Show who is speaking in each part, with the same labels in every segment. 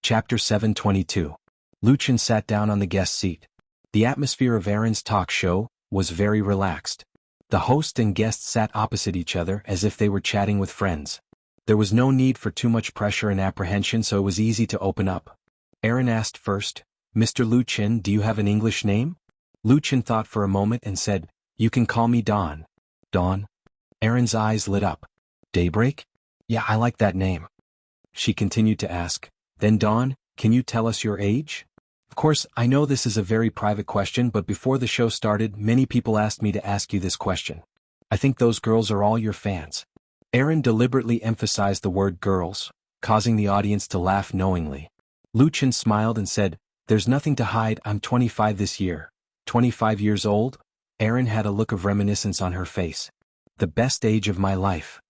Speaker 1: Chapter 722. Lucien sat down on the guest seat. The atmosphere of Aaron's talk show was very relaxed. The host and guests sat opposite each other as if they were chatting with friends. There was no need for too much pressure and apprehension, so it was easy to open up. Aaron asked first, "Mr. Lucien, do you have an English name?" Lucien thought for a moment and said, "You can call me Dawn." Dawn? Aaron's eyes lit up. Daybreak? Yeah, I like that name. She continued to ask, "Then Dawn, can you tell us your age?" Of course, I know this is a very private question, but before the show started, many people asked me to ask you this question. I think those girls are all your fans. Aaron deliberately emphasized the word girls, causing the audience to laugh knowingly. Lucien smiled and said, "There's nothing to hide, I'm 25 this year." 25 years old? Aaron had a look of reminiscence on her face. The best age of my life.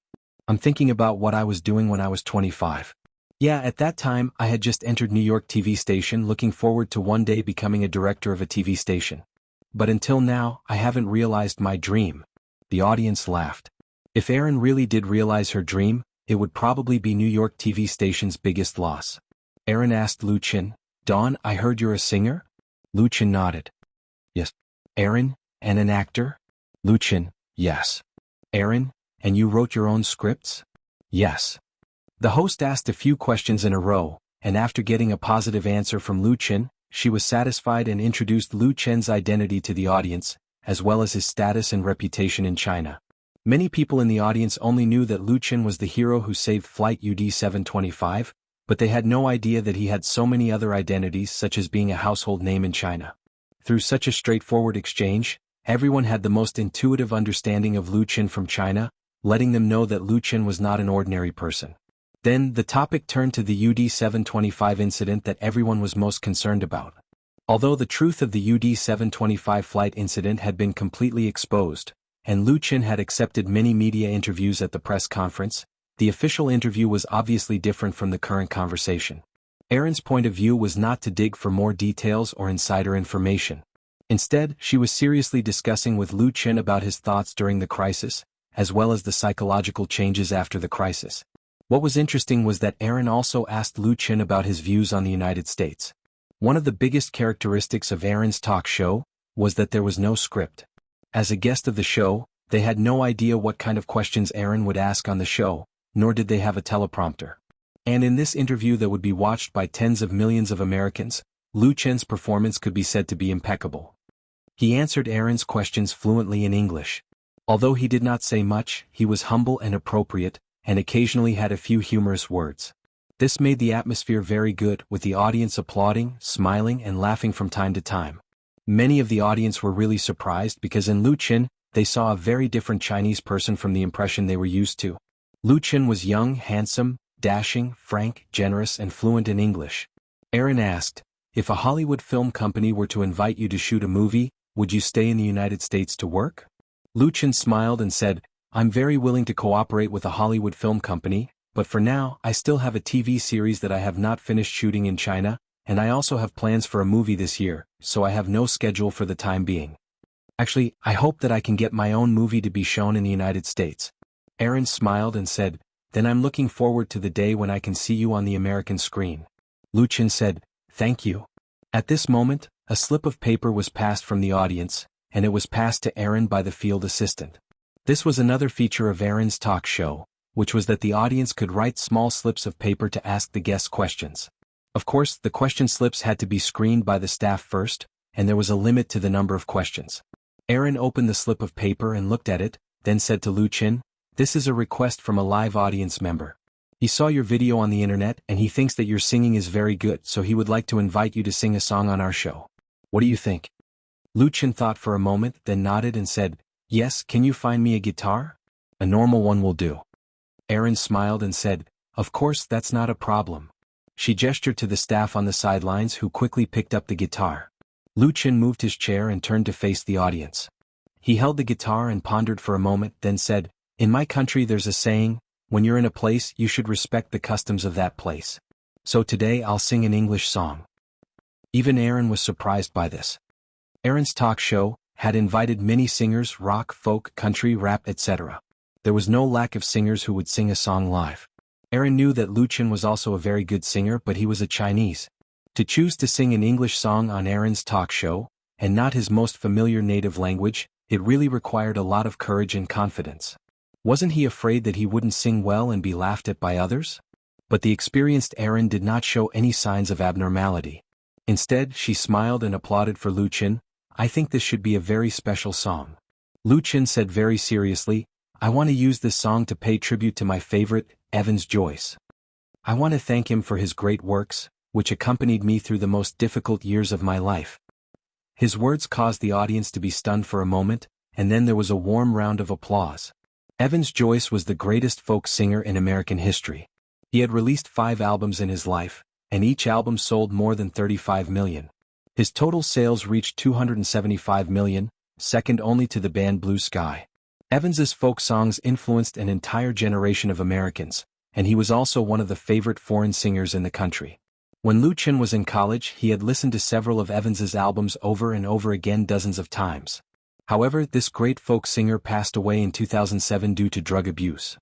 Speaker 1: I'm thinking about what I was doing when I was 25. Yeah, at that time, I had just entered New York TV station, looking forward to one day becoming a director of a TV station. But until now, I haven't realized my dream. The audience laughed. If Aaron really did realize her dream, it would probably be New York TV station's biggest loss. Aaron asked Lucien, "Dawn, I heard you're a singer?" Lucien nodded. "Yes." "Aaron, and an actor?" Lucien, "Yes." "Aaron, and you wrote your own scripts?" "Yes." The host asked a few questions in a row, and after getting a positive answer from Lucien, she was satisfied and introduced Lucien's identity to the audience, as well as his status and reputation in China. Many people in the audience only knew that Lucien was the hero who saved Flight UD-725, but they had no idea that he had so many other identities, such as being a household name in China. Through such a straightforward exchange, everyone had the most intuitive understanding of Lucien from China, letting them know that Lucien was not an ordinary person. Then, the topic turned to the UD-725 incident that everyone was most concerned about. Although the truth of the UD-725 flight incident had been completely exposed, and Lucien had accepted many media interviews at the press conference, the official interview was obviously different from the current conversation. Aaron's point of view was not to dig for more details or insider information. Instead, she was seriously discussing with Lucien about his thoughts during the crisis, as well as the psychological changes after the crisis. What was interesting was that Aaron also asked Lucien about his views on the United States. One of the biggest characteristics of Aaron's talk show was that there was no script. As a guest of the show, they had no idea what kind of questions Aaron would ask on the show, nor did they have a teleprompter. And in this interview that would be watched by tens of millions of Americans, Lucien's performance could be said to be impeccable. He answered Aaron's questions fluently in English. Although he did not say much, he was humble and appropriate, and occasionally had a few humorous words. This made the atmosphere very good, with the audience applauding, smiling, and laughing from time to time. Many of the audience were really surprised because in Lucien, they saw a very different Chinese person from the impression they were used to. Lucien was young, handsome, dashing, frank, generous, and fluent in English. Aaron asked, "If a Hollywood film company were to invite you to shoot a movie, would you stay in the United States to work?" Lucien smiled and said, "I'm very willing to cooperate with a Hollywood film company, but for now, I still have a TV series that I have not finished shooting in China, and I also have plans for a movie this year, so I have no schedule for the time being. Actually, I hope that I can get my own movie to be shown in the United States." Aaron smiled and said, "Then I'm looking forward to the day when I can see you on the American screen." Lucien said, "Thank you." At this moment, a slip of paper was passed from the audience, and it was passed to Aaron by the field assistant. This was another feature of Aaron's talk show, which was that the audience could write small slips of paper to ask the guests questions. Of course, the question slips had to be screened by the staff first, and there was a limit to the number of questions. Aaron opened the slip of paper and looked at it, then said to Lucien, "This is a request from a live audience member. He saw your video on the internet and he thinks that your singing is very good, so he would like to invite you to sing a song on our show. What do you think?" Lucien thought for a moment, then nodded and said, "Yes, can you find me a guitar? A normal one will do." Aaron smiled and said, "Of course, that's not a problem." She gestured to the staff on the sidelines, who quickly picked up the guitar. Lucien moved his chair and turned to face the audience. He held the guitar and pondered for a moment, then said, "In my country there's a saying, when you're in a place you should respect the customs of that place. So today I'll sing an English song." Even Aaron was surprised by this. Aaron's talk show had invited many singers, rock, folk, country, rap, etc. There was no lack of singers who would sing a song live. Aaron knew that Lucien was also a very good singer, but he was a Chinese. To choose to sing an English song on Aaron's talk show, and not his most familiar native language, it really required a lot of courage and confidence. Wasn't he afraid that he wouldn't sing well and be laughed at by others? But the experienced Aaron did not show any signs of abnormality. Instead, she smiled and applauded for Lucien. "I think this should be a very special song." Lucien said very seriously, "I want to use this song to pay tribute to my favorite, Evans Joyce. I want to thank him for his great works, which accompanied me through the most difficult years of my life." His words caused the audience to be stunned for a moment, and then there was a warm round of applause. Evans Joyce was the greatest folk singer in American history. He had released 5 albums in his life, and each album sold more than 35 million. His total sales reached 275 million, second only to the band Blue Sky. Evans's folk songs influenced an entire generation of Americans, and he was also one of the favorite foreign singers in the country. When Lucien was in college, he had listened to several of Evans's albums over and over again dozens of times. However, this great folk singer passed away in 2007 due to drug abuse.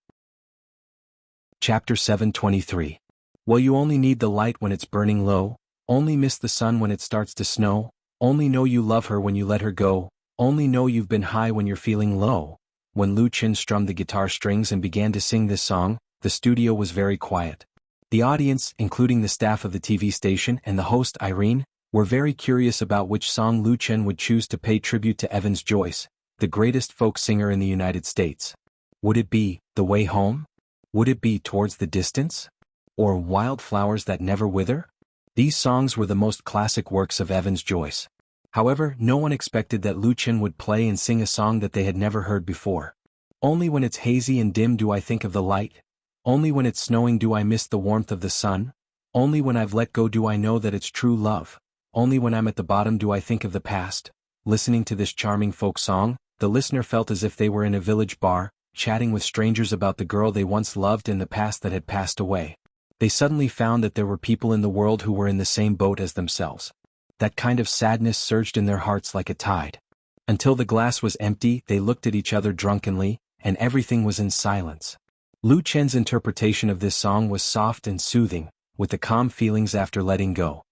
Speaker 1: Chapter 723. Well, you only need the light when it's burning low, only miss the sun when it starts to snow, only know you love her when you let her go, only know you've been high when you're feeling low. When Lucien strummed the guitar strings and began to sing this song, the studio was very quiet. The audience, including the staff of the TV station and the host Irene, were very curious about which song Lucien would choose to pay tribute to Evans Joyce, the greatest folk singer in the United States. Would it be "The Way Home"? Would it be "Towards the Distance"? Or "Wildflowers That Never Wither"? These songs were the most classic works of Evans Joyce. However, no one expected that Lucien would play and sing a song that they had never heard before. "Only when it's hazy and dim do I think of the light. Only when it's snowing do I miss the warmth of the sun. Only when I've let go do I know that it's true love. Only when I'm at the bottom do I think of the past." Listening to this charming folk song, the listener felt as if they were in a village bar, chatting with strangers about the girl they once loved and the past that had passed away. They suddenly found that there were people in the world who were in the same boat as themselves. That kind of sadness surged in their hearts like a tide. Until the glass was empty, they looked at each other drunkenly, and everything was in silence. Lucien's interpretation of this song was soft and soothing, with the calm feelings after letting go.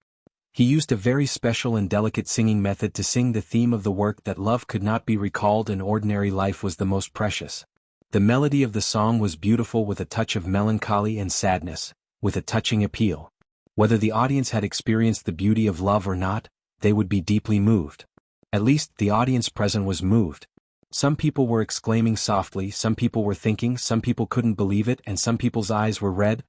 Speaker 1: He used a very special and delicate singing method to sing the theme of the work that love could not be recalled and ordinary life was the most precious. The melody of the song was beautiful with a touch of melancholy and sadness, with a touching appeal. Whether the audience had experienced the beauty of love or not, they would be deeply moved. At least, the audience present was moved. Some people were exclaiming softly, some people were thinking, some people couldn't believe it, and some people's eyes were red.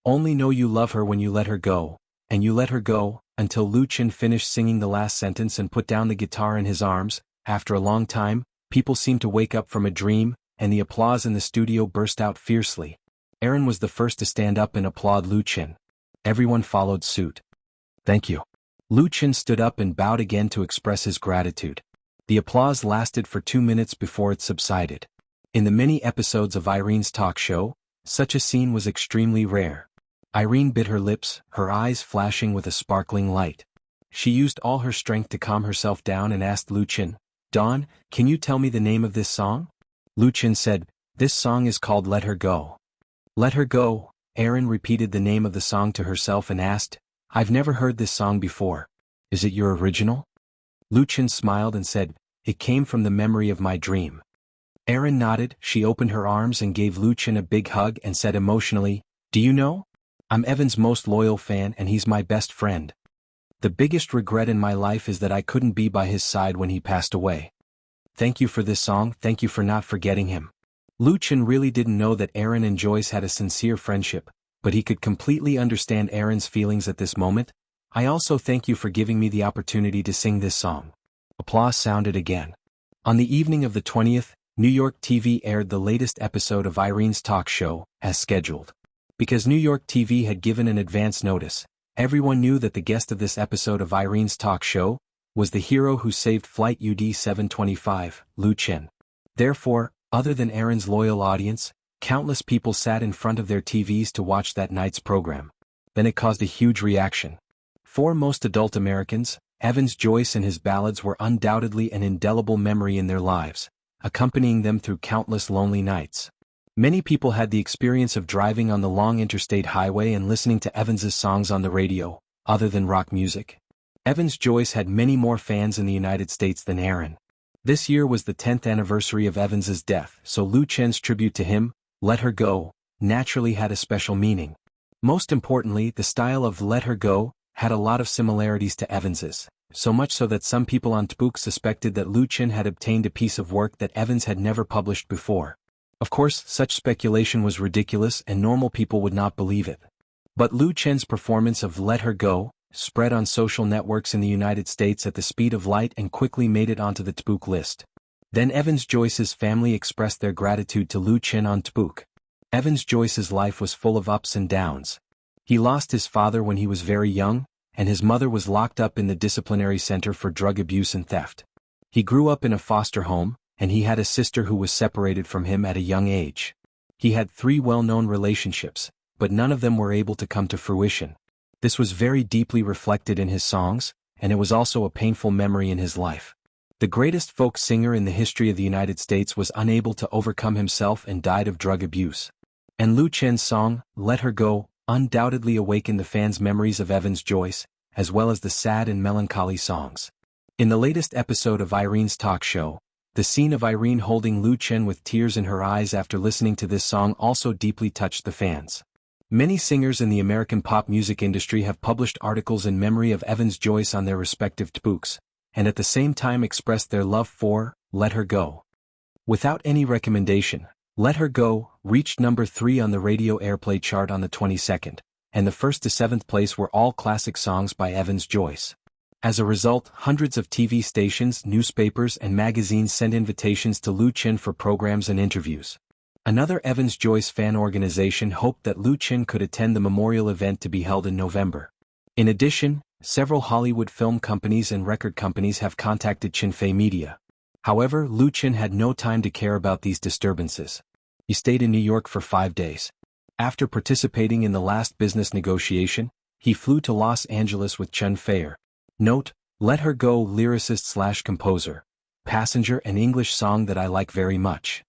Speaker 1: "Only know you love her when you let her go, and you let her go," until Lucien finished singing the last sentence and put down the guitar in his arms. After a long time, people seemed to wake up from a dream, and the applause in the studio burst out fiercely. Aaron was the first to stand up and applaud Lucien. Everyone followed suit. "Thank you." Lucien stood up and bowed again to express his gratitude. The applause lasted for 2 minutes before it subsided. In the many episodes of Irene's talk show, such a scene was extremely rare. Irene bit her lips, her eyes flashing with a sparkling light. She used all her strength to calm herself down and asked Lucien, "Don, can you tell me the name of this song?" Lucien said, "This song is called Let Her Go." "Let Her Go." Aaron repeated the name of the song to herself and asked, "I've never heard this song before. Is it your original?" Lucien smiled and said, "It came from the memory of my dream." Aaron nodded. She opened her arms and gave Lucien a big hug and said emotionally, "Do you know? I'm Evan's most loyal fan and he's my best friend. The biggest regret in my life is that I couldn't be by his side when he passed away. Thank you for this song, thank you for not forgetting him." Lucien really didn't know that Aaron and Joyce had a sincere friendship, but he could completely understand Aaron's feelings at this moment. "I also thank you for giving me the opportunity to sing this song." Applause sounded again. On the evening of the 20th, New York TV aired the latest episode of Irene's talk show, as scheduled. Because New York TV had given an advance notice, everyone knew that the guest of this episode of Irene's talk show was the hero who saved Flight UD 725, Lucien. Therefore, other than Aaron's loyal audience, countless people sat in front of their TVs to watch that night's program. Then it caused a huge reaction. For most adult Americans, Evans Joyce and his ballads were undoubtedly an indelible memory in their lives, accompanying them through countless lonely nights. Many people had the experience of driving on the long interstate highway and listening to Evans's songs on the radio, other than rock music. Evans Joyce had many more fans in the United States than Aaron. This year was the 10th anniversary of Evans's death, so Lu Chen's tribute to him, Let Her Go, naturally had a special meaning. Most importantly, the style of Let Her Go had a lot of similarities to Evans's, so much so that some people on Audiobook suspected that Lu Chen had obtained a piece of work that Evans had never published before. Of course, such speculation was ridiculous and normal people would not believe it. But Lu Chen's performance of Let Her Go spread on social networks in the United States at the speed of light and quickly made it onto the Audiobook list. Then Evans Joyce's family expressed their gratitude to Lu Chen on Audiobook. Evans Joyce's life was full of ups and downs. He lost his father when he was very young, and his mother was locked up in the disciplinary center for drug abuse and theft. He grew up in a foster home, and he had a sister who was separated from him at a young age. He had 3 well-known relationships, but none of them were able to come to fruition. This was very deeply reflected in his songs, and it was also a painful memory in his life. The greatest folk singer in the history of the United States was unable to overcome himself and died of drug abuse. And Lu Chen's song, Let Her Go, undoubtedly awakened the fans' memories of Evans Joyce, as well as the sad and melancholy songs. In the latest episode of Irene's talk show, the scene of Irene holding Lu Chen with tears in her eyes after listening to this song also deeply touched the fans. Many singers in the American pop music industry have published articles in memory of Evans Joyce on their respective Audiobook, and at the same time expressed their love for Let Her Go. Without any recommendation, Let Her Go reached number 3 on the radio airplay chart on the 22nd, and the 1st to 7th place were all classic songs by Evans Joyce. As a result, hundreds of TV stations, newspapers and magazines sent invitations to Lu Chen for programs and interviews. Another Evans Joyce fan organization hoped that Lu Chen could attend the memorial event to be held in November. In addition, several Hollywood film companies and record companies have contacted Chinfei Media. However, Lu Chen had no time to care about these disturbances. He stayed in New York for 5 days. After participating in the last business negotiation, he flew to Los Angeles with Chen Feier. Note, Let Her Go lyricist/composer. Passenger, an English song that I like very much.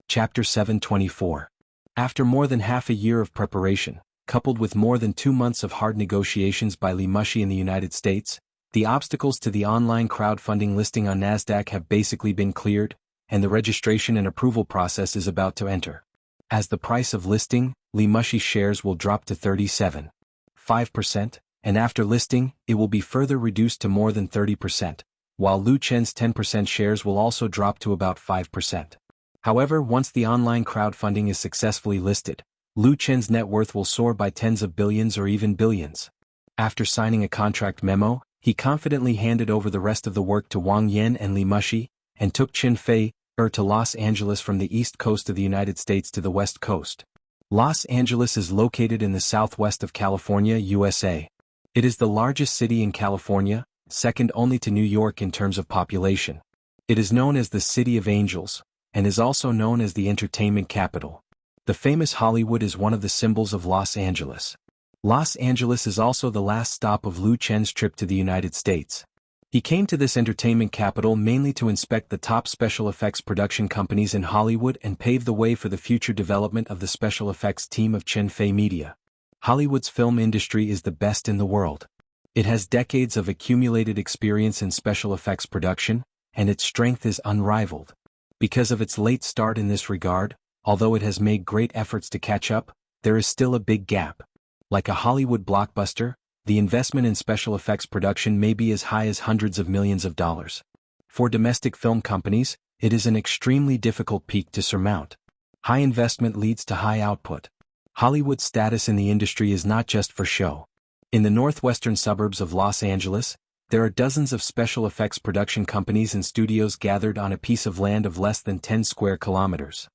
Speaker 1: Chapter 724. After more than half a year of preparation, coupled with more than 2 months of hard negotiations by Li Mushi in the United States, the obstacles to the online crowdfunding listing on NASDAQ have basically been cleared, and the registration and approval process is about to enter. As the price of listing, Li Mushi shares will drop to 37.5%, and after listing, it will be further reduced to more than 30%, while Lu Chen's 10% shares will also drop to about 5%. However, once the online crowdfunding is successfully listed, Lu Chen's net worth will soar by tens of billions or even billions. After signing a contract memo, he confidently handed over the rest of the work to Wang Yan and Li Mushi, and took Chinfei to Los Angeles from the east coast of the United States to the west coast. Los Angeles is located in the southwest of California, USA. It is the largest city in California, second only to New York in terms of population. It is known as the City of Angels, and is also known as the entertainment capital. The famous Hollywood is one of the symbols of Los Angeles. Los Angeles is also the last stop of Lu Chen's trip to the United States. He came to this entertainment capital mainly to inspect the top special effects production companies in Hollywood and pave the way for the future development of the special effects team of Chinfei Media. Hollywood's film industry is the best in the world. It has decades of accumulated experience in special effects production, and its strength is unrivaled. Because of its late start in this regard, although it has made great efforts to catch up, there is still a big gap. Like a Hollywood blockbuster, the investment in special effects production may be as high as hundreds of millions of dollars. For domestic film companies, it is an extremely difficult peak to surmount. High investment leads to high output. Hollywood's status in the industry is not just for show. In the northwestern suburbs of Los Angeles, there are dozens of special effects production companies and studios gathered on a piece of land of less than 10 square kilometers.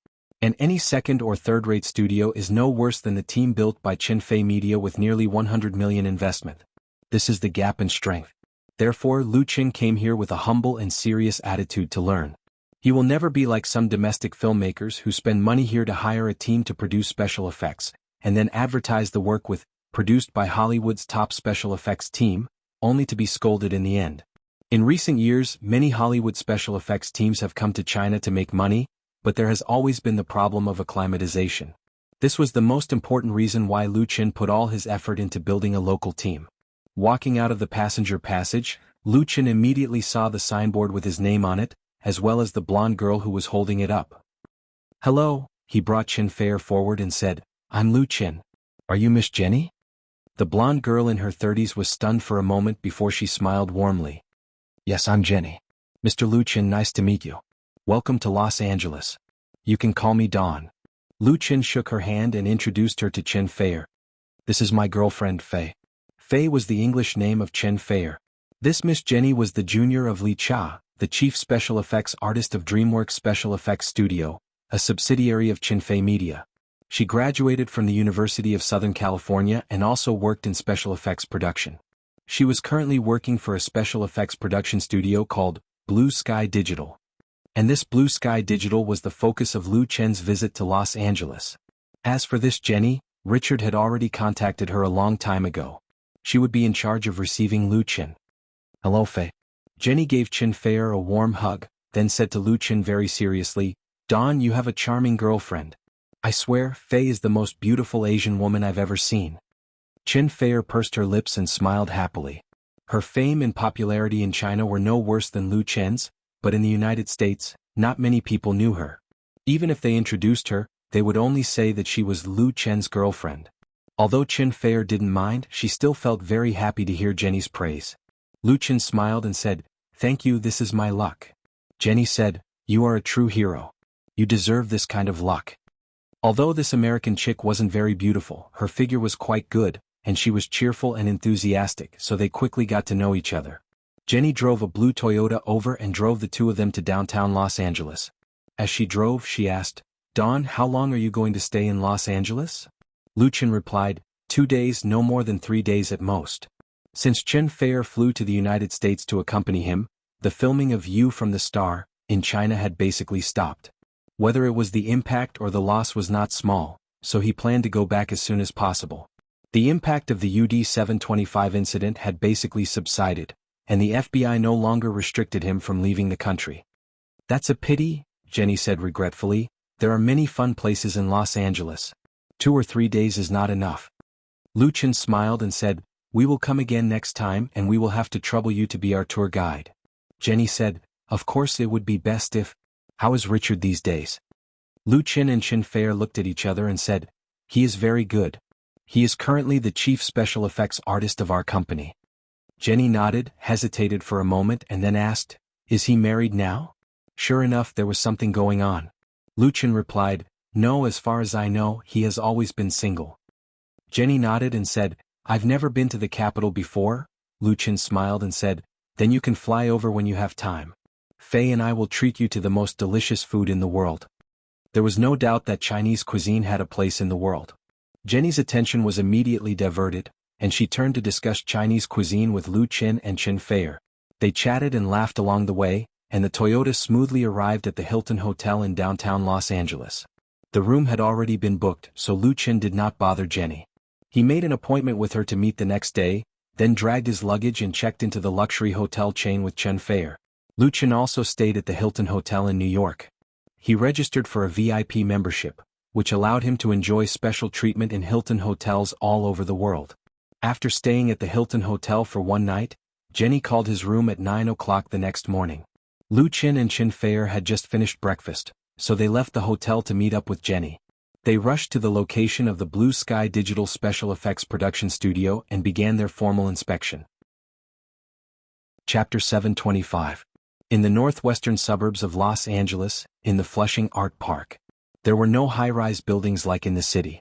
Speaker 1: And any second or third-rate studio is no worse than the team built by Chinfei Media with nearly $100 million investment. This is the gap in strength. Therefore, Lu Chen came here with a humble and serious attitude to learn. He will never be like some domestic filmmakers who spend money here to hire a team to produce special effects, and then advertise the work with, produced by Hollywood's top special effects team, only to be scolded in the end. In recent years, many Hollywood special effects teams have come to China to make money, but there has always been the problem of acclimatization. This was the most important reason why Lu Qin put all his effort into building a local team. Walking out of the passenger passage, Lu Qin immediately saw the signboard with his name on it, as well as the blonde girl who was holding it up. "Hello," he brought Qin Fei forward and said, "I'm Lu Qin. Are you Miss Jenny?" The blonde girl in her 30s was stunned for a moment before she smiled warmly. "Yes, I'm Jenny. Mr. Lu Qin, nice to meet you. Welcome to Los Angeles. You can call me Dawn." Lu Qin shook her hand and introduced her to Qin Fei. "This is my girlfriend Fei." Fei was the English name of Qin Fei. This Miss Jenny was the junior of Li Cha, the chief special effects artist of DreamWorks Special Effects Studio, a subsidiary of Qin Fei Media. She graduated from the University of Southern California and also worked in special effects production. She was currently working for a special effects production studio called Blue Sky Digital. And this Blue Sky Digital was the focus of Lu Qin's visit to Los Angeles. As for this Jenny, Richard had already contacted her a long time ago. She would be in charge of receiving Lu Qin. "Hello, Fei." Jenny gave Qin Fei a warm hug, then said to Lu Qin very seriously, "Dawn, you have a charming girlfriend. I swear, Fei is the most beautiful Asian woman I've ever seen." Qin Fei pursed her lips and smiled happily. Her fame and popularity in China were no worse than Lu Qin's, but in the United States, not many people knew her. Even if they introduced her, they would only say that she was Lu Qin's girlfriend. Although Qin Fei didn't mind, she still felt very happy to hear Jenny's praise. Lu Qin smiled and said, "Thank you, this is my luck." Jenny said, "You are a true hero. You deserve this kind of luck." Although this American chick wasn't very beautiful, her figure was quite good, and she was cheerful and enthusiastic, so they quickly got to know each other. Jenny drove a blue Toyota over and drove the two of them to downtown Los Angeles. As she drove, she asked, "Dawn, how long are you going to stay in Los Angeles?" Lu Qin replied, 2 days, no more than 3 days at most. Since Qin Fei flew to the United States to accompany him, the filming of You from the Star in China had basically stopped. Whether it was the impact or the loss was not small, so he planned to go back as soon as possible. The impact of the UD 725 incident had basically subsided, and the FBI no longer restricted him from leaving the country. "That's a pity," Jenny said regretfully. "There are many fun places in Los Angeles. 2 or 3 days is not enough." Lu Qin smiled and said, "We will come again next time and we will have to trouble you to be our tour guide." Jenny said, "Of course it would be best if—" "How is Richard these days?" Lu Qin and Qin Fei looked at each other and said, "He is very good. He is currently the chief special effects artist of our company." Jenny nodded, hesitated for a moment and then asked, "Is he married now?" Sure enough, there was something going on. Lu Qin replied, "No, as far as I know, he has always been single." Jenny nodded and said, "I've never been to the capital before." Lu Qin smiled and said, "Then you can fly over when you have time. Fei and I will treat you to the most delicious food in the world." There was no doubt that Chinese cuisine had a place in the world. Jenny's attention was immediately diverted, and she turned to discuss Chinese cuisine with Lu Qin and Qin Fei. They chatted and laughed along the way, and the Toyota smoothly arrived at the Hilton Hotel in downtown Los Angeles. The room had already been booked, so Lu Qin did not bother Jenny. He made an appointment with her to meet the next day, then dragged his luggage and checked into the luxury hotel chain with Qin Fei. Lu Qin also stayed at the Hilton Hotel in New York. He registered for a VIP membership, which allowed him to enjoy special treatment in Hilton hotels all over the world. After staying at the Hilton Hotel for one night, Jenny called his room at 9 o'clock the next morning. Lu Qin and Qin Fei had just finished breakfast, so they left the hotel to meet up with Jenny. They rushed to the location of the Blue Sky Digital Special Effects Production Studio and began their formal inspection. Chapter 725. In the northwestern suburbs of Los Angeles, in the Flushing Art Park. There were no high-rise buildings like in the city.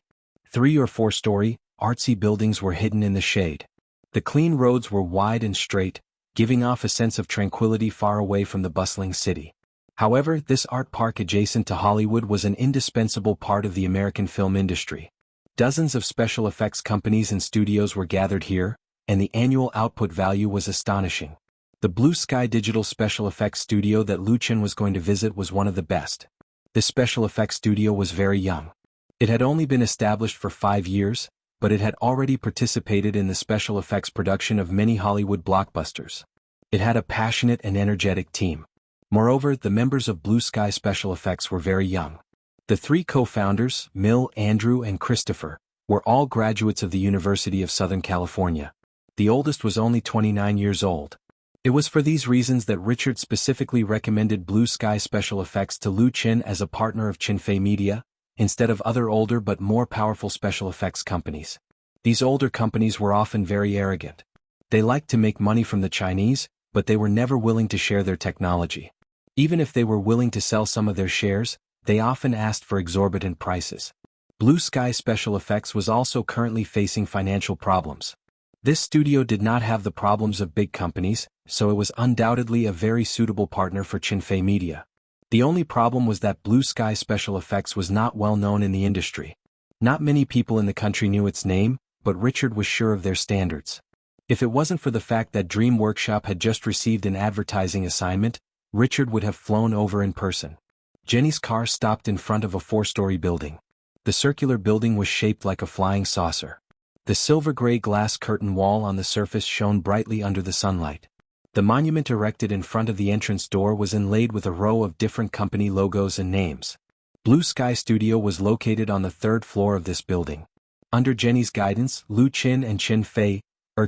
Speaker 1: 3- or 4-story, artsy buildings were hidden in the shade. The clean roads were wide and straight, giving off a sense of tranquility far away from the bustling city. However, this art park adjacent to Hollywood was an indispensable part of the American film industry. Dozens of special effects companies and studios were gathered here, and the annual output value was astonishing. The Blue Sky Digital Special Effects Studio that Lu Qin was going to visit was one of the best. This special effects studio was very young. It had only been established for 5 years, but it had already participated in the special effects production of many Hollywood blockbusters. It had a passionate and energetic team. Moreover, the members of Blue Sky Special Effects were very young. The three co-founders, Mill, Andrew, and Christopher, were all graduates of the University of Southern California. The oldest was only 29 years old. It was for these reasons that Richard specifically recommended Blue Sky Special Effects to Lu Qin as a partner of Qinfei Media, instead of other older but more powerful special effects companies. These older companies were often very arrogant. They liked to make money from the Chinese, but they were never willing to share their technology. Even if they were willing to sell some of their shares, they often asked for exorbitant prices. Blue Sky Special Effects was also currently facing financial problems. This studio did not have the problems of big companies, so it was undoubtedly a very suitable partner for Qinfei Media. The only problem was that Blue Sky Special Effects was not well known in the industry. Not many people in the country knew its name, but Richard was sure of their standards. If it wasn't for the fact that Dream Workshop had just received an advertising assignment, Richard would have flown over in person. Jenny's car stopped in front of a 4-story building. The circular building was shaped like a flying saucer. The silver-gray glass curtain wall on the surface shone brightly under the sunlight. The monument erected in front of the entrance door was inlaid with a row of different company logos and names. Blue Sky Studio was located on the 3rd floor of this building. Under Jenny's guidance, Lu Qin and Qinfei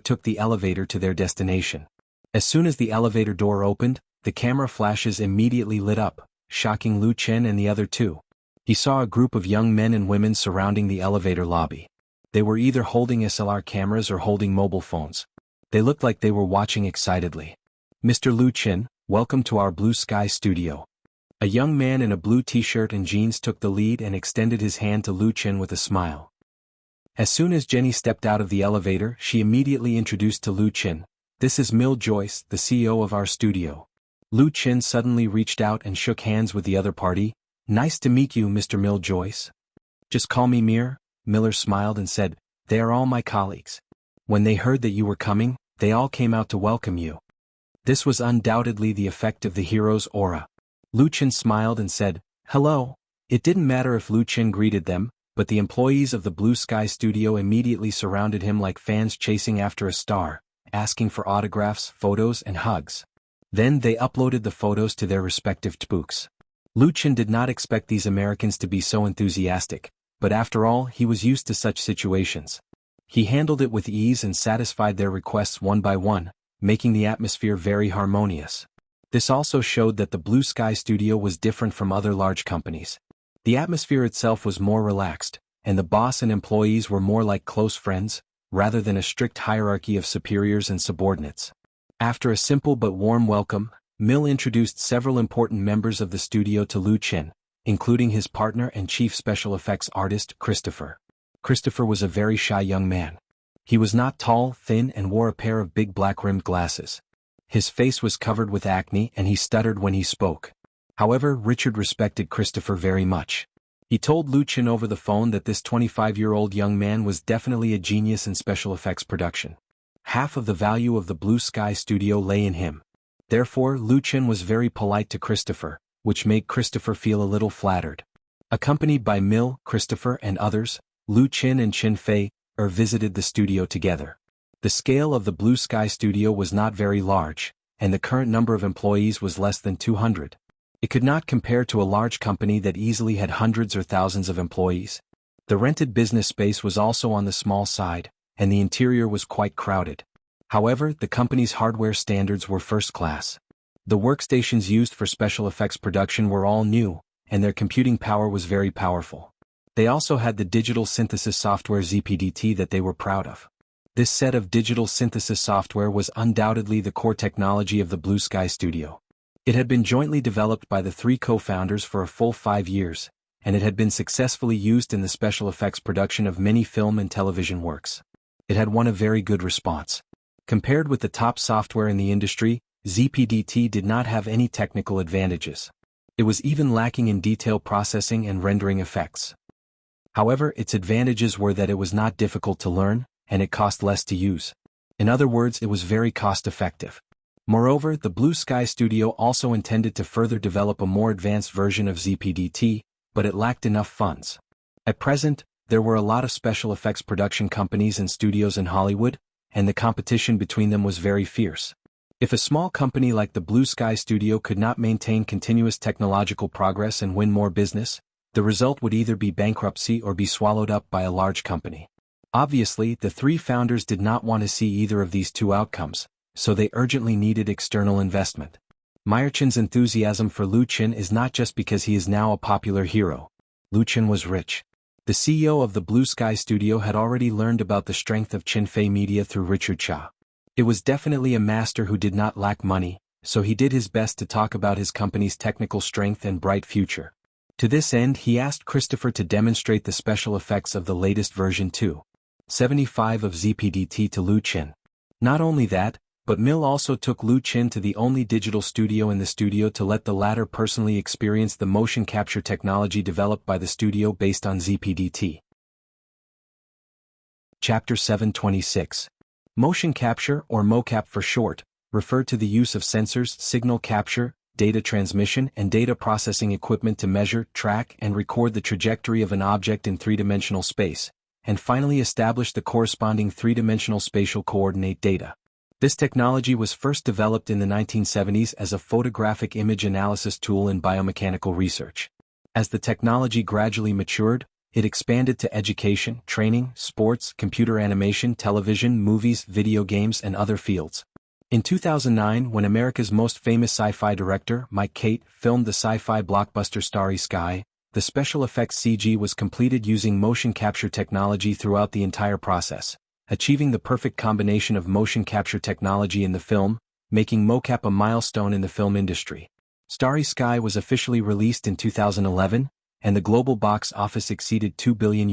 Speaker 1: took the elevator to their destination. As soon as the elevator door opened, the camera flashes immediately lit up, shocking Lu Qin and the other two. He saw a group of young men and women surrounding the elevator lobby. They were either holding SLR cameras or holding mobile phones. They looked like they were watching excitedly. "Mr. Lu Qin, welcome to our Blue Sky Studio." A young man in a blue t-shirt and jeans took the lead and extended his hand to Lu Qin with a smile. As soon as Jenny stepped out of the elevator, she immediately introduced to Lu Qin, "This is Mill Joyce, the CEO of our studio." Lu Qin suddenly reached out and shook hands with the other party. "Nice to meet you, Mr. Mill Joyce." "Just call me Mir." Miller smiled and said, "They are all my colleagues. When they heard that you were coming, they all came out to welcome you." This was undoubtedly the effect of the hero's aura. Lu Qin smiled and said, "Hello." It didn't matter if Lu Qin greeted them, but the employees of the Blue Sky Studio immediately surrounded him like fans chasing after a star, asking for autographs, photos, and hugs. Then they uploaded the photos to their respective books. Lu Qin did not expect these Americans to be so enthusiastic, but after all, he was used to such situations. He handled it with ease and satisfied their requests one by one, making the atmosphere very harmonious. This also showed that the Blue Sky Studio was different from other large companies. The atmosphere itself was more relaxed, and the boss and employees were more like close friends, rather than a strict hierarchy of superiors and subordinates. After a simple but warm welcome, Mill introduced several important members of the studio to Lu Qin, including his partner and chief special effects artist, Christopher. Christopher was a very shy young man. He was not tall, thin, and wore a pair of big black-rimmed glasses. His face was covered with acne and he stuttered when he spoke. However, Richard respected Christopher very much. He told Lu Qin over the phone that this 25-year-old young man was definitely a genius in special effects production. Half of the value of the Blue Sky Studio lay in him. Therefore, Lu Qin was very polite to Christopher, which made Christopher feel a little flattered. Accompanied by Mill, Christopher, and others, Lu Qin and Qinfei visited the studio together. The scale of the Blue Sky Studio was not very large, and the current number of employees was less than 200. It could not compare to a large company that easily had hundreds or thousands of employees. The rented business space was also on the small side, and the interior was quite crowded. However, the company's hardware standards were first class. The workstations used for special effects production were all new, and their computing power was very powerful. They also had the digital synthesis software ZPDT that they were proud of. This set of digital synthesis software was undoubtedly the core technology of the Blue Sky Studio. It had been jointly developed by the three co-founders for a full 5 years, and it had been successfully used in the special effects production of many film and television works. It had won a very good response. Compared with the top software in the industry, ZPDT did not have any technical advantages. It was even lacking in detail processing and rendering effects. However, its advantages were that it was not difficult to learn, and it cost less to use. In other words, it was very cost-effective. Moreover, the Blue Sky Studio also intended to further develop a more advanced version of ZPDT, but it lacked enough funds. At present, there were a lot of special effects production companies and studios in Hollywood, and the competition between them was very fierce. If a small company like the Blue Sky Studio could not maintain continuous technological progress and win more business, the result would either be bankruptcy or be swallowed up by a large company. Obviously, the three founders did not want to see either of these two outcomes, so they urgently needed external investment. Meyerchen's enthusiasm for Lu Qin is not just because he is now a popular hero. Lu Qin was rich. The CEO of the Blue Sky Studio had already learned about the strength of Qinfei Media through Richard Cha. It was definitely a master who did not lack money, so he did his best to talk about his company's technical strength and bright future. To this end, he asked Christopher to demonstrate the special effects of the latest version 2.75 of ZPDT to Lu Qin. Not only that, but Mill also took Lu Qin to the only digital studio in the studio to let the latter personally experience the motion capture technology developed by the studio based on ZPDT. Chapter 726. Motion capture, or mocap for short, referred to the use of sensors, signal capture, data transmission, and data processing equipment to measure, track, and record the trajectory of an object in three-dimensional space, and finally establish the corresponding three-dimensional spatial coordinate data. This technology was first developed in the 1970s as a photographic image analysis tool in biomechanical research. As the technology gradually matured, it expanded to education, training, sports, computer animation, television, movies, video games, and other fields. In 2009, when America's most famous sci-fi director, Mike Cate, filmed the sci-fi blockbuster Starry Sky, the special effects CG was completed using motion capture technology throughout the entire process, achieving the perfect combination of motion capture technology in the film, making mocap a milestone in the film industry. Starry Sky was officially released in 2011, and the global box office exceeded $2 billion.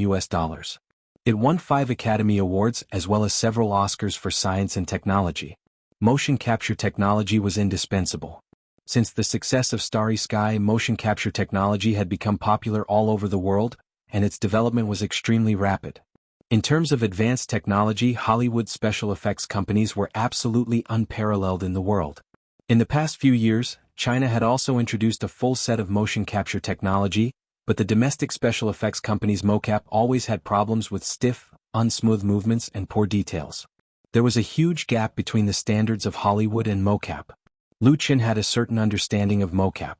Speaker 1: It won 5 Academy Awards as well as several Oscars for science and technology. Motion capture technology was indispensable. Since the success of Starry Sky, motion capture technology had become popular all over the world, and its development was extremely rapid. In terms of advanced technology, Hollywood special effects companies were absolutely unparalleled in the world. In the past few years, China had also introduced a full set of motion capture technology, but the domestic special effects companies' mocap always had problems with stiff, unsmooth movements and poor details. There was a huge gap between the standards of Hollywood and mocap. Lu Qin had a certain understanding of mocap.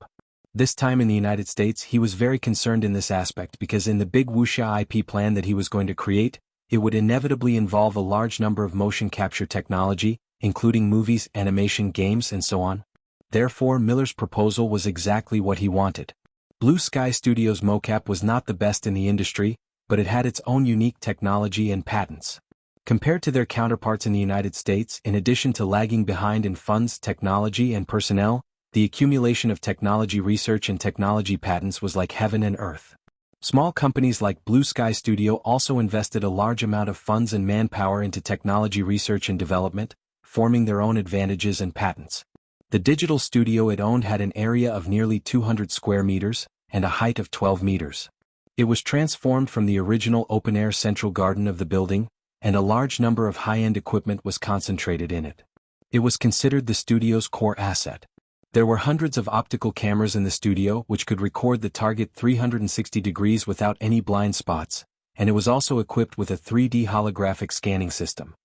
Speaker 1: This time in the United States, he was very concerned in this aspect because in the big Wuxia IP plan that he was going to create, it would inevitably involve a large number of motion capture technology, including movies, animation, games, and so on. Therefore, Miller's proposal was exactly what he wanted. Blue Sky Studios' mocap was not the best in the industry, but it had its own unique technology and patents. Compared to their counterparts in the United States, in addition to lagging behind in funds, technology, and personnel, the accumulation of technology research and technology patents was like heaven and earth. Small companies like Blue Sky Studio also invested a large amount of funds and manpower into technology research and development, forming their own advantages and patents. The digital studio it owned had an area of nearly 200 square meters, and a height of 12 meters. It was transformed from the original open-air central garden of the building, and a large number of high-end equipment was concentrated in it. It was considered the studio's core asset. There were hundreds of optical cameras in the studio which could record the target 360 degrees without any blind spots, and it was also equipped with a 3D holographic scanning system.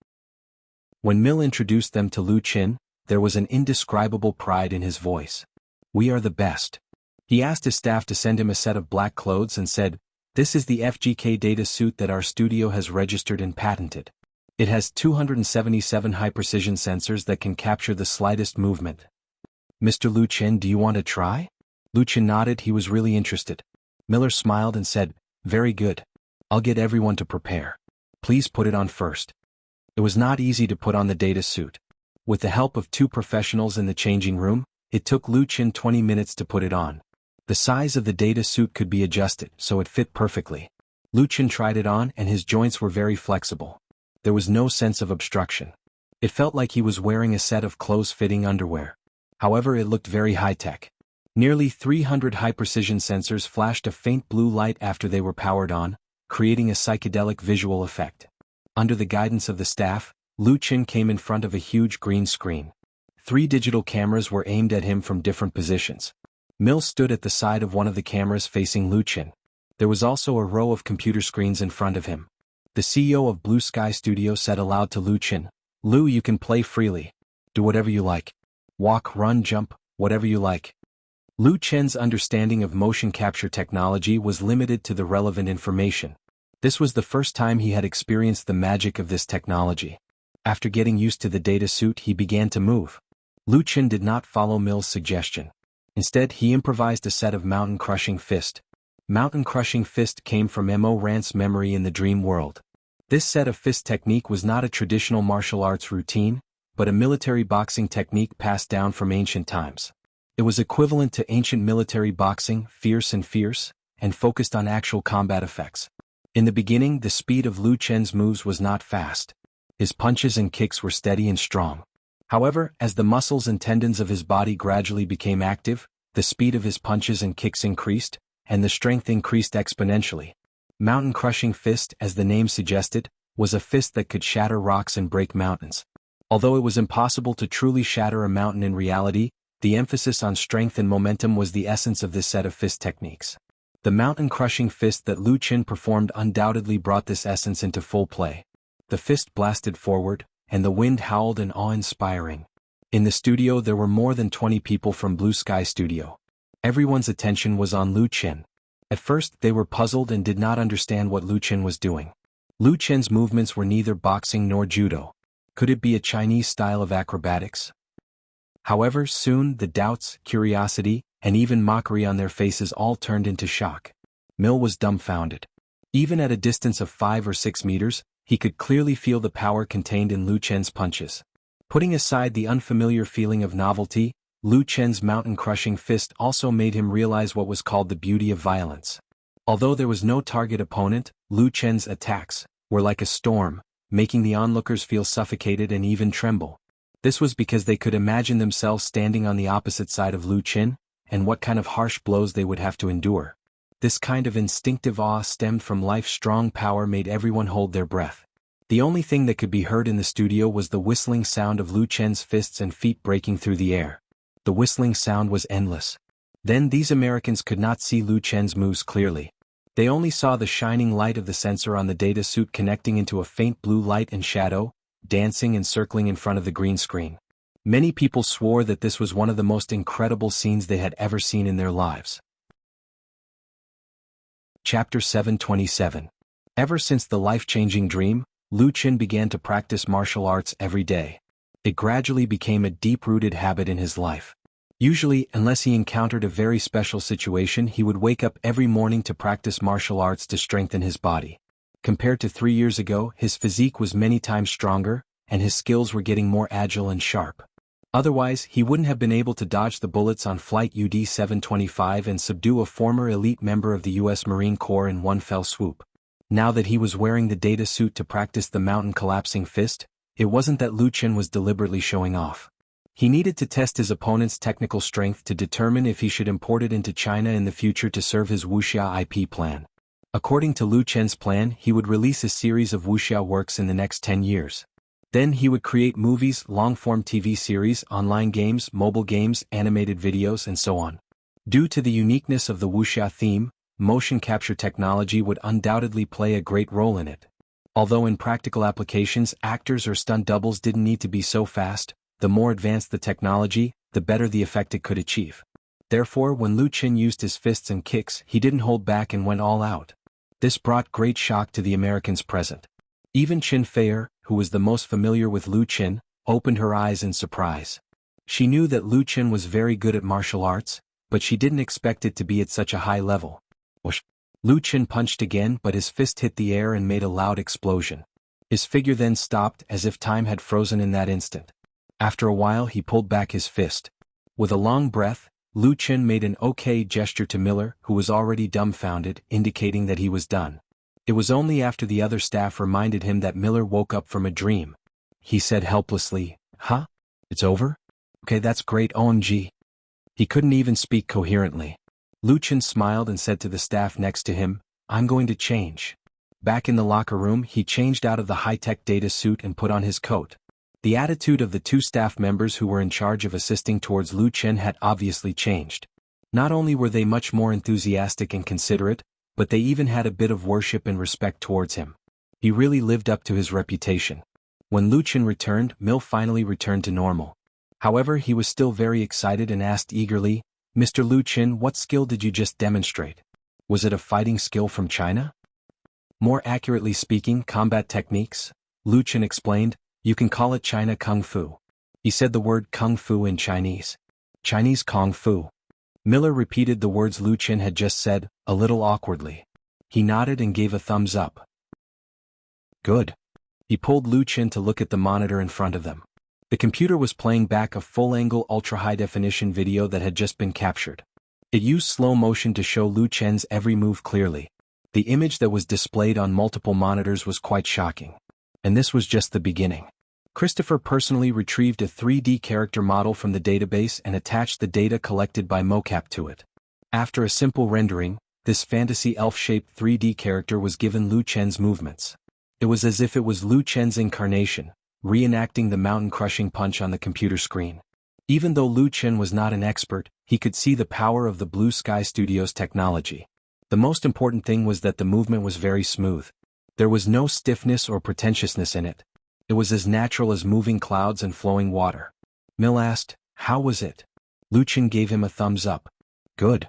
Speaker 1: When Mill introduced them to Lu Qin, there was an indescribable pride in his voice. "We are the best." He asked his staff to send him a set of black clothes and said, "This is the FGK data suit that our studio has registered and patented. It has 277 high-precision sensors that can capture the slightest movement. Mr. Lu Qin, do you want to try?" Lu Qin nodded. He was really interested. Miller smiled and said, "Very good. I'll get everyone to prepare. Please put it on first." It was not easy to put on the data suit. With the help of 2 professionals in the changing room, it took Lu Qin 20 minutes to put it on. The size of the data suit could be adjusted, so it fit perfectly. Lu Qin tried it on and his joints were very flexible. There was no sense of obstruction. It felt like he was wearing a set of close-fitting underwear. However, it looked very high-tech. Nearly 300 high-precision sensors flashed a faint blue light after they were powered on, creating a psychedelic visual effect. Under the guidance of the staff, Lu Qin came in front of a huge green screen. 3 digital cameras were aimed at him from different positions. Mill stood at the side of one of the cameras facing Lu Qin. There was also a row of computer screens in front of him. The CEO of Blue Sky Studio said aloud to Lu Qin, "Lu, you can play freely. Do whatever you like. Walk, run, jump, whatever you like. Lu Chen's understanding of motion capture technology was limited to the relevant information. This was the first time he had experienced the magic of this technology. After getting used to the data suit, he began to move. Lu Chen did not follow Mill's suggestion. Instead, he improvised a set of mountain-crushing fist. Mountain-crushing fist came from Mo Rant's memory in the dream world. This set of fist technique was not a traditional martial arts routine, but a military boxing technique passed down from ancient times. It was equivalent to ancient military boxing, fierce, and focused on actual combat effects. In the beginning, the speed of Lu Chen's moves was not fast. His punches and kicks were steady and strong. However, as the muscles and tendons of his body gradually became active, the speed of his punches and kicks increased, and the strength increased exponentially. Mountain-crushing fist, as the name suggested, was a fist that could shatter rocks and break mountains. Although it was impossible to truly shatter a mountain in reality, the emphasis on strength and momentum was the essence of this set of fist techniques. The mountain-crushing fist that Lu Chen performed undoubtedly brought this essence into full play. The fist blasted forward, and the wind howled and awe-inspiring. In the studio there were more than 20 people from Blue Sky Studio. Everyone's attention was on Lu Chen. At first, they were puzzled and did not understand what Lu Chen was doing. Lu Chen's movements were neither boxing nor judo. Could it be a Chinese style of acrobatics? However, soon the doubts, curiosity, and even mockery on their faces all turned into shock. Mill was dumbfounded. Even at a distance of 5 or 6 meters, he could clearly feel the power contained in Lu Chen's punches. Putting aside the unfamiliar feeling of novelty, Lu Chen's mountain-crushing fist also made him realize what was called the beauty of violence. Although there was no target opponent, Lu Chen's attacks were like a storm, making the onlookers feel suffocated and even tremble. This was because they could imagine themselves standing on the opposite side of Lu Chen, and what kind of harsh blows they would have to endure. This kind of instinctive awe stemmed from life's strong power made everyone hold their breath. The only thing that could be heard in the studio was the whistling sound of Lu Chen's fists and feet breaking through the air. The whistling sound was endless. Then these Americans could not see Lu Chen's moves clearly. They only saw the shining light of the sensor on the data suit connecting into a faint blue light and shadow, dancing and circling in front of the green screen. Many people swore that this was one of the most incredible scenes they had ever seen in their lives. Chapter 727. Ever since the life-changing dream, Lu Chen began to practice martial arts every day. It gradually became a deep-rooted habit in his life. Usually, unless he encountered a very special situation, he would wake up every morning to practice martial arts to strengthen his body. Compared to 3 years ago, his physique was many times stronger, and his skills were getting more agile and sharp. Otherwise, he wouldn't have been able to dodge the bullets on Flight UD-725 and subdue a former elite member of the U.S. Marine Corps in one fell swoop. Now that he was wearing the data suit to practice the mountain-collapsing fist, it wasn't that Lu Chen was deliberately showing off. He needed to test his opponent's technical strength to determine if he should import it into China in the future to serve his Wuxia IP plan. According to Lu Chen's plan, he would release a series of Wuxia works in the next 10 years. Then he would create movies, long-form TV series, online games, mobile games, animated videos, and so on. Due to the uniqueness of the Wuxia theme, motion capture technology would undoubtedly play a great role in it. Although in practical applications, actors or stunt doubles didn't need to be so fast, the more advanced the technology, the better the effect it could achieve. Therefore, when Lu Chen used his fists and kicks, he didn't hold back and went all out. This brought great shock to the Americans present. Even Chin Feier, who was the most familiar with Lu Chen, opened her eyes in surprise. She knew that Lu Chen was very good at martial arts, but she didn't expect it to be at such a high level. Whoosh! Lu Chen punched again, but his fist hit the air and made a loud explosion. His figure then stopped as if time had frozen in that instant. After a while he pulled back his fist. With a long breath, Lu Chen made an okay gesture to Miller, who was already dumbfounded, indicating that he was done. It was only after the other staff reminded him that Miller woke up from a dream. He said helplessly, "Huh? It's over? Okay, that's great, OMG." He couldn't even speak coherently. Lu Chen smiled and said to the staff next to him, "I'm going to change." Back in the locker room, he changed out of the high-tech data suit and put on his coat. The attitude of the two staff members who were in charge of assisting towards Lu Chen had obviously changed. Not only were they much more enthusiastic and considerate, but they even had a bit of worship and respect towards him. He really lived up to his reputation. When Lu Chen returned, Mill finally returned to normal. However, he was still very excited and asked eagerly, "Mr. Lu Qin, what skill did you just demonstrate? Was it a fighting skill from China?" "More accurately speaking, combat techniques," Lu Qin explained. "You can call it China Kung Fu." He said the word Kung Fu in Chinese. "Chinese Kung Fu." Miller repeated the words Lu Qin had just said, a little awkwardly. He nodded and gave a thumbs up. "Good." He pulled Lu Qin to look at the monitor in front of them. The computer was playing back a full-angle ultra-high-definition video that had just been captured. It used slow motion to show Lu Qin's every move clearly. The image that was displayed on multiple monitors was quite shocking. And this was just the beginning. Christopher personally retrieved a 3D character model from the database and attached the data collected by mocap to it. After a simple rendering, this fantasy elf-shaped 3D character was given Lu Qin's movements. It was as if it was Lu Qin's incarnation, reenacting the mountain-crushing punch on the computer screen. Even though Lu Qin was not an expert, he could see the power of the Blue Sky Studios technology. The most important thing was that the movement was very smooth. There was no stiffness or pretentiousness in it. It was as natural as moving clouds and flowing water. Mill asked, "How was it?" Lu Qin gave him a thumbs up. "Good."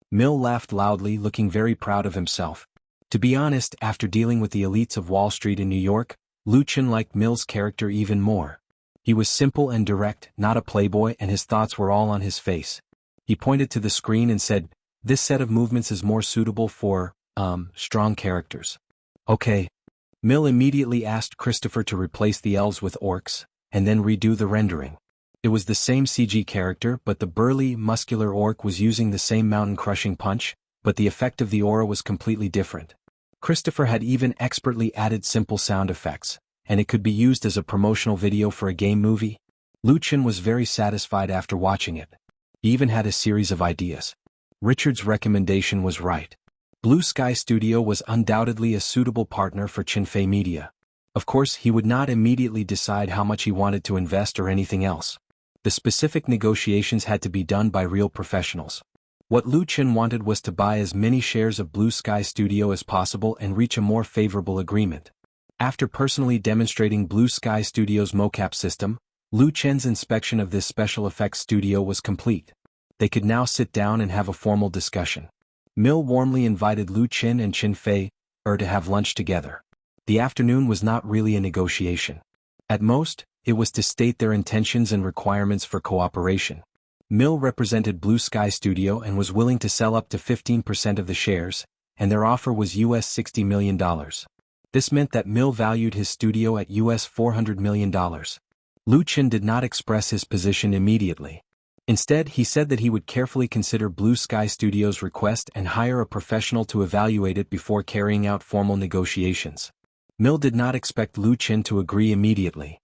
Speaker 1: Mill laughed loudly, looking very proud of himself. To be honest, after dealing with the elites of Wall Street in New York, Lu Qin liked Mill's character even more. He was simple and direct, not a playboy, and his thoughts were all on his face. He pointed to the screen and said, "This set of movements is more suitable for, strong characters." "Okay." Mill immediately asked Christopher to replace the elves with orcs, and then redo the rendering. It was the same CG character, but the burly, muscular orc was using the same mountain-crushing punch, but the effect of the aura was completely different. Christopher had even expertly added simple sound effects, and it could be used as a promotional video for a game movie. Lu Qin was very satisfied after watching it. He even had a series of ideas. Richard's recommendation was right. Blue Sky Studio was undoubtedly a suitable partner for Qinfei Media. Of course, he would not immediately decide how much he wanted to invest or anything else. The specific negotiations had to be done by real professionals. What Lu Qin wanted was to buy as many shares of Blue Sky Studio as possible and reach a more favorable agreement. After personally demonstrating Blue Sky Studio's mocap system, Lu Qin's inspection of this special effects studio was complete. They could now sit down and have a formal discussion. Mill warmly invited Lu Qin and Qinfei to have lunch together. The afternoon was not really a negotiation. At most, it was to state their intentions and requirements for cooperation. Mill represented Blue Sky Studio and was willing to sell up to 15% of the shares, and their offer was US $60 million. This meant that Mill valued his studio at US $400 million. Lu Qin did not express his position immediately. Instead, he said that he would carefully consider Blue Sky Studios' request and hire a professional to evaluate it before carrying out formal negotiations. Mill did not expect Lu Qin to agree immediately.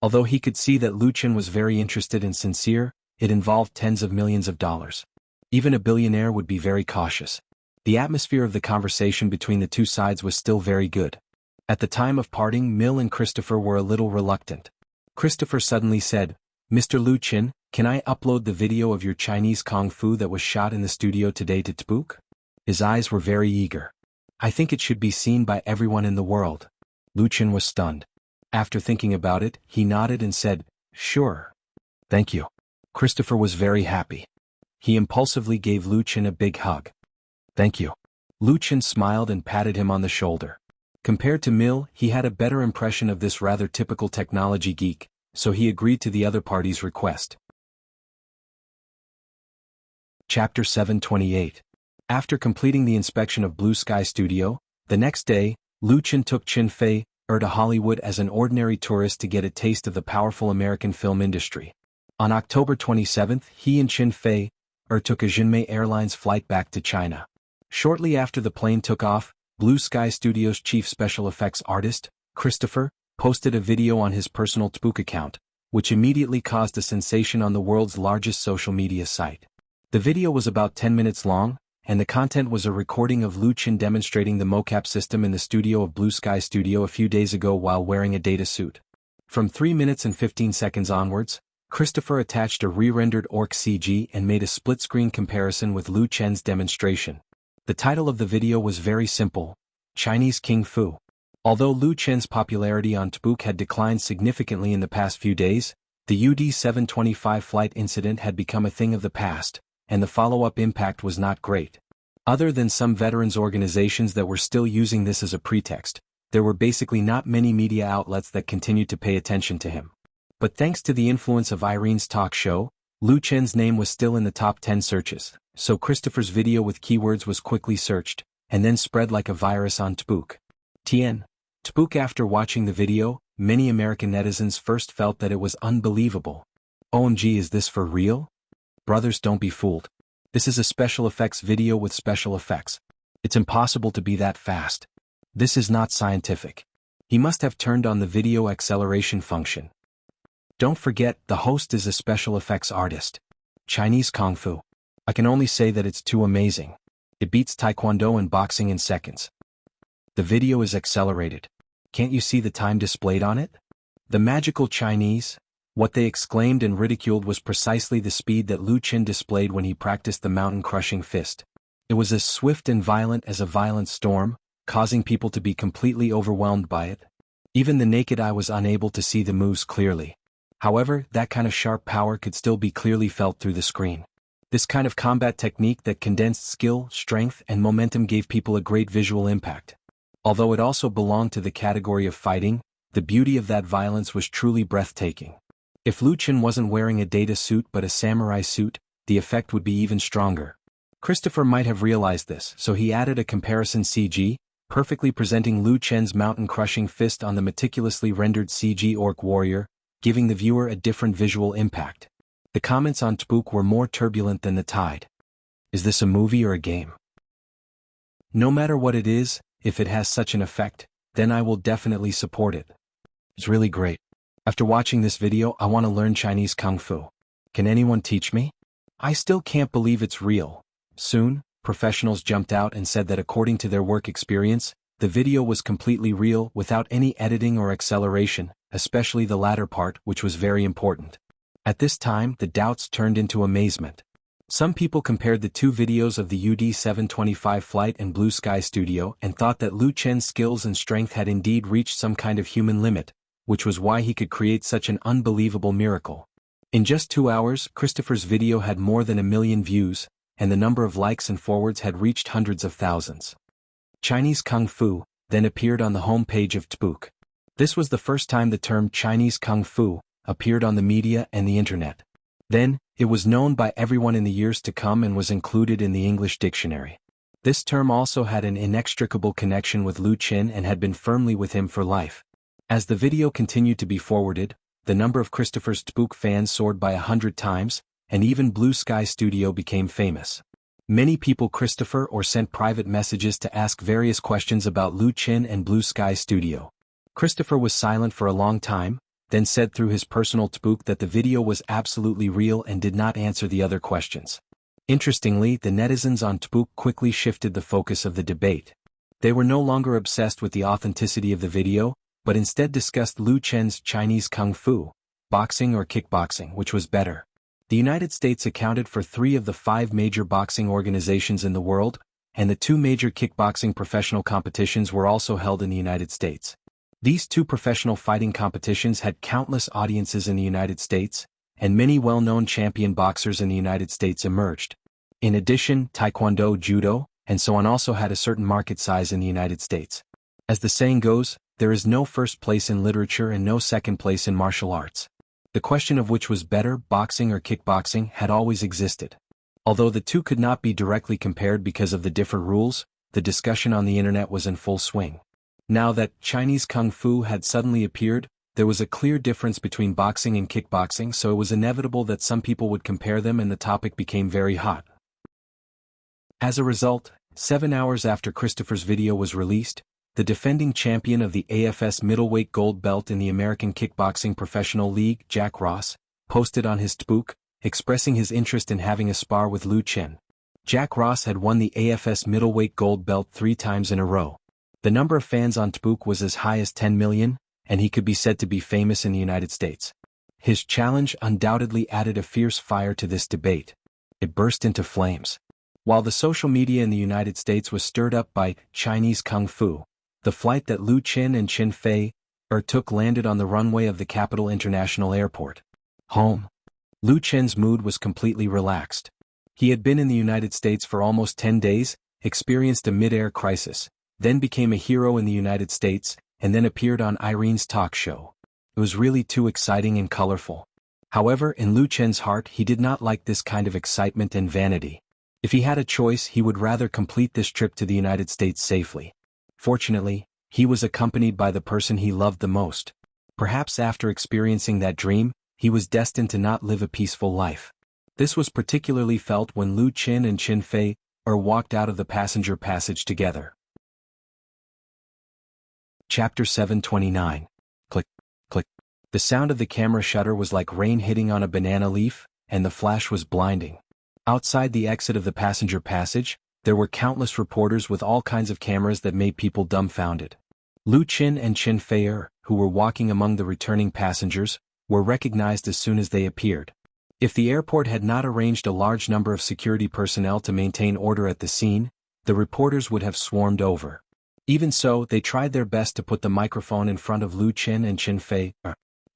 Speaker 1: Although he could see that Lu Qin was very interested and sincere, it involved tens of millions of dollars. Even a billionaire would be very cautious. The atmosphere of the conversation between the two sides was still very good. At the time of parting, Mill and Christopher were a little reluctant. Christopher suddenly said, "Mr. Lu Qin, can I upload the video of your Chinese Kung Fu that was shot in the studio today to Audiobook?" His eyes were very eager. "I think it should be seen by everyone in the world." Lu Qin was stunned. After thinking about it, he nodded and said, "Sure. Thank you." Christopher was very happy. He impulsively gave Lu Qin a big hug. "Thank you." Lu Qin smiled and patted him on the shoulder. Compared to Mill, he had a better impression of this rather typical technology geek, so he agreed to the other party's request. Chapter 728. After completing the inspection of Blue Sky Studio, the next day, Lu Qin took Qinfei to Hollywood as an ordinary tourist to get a taste of the powerful American film industry. On October 27, he and Qinfei took a Jinmei Airlines flight back to China. Shortly after the plane took off, Blue Sky Studios' chief special effects artist, Christopher, posted a video on his personal Audiobook account, which immediately caused a sensation on the world's largest social media site. The video was about 10 minutes long, and the content was a recording of Lu Qin demonstrating the mocap system in the studio of Blue Sky Studio a few days ago while wearing a data suit. From 3 minutes and 15 seconds onwards, Christopher attached a re-rendered orc CG and made a split-screen comparison with Lu Qin's demonstration. The title of the video was very simple: Chinese Kung Fu. Although Lu Qin's popularity on Audiobook had declined significantly in the past few days, The UD-725 flight incident had become a thing of the past, and the follow-up impact was not great. Other than some veterans organizations that were still using this as a pretext, there were basically not many media outlets that continued to pay attention to him. But thanks to the influence of Irene's talk show, Lu Chen's name was still in the top 10 searches, so Christopher's video with keywords was quickly searched, and then spread like a virus on Audiobook. Audiobook. After watching the video, many American netizens first felt that it was unbelievable. OMG, is this for real? Brothers, don't be fooled. This is a special effects video with special effects. It's impossible to be that fast. This is not scientific. He must have turned on the video acceleration function. Don't forget, the host is a special effects artist. Chinese Kung Fu. I can only say that it's too amazing. It beats Taekwondo and boxing in seconds. The video is accelerated. Can't you see the time displayed on it? The magical Chinese. What they exclaimed and ridiculed was precisely the speed that Lu Chen displayed when he practiced the mountain-crushing fist. It was as swift and violent as a violent storm, causing people to be completely overwhelmed by it. Even the naked eye was unable to see the moves clearly. However, that kind of sharp power could still be clearly felt through the screen. This kind of combat technique that condensed skill, strength, and momentum gave people a great visual impact. Although it also belonged to the category of fighting, the beauty of that violence was truly breathtaking. If Lu Chen wasn't wearing a data suit but a samurai suit, the effect would be even stronger. Christopher might have realized this, so he added a comparison CG, perfectly presenting Lu Chen's mountain-crushing fist on the meticulously rendered CG orc warrior, giving the viewer a different visual impact. The comments on Audiobook were more turbulent than the tide. Is this a movie or a game? No matter what it is, if it has such an effect, then I will definitely support it. It's really great. After watching this video, I want to learn Chinese Kung Fu. Can anyone teach me? I still can't believe it's real. Soon, professionals jumped out and said that according to their work experience, the video was completely real without any editing or acceleration, especially the latter part, which was very important. At this time, the doubts turned into amazement. Some people compared the two videos of the UD-725 flight and Blue Sky Studio and thought that Lu Chen's skills and strength had indeed reached some kind of human limit, which was why he could create such an unbelievable miracle. In just 2 hours, Christopher's video had more than 1 million views, and the number of likes and forwards had reached hundreds of thousands. Chinese Kung Fu then appeared on the home page of Audiobook. This was the first time the term Chinese Kung Fu appeared on the media and the internet. Then, it was known by everyone in the years to come and was included in the English dictionary. This term also had an inextricable connection with Lu Chen and had been firmly with him for life. As the video continued to be forwarded, the number of Christopher's Audiobook fans soared by 100 times, and even Blue Sky Studio became famous. Many people Christopher or sent private messages to ask various questions about Lu Chen and Blue Sky Studio. Christopher was silent for a long time, then said through his personal Audiobook that the video was absolutely real and did not answer the other questions. Interestingly, the netizens on Audiobook quickly shifted the focus of the debate. They were no longer obsessed with the authenticity of the video, but instead discussed Lu Chen's Chinese Kung Fu, boxing or kickboxing, which was better. The United States accounted for 3 of the 5 major boxing organizations in the world, and the 2 major kickboxing professional competitions were also held in the United States. These 2 professional fighting competitions had countless audiences in the United States, and many well-known champion boxers in the United States emerged. In addition, Taekwondo, Judo, and so on also had a certain market size in the United States. As the saying goes, there is no first place in literature and no second place in martial arts. The question of which was better, boxing or kickboxing, had always existed. Although the two could not be directly compared because of the different rules, the discussion on the internet was in full swing. Now that Chinese Kung Fu had suddenly appeared, there was a clear difference between boxing and kickboxing, so it was inevitable that some people would compare them and the topic became very hot. As a result, 7 hours after Christopher's video was released, the defending champion of the AFS middleweight gold belt in the American Kickboxing Professional League, Jack Ross, posted on his Audiobook, expressing his interest in having a spar with Lu Chen. Jack Ross had won the AFS middleweight gold belt 3 times in a row. The number of fans on Audiobook was as high as 10 million, and he could be said to be famous in the United States. His challenge undoubtedly added a fierce fire to this debate. It burst into flames. While the social media in the United States was stirred up by Chinese Kung Fu, the flight that Lu Chen and Chen Fei took landed on the runway of the Capital International Airport. Home. Lu Chen's mood was completely relaxed. He had been in the United States for almost 10 days, experienced a mid-air crisis, then became a hero in the United States, and then appeared on Irene's talk show. It was really too exciting and colorful. However, in Lu Chen's heart he did not like this kind of excitement and vanity. If he had a choice, he would rather complete this trip to the United States safely. Fortunately, he was accompanied by the person he loved the most. Perhaps after experiencing that dream, he was destined to not live a peaceful life. This was particularly felt when Lu Chen and Qin Fei walked out of the passenger passage together. Chapter 729. Click, click. The sound of the camera shutter was like rain hitting on a banana leaf, and the flash was blinding. Outside the exit of the passenger passage, there were countless reporters with all kinds of cameras that made people dumbfounded. Lu Chen and Qin Fei, who were walking among the returning passengers, were recognized as soon as they appeared. If the airport had not arranged a large number of security personnel to maintain order at the scene, the reporters would have swarmed over. Even so, they tried their best to put the microphone in front of Lu Chen and Qin Fei.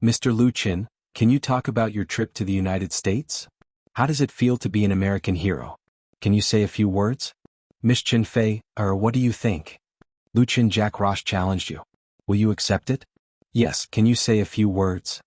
Speaker 1: Mr. Lu Chen, can you talk about your trip to the United States? How does it feel to be an American hero? Can you say a few words? Miss Qin Fei, what do you think? Lu Chen, Jack Ross challenged you. Will you accept it? Yes, can you say a few words?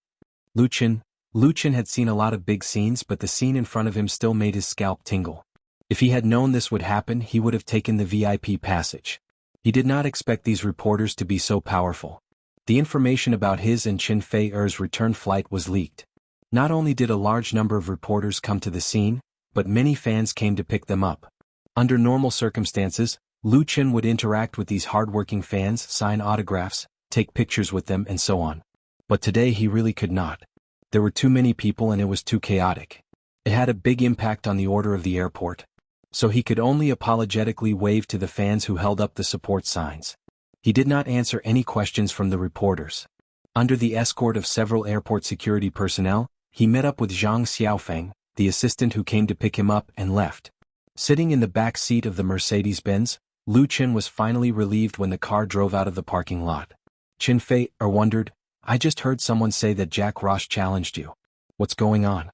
Speaker 1: Lu Chen had seen a lot of big scenes, but the scene in front of him still made his scalp tingle. If he had known this would happen, he would have taken the VIP passage. He did not expect these reporters to be so powerful. The information about his and Qin Fei's return flight was leaked. Not only did a large number of reporters come to the scene, but many fans came to pick them up. Under normal circumstances, Lu Chen would interact with these hardworking fans, sign autographs, take pictures with them, and so on. But today he really could not. There were too many people and it was too chaotic. It had a big impact on the order of the airport. So he could only apologetically wave to the fans who held up the support signs. He did not answer any questions from the reporters. Under the escort of several airport security personnel, he met up with Zhang Xiaofeng, the assistant who came to pick him up, and left. Sitting in the back seat of the Mercedes-Benz, Lu Chen was finally relieved when the car drove out of the parking lot. Qin Fei wondered, I just heard someone say that Jack Ross challenged you. What's going on?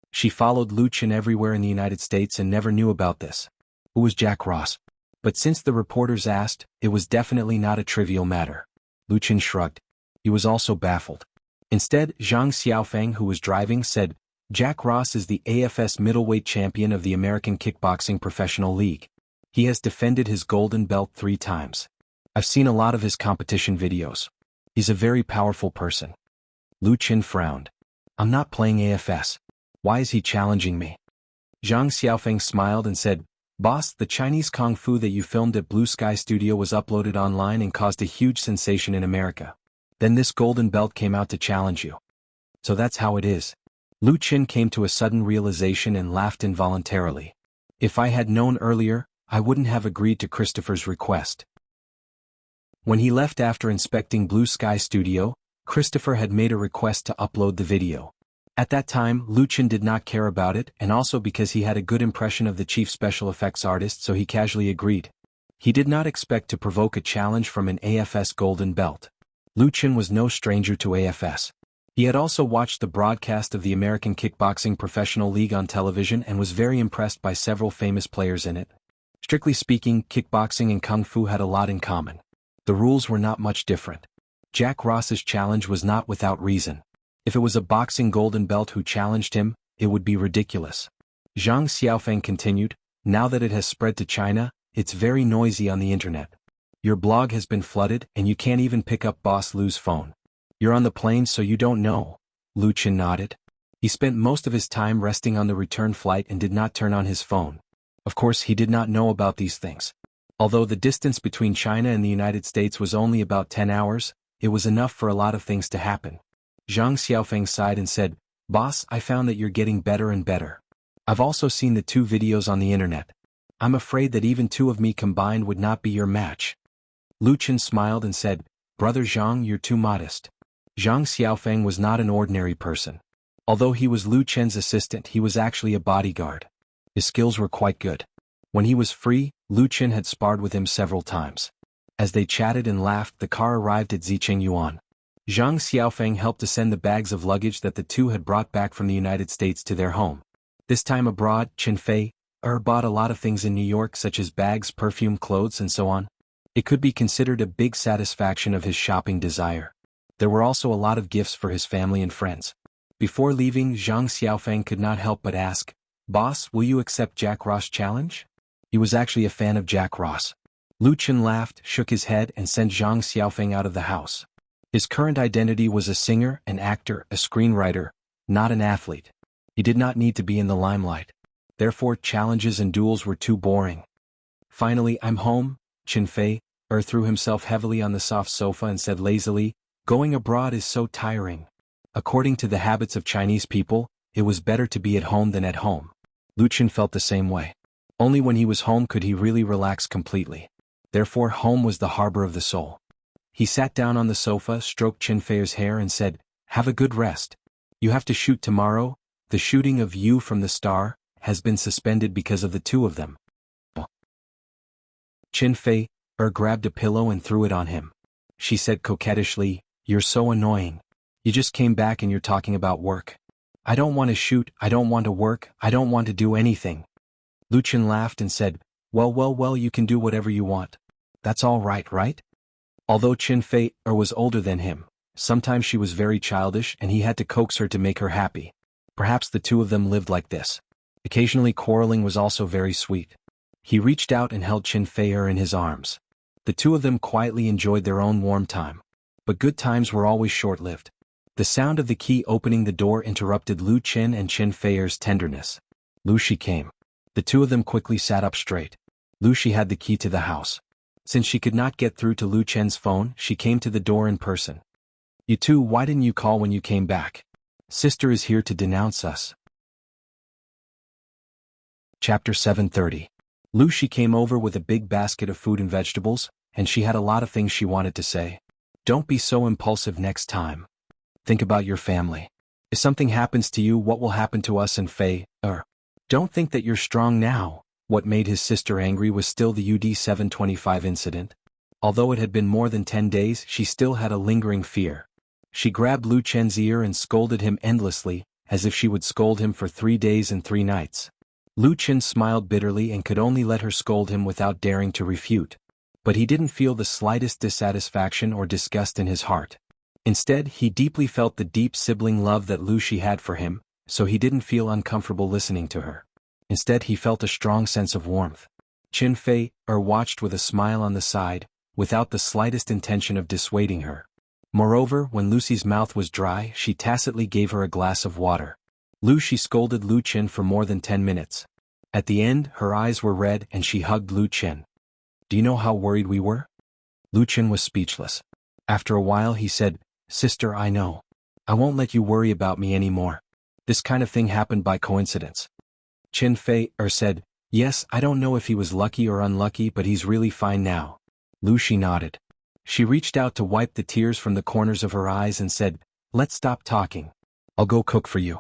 Speaker 1: She followed Lu Chen everywhere in the United States and never knew about this. Who was Jack Ross? But since the reporters asked, it was definitely not a trivial matter. Lu Chen shrugged. He was also baffled. Instead, Zhang Xiaofeng, who was driving, said, Jack Ross is the AFS middleweight champion of the American Kickboxing Professional League. He has defended his golden belt 3 times. I've seen a lot of his competition videos. He's a very powerful person. Lu Chen frowned. I'm not playing AFS. Why is he challenging me? Zhang Xiaofeng smiled and said, Boss, the Chinese Kung Fu that you filmed at Blue Sky Studio was uploaded online and caused a huge sensation in America. Then this golden belt came out to challenge you. So that's how it is. Lu Chen came to a sudden realization and laughed involuntarily. If I had known earlier, I wouldn't have agreed to Christopher's request. When he left after inspecting Blue Sky Studio, Christopher had made a request to upload the video. At that time, Lu Chen did not care about it, and also because he had a good impression of the chief special effects artist, so he casually agreed. He did not expect to provoke a challenge from an AFS golden belt. Lu Chen was no stranger to AFS. He had also watched the broadcast of the American Kickboxing Professional League on television and was very impressed by several famous players in it. Strictly speaking, kickboxing and kung fu had a lot in common. The rules were not much different. Jack Ross's challenge was not without reason. If it was a boxing golden belt who challenged him, it would be ridiculous. Zhang Xiaofeng continued, now that it has spread to China, it's very noisy on the internet. Your blog has been flooded and you can't even pick up Boss Lu's phone. You're on the plane so you don't know. Lu Chen nodded. He spent most of his time resting on the return flight and did not turn on his phone. Of course, he did not know about these things. Although the distance between China and the United States was only about 10 hours, it was enough for a lot of things to happen. Zhang Xiaofeng sighed and said, Boss, I found that you're getting better and better. I've also seen the 2 videos on the internet. I'm afraid that even 2 of me combined would not be your match. Lu Chen smiled and said, Brother Zhang, you're too modest. Zhang Xiaofeng was not an ordinary person. Although he was Lu Chen's assistant, he was actually a bodyguard. His skills were quite good. When he was free, Lu Chen had sparred with him several times. As they chatted and laughed, the car arrived at Zicheng Yuan. Zhang Xiaofeng helped to send the bags of luggage that the two had brought back from the United States to their home. This time abroad, Qin Fei bought a lot of things in New York such as bags, perfume, clothes, and so on. It could be considered a big satisfaction of his shopping desire. There were also a lot of gifts for his family and friends. Before leaving, Zhang Xiaofeng could not help but ask, "Boss, will you accept Jack Ross' challenge?" He was actually a fan of Jack Ross. Lu Chen laughed, shook his head, and sent Zhang Xiaofeng out of the house. His current identity was a singer, an actor, a screenwriter, not an athlete. He did not need to be in the limelight. Therefore, challenges and duels were too boring. Finally, "I'm home," Qin Fei threw himself heavily on the soft sofa and said lazily, "Going abroad is so tiring." According to the habits of Chinese people, it was better to be at home than at home. Lu Chen felt the same way. Only when he was home could he really relax completely. Therefore, home was the harbor of the soul. He sat down on the sofa, stroked Qin Fei's hair and said, "Have a good rest. You have to shoot tomorrow. The shooting of You from the Star has been suspended because of the two of them." Qin Fei grabbed a pillow and threw it on him. She said coquettishly, "You're so annoying. You just came back and you're talking about work. I don't want to shoot, I don't want to work, I don't want to do anything." Lu Chen laughed and said, Well, you can do whatever you want. That's all right, right?" Although Qin Fei was older than him, sometimes she was very childish and he had to coax her to make her happy. Perhaps the two of them lived like this. Occasionally quarreling was also very sweet. He reached out and held Qin Fei in his arms. The two of them quietly enjoyed their own warm time. But good times were always short-lived. The sound of the key opening the door interrupted Lu Chen and Qin Fei's tenderness. Lu Shi came. The two of them quickly sat up straight. Lu Shi had the key to the house. Since she could not get through to Lu Chen's phone, she came to the door in person. "You two, why didn't you call when you came back? Sister is here to denounce us." Chapter 730. Lu Shi came over with a big basket of food and vegetables, and she had a lot of things she wanted to say. "Don't be so impulsive next time. Think about your family. If something happens to you, what will happen to us and Fei? Don't think that you're strong now." What made his sister angry was still the UD-725 incident. Although it had been more than 10 days, she still had a lingering fear. She grabbed Lu Chen's ear and scolded him endlessly, as if she would scold him for 3 days and 3 nights. Lu Chen smiled bitterly and could only let her scold him without daring to refute. But he didn't feel the slightest dissatisfaction or disgust in his heart. Instead, he deeply felt the deep sibling love that Lu Shi had for him, so he didn't feel uncomfortable listening to her. Instead, he felt a strong sense of warmth. Qin Fei watched with a smile on the side, without the slightest intention of dissuading her. Moreover, when Lucy's mouth was dry, she tacitly gave her a glass of water. Lu Shi scolded Lu Chen for more than 10 minutes. At the end, her eyes were red and she hugged Lu Chen. "Do you know how worried we were?" Lu Chen was speechless. After a while he said, "Sister, I know. I won't let you worry about me anymore. This kind of thing happened by coincidence." Qin Fei said, "Yes, I don't know if he was lucky or unlucky, but he's really fine now." Lu Shi nodded. She reached out to wipe the tears from the corners of her eyes and said, "Let's stop talking. I'll go cook for you."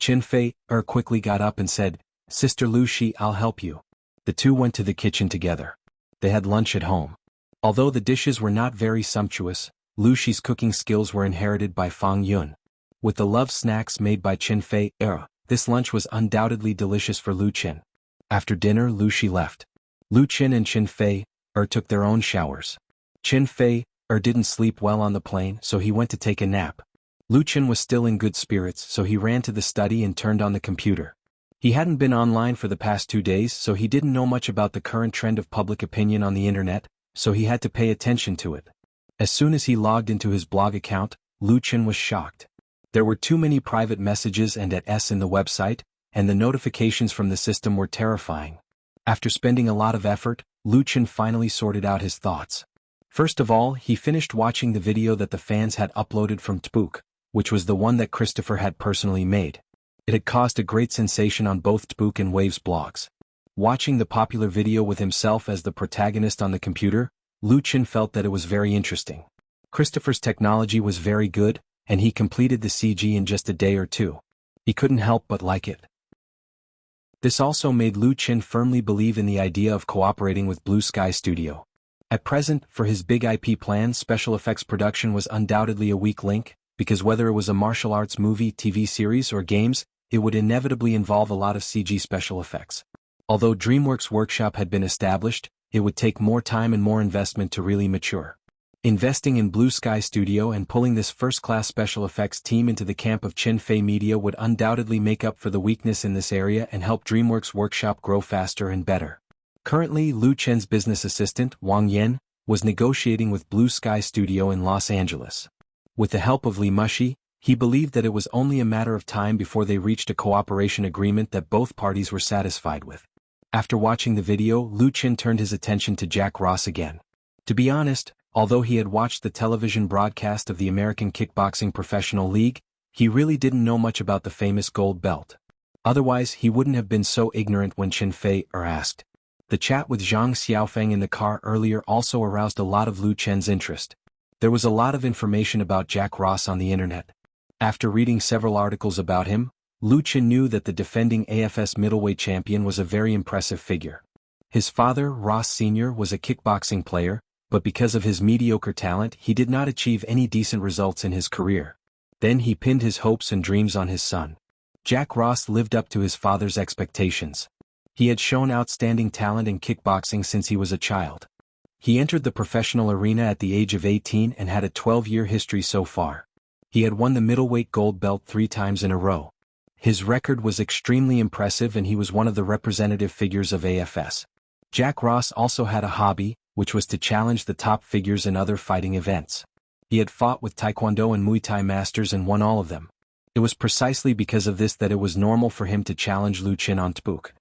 Speaker 1: Qin Fei quickly got up and said, "Sister Lu Shi, I'll help you." The two went to the kitchen together. They had lunch at home. Although the dishes were not very sumptuous, Lu Shi's cooking skills were inherited by Fang Yun. With the love snacks made by Qin Fei this lunch was undoubtedly delicious for Lu Chen. After dinner, Lu Shi left. Lu Chen and Qin Fei took their own showers. Qin Fei didn't sleep well on the plane, so he went to take a nap. Lu Chen was still in good spirits, so he ran to the study and turned on the computer. He hadn't been online for the past 2 days, so he didn't know much about the current trend of public opinion on the internet, so he had to pay attention to it. As soon as he logged into his blog account, Lu Chen was shocked. There were too many private messages and @s in the website, and the notifications from the system were terrifying. After spending a lot of effort, Lu Chen finally sorted out his thoughts. First of all, he finished watching the video that the fans had uploaded from Tbook, which was the one that Christopher had personally made. It had caused a great sensation on both Tbook and Wave's blogs. Watching the popular video with himself as the protagonist on the computer, Lu Chen felt that it was very interesting. Christopher's technology was very good, and he completed the CG in just a day or 2. He couldn't help but like it. This also made Lu Chen firmly believe in the idea of cooperating with Blue Sky Studio. At present, for his big IP plan, special effects production was undoubtedly a weak link, because whether it was a martial arts movie, TV series, or games, it would inevitably involve a lot of CG special effects. Although DreamWorks Workshop had been established, it would take more time and more investment to really mature. Investing in Blue Sky Studio and pulling this first-class special effects team into the camp of Chin Fei Media would undoubtedly make up for the weakness in this area and help DreamWorks Workshop grow faster and better. Currently, Lu Chen's business assistant, Wang Yan, was negotiating with Blue Sky Studio in Los Angeles. With the help of Li Mushi, he believed that it was only a matter of time before they reached a cooperation agreement that both parties were satisfied with. After watching the video, Lu Chen turned his attention to Jack Ross again. To be honest, although he had watched the television broadcast of the American Kickboxing Professional League, he really didn't know much about the famous gold belt. Otherwise, he wouldn't have been so ignorant when Chin Fei asked. The chat with Zhang Xiaofeng in the car earlier also aroused a lot of Lu Chen's interest. There was a lot of information about Jack Ross on the internet. After reading several articles about him, Lu Chen knew that the defending AFS middleweight champion was a very impressive figure. His father, Ross Sr., was a kickboxing player, but because of his mediocre talent he did not achieve any decent results in his career. Then he pinned his hopes and dreams on his son. Jack Ross lived up to his father's expectations. He had shown outstanding talent in kickboxing since he was a child. He entered the professional arena at the age of 18 and had a 12-year history so far. He had won the middleweight gold belt 3 times in a row. His record was extremely impressive and he was one of the representative figures of AFS. Jack Ross also had a hobby, which was to challenge the top figures in other fighting events. He had fought with Taekwondo and Muay Thai masters and won all of them. It was precisely because of this that it was normal for him to challenge Lu Chen on Tbook.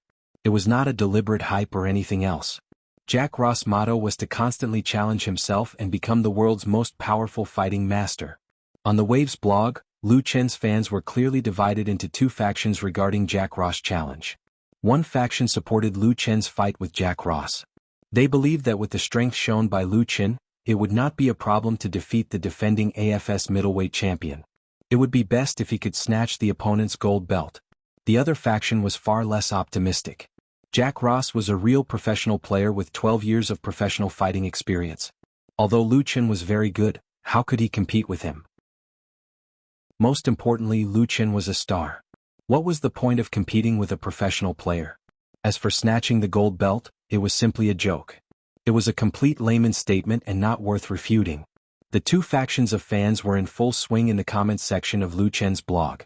Speaker 1: It was not a deliberate hype or anything else. Jack Ross' motto was to constantly challenge himself and become the world's most powerful fighting master. On the Waves blog, Lu Chen's fans were clearly divided into 2 factions regarding Jack Ross' challenge. One faction supported Lu Chen's fight with Jack Ross. They believed that with the strength shown by Lu Chen, it would not be a problem to defeat the defending AFS middleweight champion. It would be best if he could snatch the opponent's gold belt. The other faction was far less optimistic. Jack Ross was a real professional player with 12 years of professional fighting experience. Although Lu Chen was very good, how could he compete with him? Most importantly, Lu Chen was a star. What was the point of competing with a professional player? As for snatching the gold belt, it was simply a joke. It was a complete layman's statement and not worth refuting. The 2 factions of fans were in full swing in the comments section of Lu Chen's blog.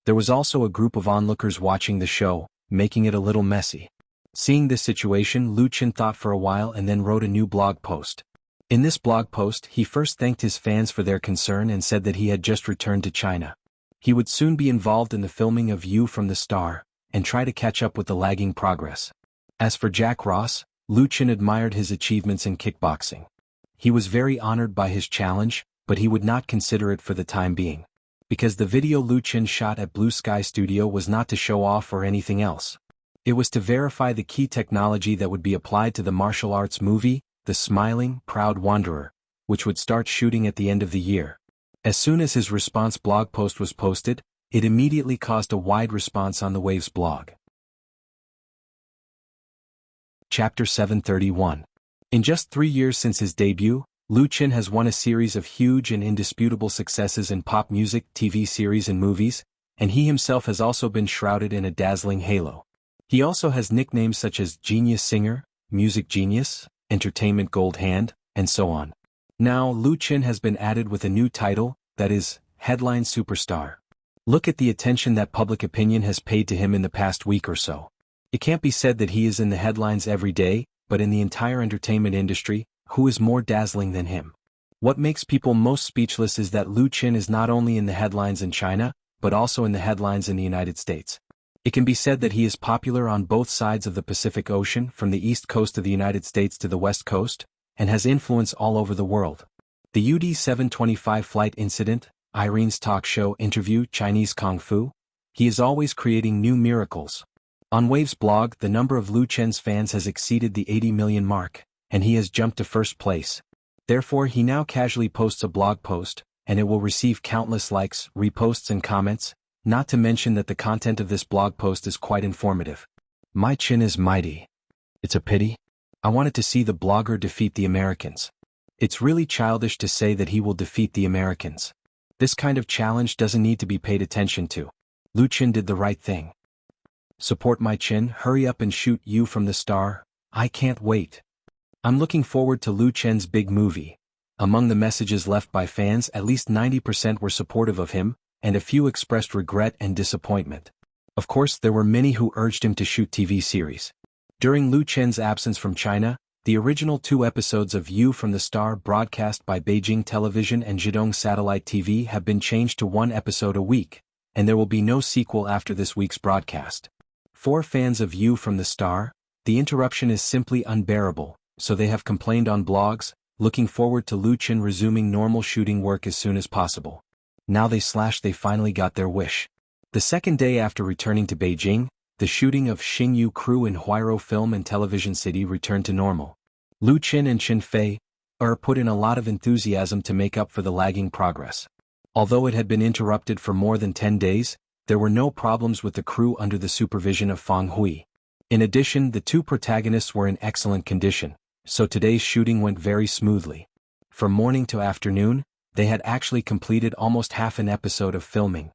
Speaker 1: There was also a group of onlookers watching the show, making it a little messy. Seeing this situation, Lu Chen thought for a while and then wrote a new blog post. In this blog post, he first thanked his fans for their concern and said that he had just returned to China. He would soon be involved in the filming of You from the Star, and try to catch up with the lagging progress. As for Jack Ross, Lu Chen admired his achievements in kickboxing. He was very honored by his challenge, but he would not consider it for the time being. Because the video Lu Chen shot at Blue Sky Studio was not to show off or anything else. It was to verify the key technology that would be applied to the martial arts movie, The Smiling, Proud Wanderer, which would start shooting at the end of the year. As soon as his response blog post was posted, it immediately caused a wide response on the Waves blog. Chapter 731. In just 3 years since his debut, Lu Chen has won a series of huge and indisputable successes in pop music, TV series and movies, and he himself has also been shrouded in a dazzling halo. He also has nicknames such as Genius Singer, Music Genius, Entertainment Gold Hand, and so on. Now, Lu Chen has been added with a new title, that is, Headline Superstar. Look at the attention that public opinion has paid to him in the past week or so. It can't be said that he is in the headlines every day, but in the entire entertainment industry, who is more dazzling than him? What makes people most speechless is that Lu Chen is not only in the headlines in China, but also in the headlines in the United States. It can be said that he is popular on both sides of the Pacific Ocean, from the east coast of the United States to the west coast, and has influence all over the world. The UD 725 flight incident, Irene's talk show interview, Chinese Kung Fu. He is always creating new miracles. On Waves blog, the number of Lu Chen's fans has exceeded the 80 million mark, and he has jumped to first place. Therefore, he now casually posts a blog post, and it will receive countless likes, reposts and comments, not to mention that the content of this blog post is quite informative. My chin is mighty. It's a pity. I wanted to see the blogger defeat the Americans. It's really childish to say that he will defeat the Americans. This kind of challenge doesn't need to be paid attention to. Lu Qin did the right thing. Support my Qin, hurry up and shoot you from the star, I can't wait. I'm looking forward to Lu Qin's big movie. Among the messages left by fans, at least 90% were supportive of him, and a few expressed regret and disappointment. Of course, there were many who urged him to shoot TV series. During Lu Qin's absence from China, the original 2 episodes of You from the Star broadcast by Beijing Television and Zhidong Satellite TV have been changed to 1 episode a week, and there will be no sequel after this week's broadcast. For fans of You from the Star, the interruption is simply unbearable, so they have complained on blogs, looking forward to Lu Qin resuming normal shooting work as soon as possible. Now they finally got their wish. The second day after returning to Beijing, the shooting of Xingyu Crew in Huairou Film and Television City returned to normal. Lu Qin and Qin Fei put in a lot of enthusiasm to make up for the lagging progress. Although it had been interrupted for more than 10 days, there were no problems with the crew under the supervision of Fang Hui. In addition, the 2 protagonists were in excellent condition, so today's shooting went very smoothly. From morning to afternoon, they had actually completed almost half an episode of filming.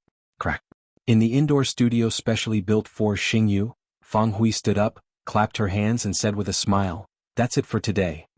Speaker 1: In the indoor studio specially built for Xingyu, Fang Hui stood up, clapped her hands and said with a smile, "That's it for today.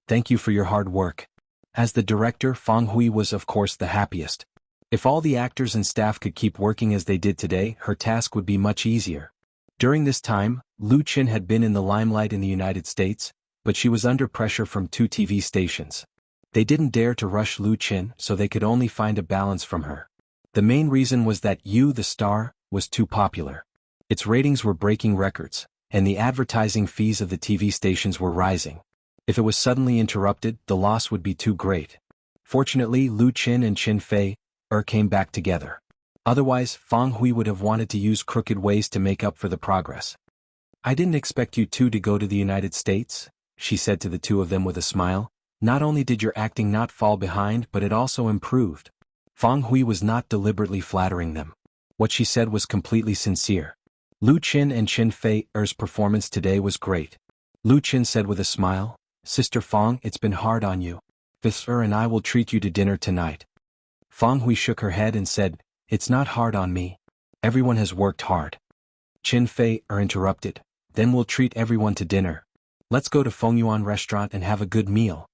Speaker 1: Thank you for your hard work." As the director, Fang Hui was of course the happiest. If all the actors and staff could keep working as they did today, her task would be much easier. During this time, Lu Qin had been in the limelight in the United States, but she was under pressure from 2 TV stations. They didn't dare to rush Lu Qin, so they could only find a balance from her. The main reason was that You the Star was too popular. Its ratings were breaking records, and the advertising fees of the TV stations were rising. If it was suddenly interrupted, the loss would be too great. Fortunately, Lu Qin and Qin Fei came back together. Otherwise, Fang Hui would have wanted to use crooked ways to make up for the progress. "I didn't expect you 2 to go to the United States," she said to the 2 of them with a smile. "Not only did your acting not fall behind, but it also improved." Fang Hui was not deliberately flattering them. What she said was completely sincere. Lu Qin and Qin Fei's performance today was great. Lu Qin said with a smile, "Sister Fang, it's been hard on you. Sister and I will treat you to dinner tonight." Fang Hui shook her head and said, "It's not hard on me. Everyone has worked hard." Qin Fei interrupted, "Then we'll treat everyone to dinner. Let's go to Fengyuan Restaurant and have a good meal."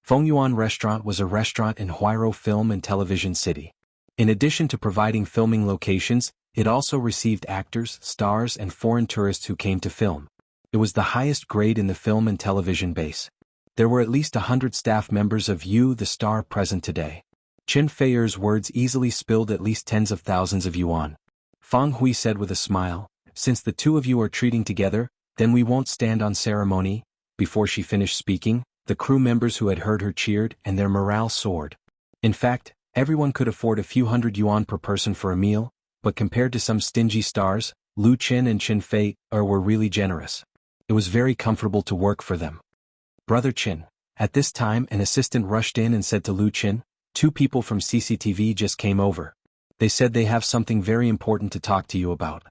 Speaker 1: Fengyuan Restaurant was a restaurant in Huairou Film and Television City. In addition to providing filming locations, it also received actors, stars and foreign tourists who came to film. It was the highest grade in the film and television base. There were at least 100 staff members of You the Star present today. Qin Fei's words easily spilled at least tens of thousands of yuan. Fang Hui said with a smile, "Since the 2 of you are treating together, then we won't stand on ceremony." Before she finished speaking, the crew members who had heard her cheered and their morale soared. In fact, everyone could afford a few hundred yuan per person for a meal, but compared to some stingy stars, Lu Qin and Qin Fei were really generous. It was very comfortable to work for them. "Brother Qin." At this time an assistant rushed in and said to Lu Qin, "2 people from CCTV just came over. They said they have something very important to talk to you about."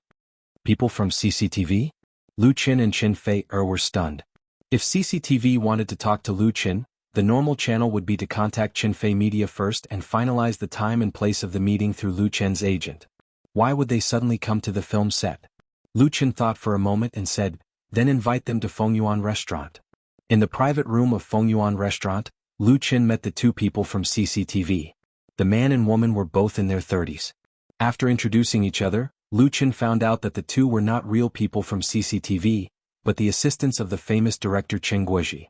Speaker 1: "People from CCTV?" Lu Qin and Qin Fei were stunned. If CCTV wanted to talk to Lu Qin, the normal channel would be to contact Qin Fei Media first and finalize the time and place of the meeting through Lu Qin's agent. Why would they suddenly come to the film set? Lu Qin thought for a moment and said, "Then invite them to Fengyuan Restaurant." In the private room of Fengyuan Restaurant, Lu Qin met the 2 people from CCTV. The man and woman were both in their 30s. After introducing each other, Lu Qin found out that the 2 were not real people from CCTV, but the assistants of the famous director Chen Guozhi.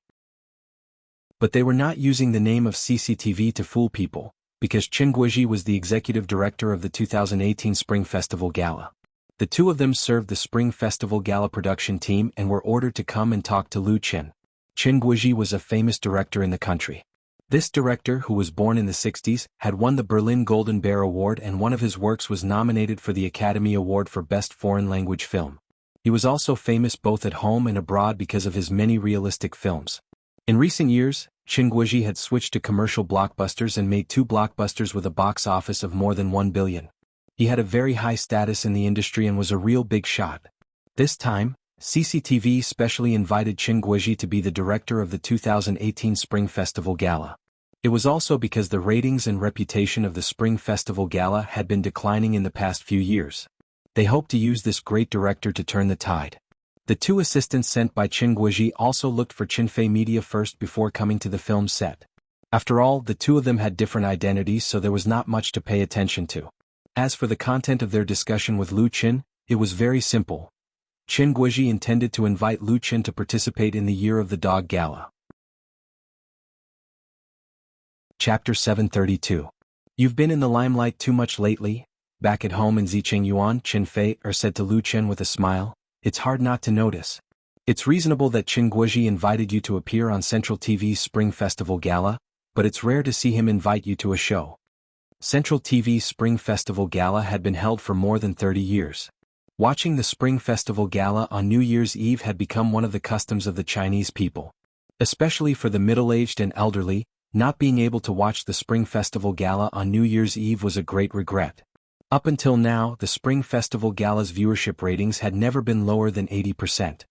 Speaker 1: But they were not using the name of CCTV to fool people, because Chen Guozhi was the executive director of the 2018 Spring Festival Gala. The 2 of them served the Spring Festival Gala production team and were ordered to come and talk to Lu Qin. Chen Guozhi was a famous director in the country. This director, who was born in the 60s, had won the Berlin Golden Bear Award, and one of his works was nominated for the Academy Award for Best Foreign Language Film. He was also famous both at home and abroad because of his many realistic films. In recent years, Chen Guozhi had switched to commercial blockbusters and made 2 blockbusters with a box office of more than 1 billion. He had a very high status in the industry and was a real big shot. This time, CCTV specially invited Qin Guizhi to be the director of the 2018 Spring Festival Gala. It was also because the ratings and reputation of the Spring Festival Gala had been declining in the past few years. They hoped to use this great director to turn the tide. The two assistants sent by Qin Guizhi also looked for Qinfei Media first before coming to the film set. After all, the two of them had different identities, so there was not much to pay attention to. As for the content of their discussion with Lu Qin, it was very simple. Qin Guizhi intended to invite Lu Qin to participate in the Year of the Dog Gala. Chapter 732. You've been in the limelight too much lately. Back at home in Zicheng Yuan, Qinfei said to Lu Qin with a smile. It's hard not to notice. It's reasonable that Qin Guizhi invited you to appear on Central TV's Spring Festival Gala, but it's rare to see him invite you to a show. Central TV's Spring Festival Gala had been held for more than 30 years. Watching the Spring Festival Gala on New Year's Eve had become one of the customs of the Chinese people. Especially for the middle-aged and elderly, not being able to watch the Spring Festival Gala on New Year's Eve was a great regret. Up until now, the Spring Festival Gala's viewership ratings had never been lower than 80%.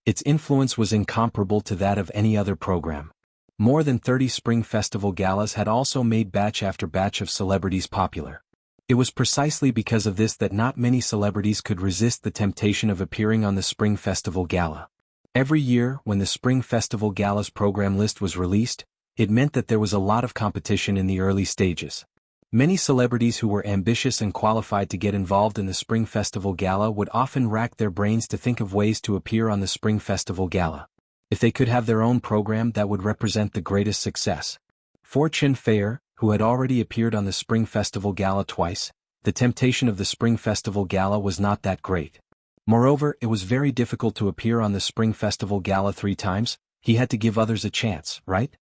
Speaker 1: Its influence was incomparable to that of any other program. More than 30 Spring Festival Galas had also made batch after batch of celebrities popular. It was precisely because of this that not many celebrities could resist the temptation of appearing on the Spring Festival Gala. Every year, when the Spring Festival Gala's program list was released, it meant that there was a lot of competition in the early stages. Many celebrities who were ambitious and qualified to get involved in the Spring Festival Gala would often rack their brains to think of ways to appear on the Spring Festival Gala. If they could have their own program that would represent the greatest success. For Qinfei, who had already appeared on the Spring Festival Gala twice, the temptation of the Spring Festival Gala was not that great. Moreover, it was very difficult to appear on the Spring Festival Gala 3 times. He had to give others a chance, right?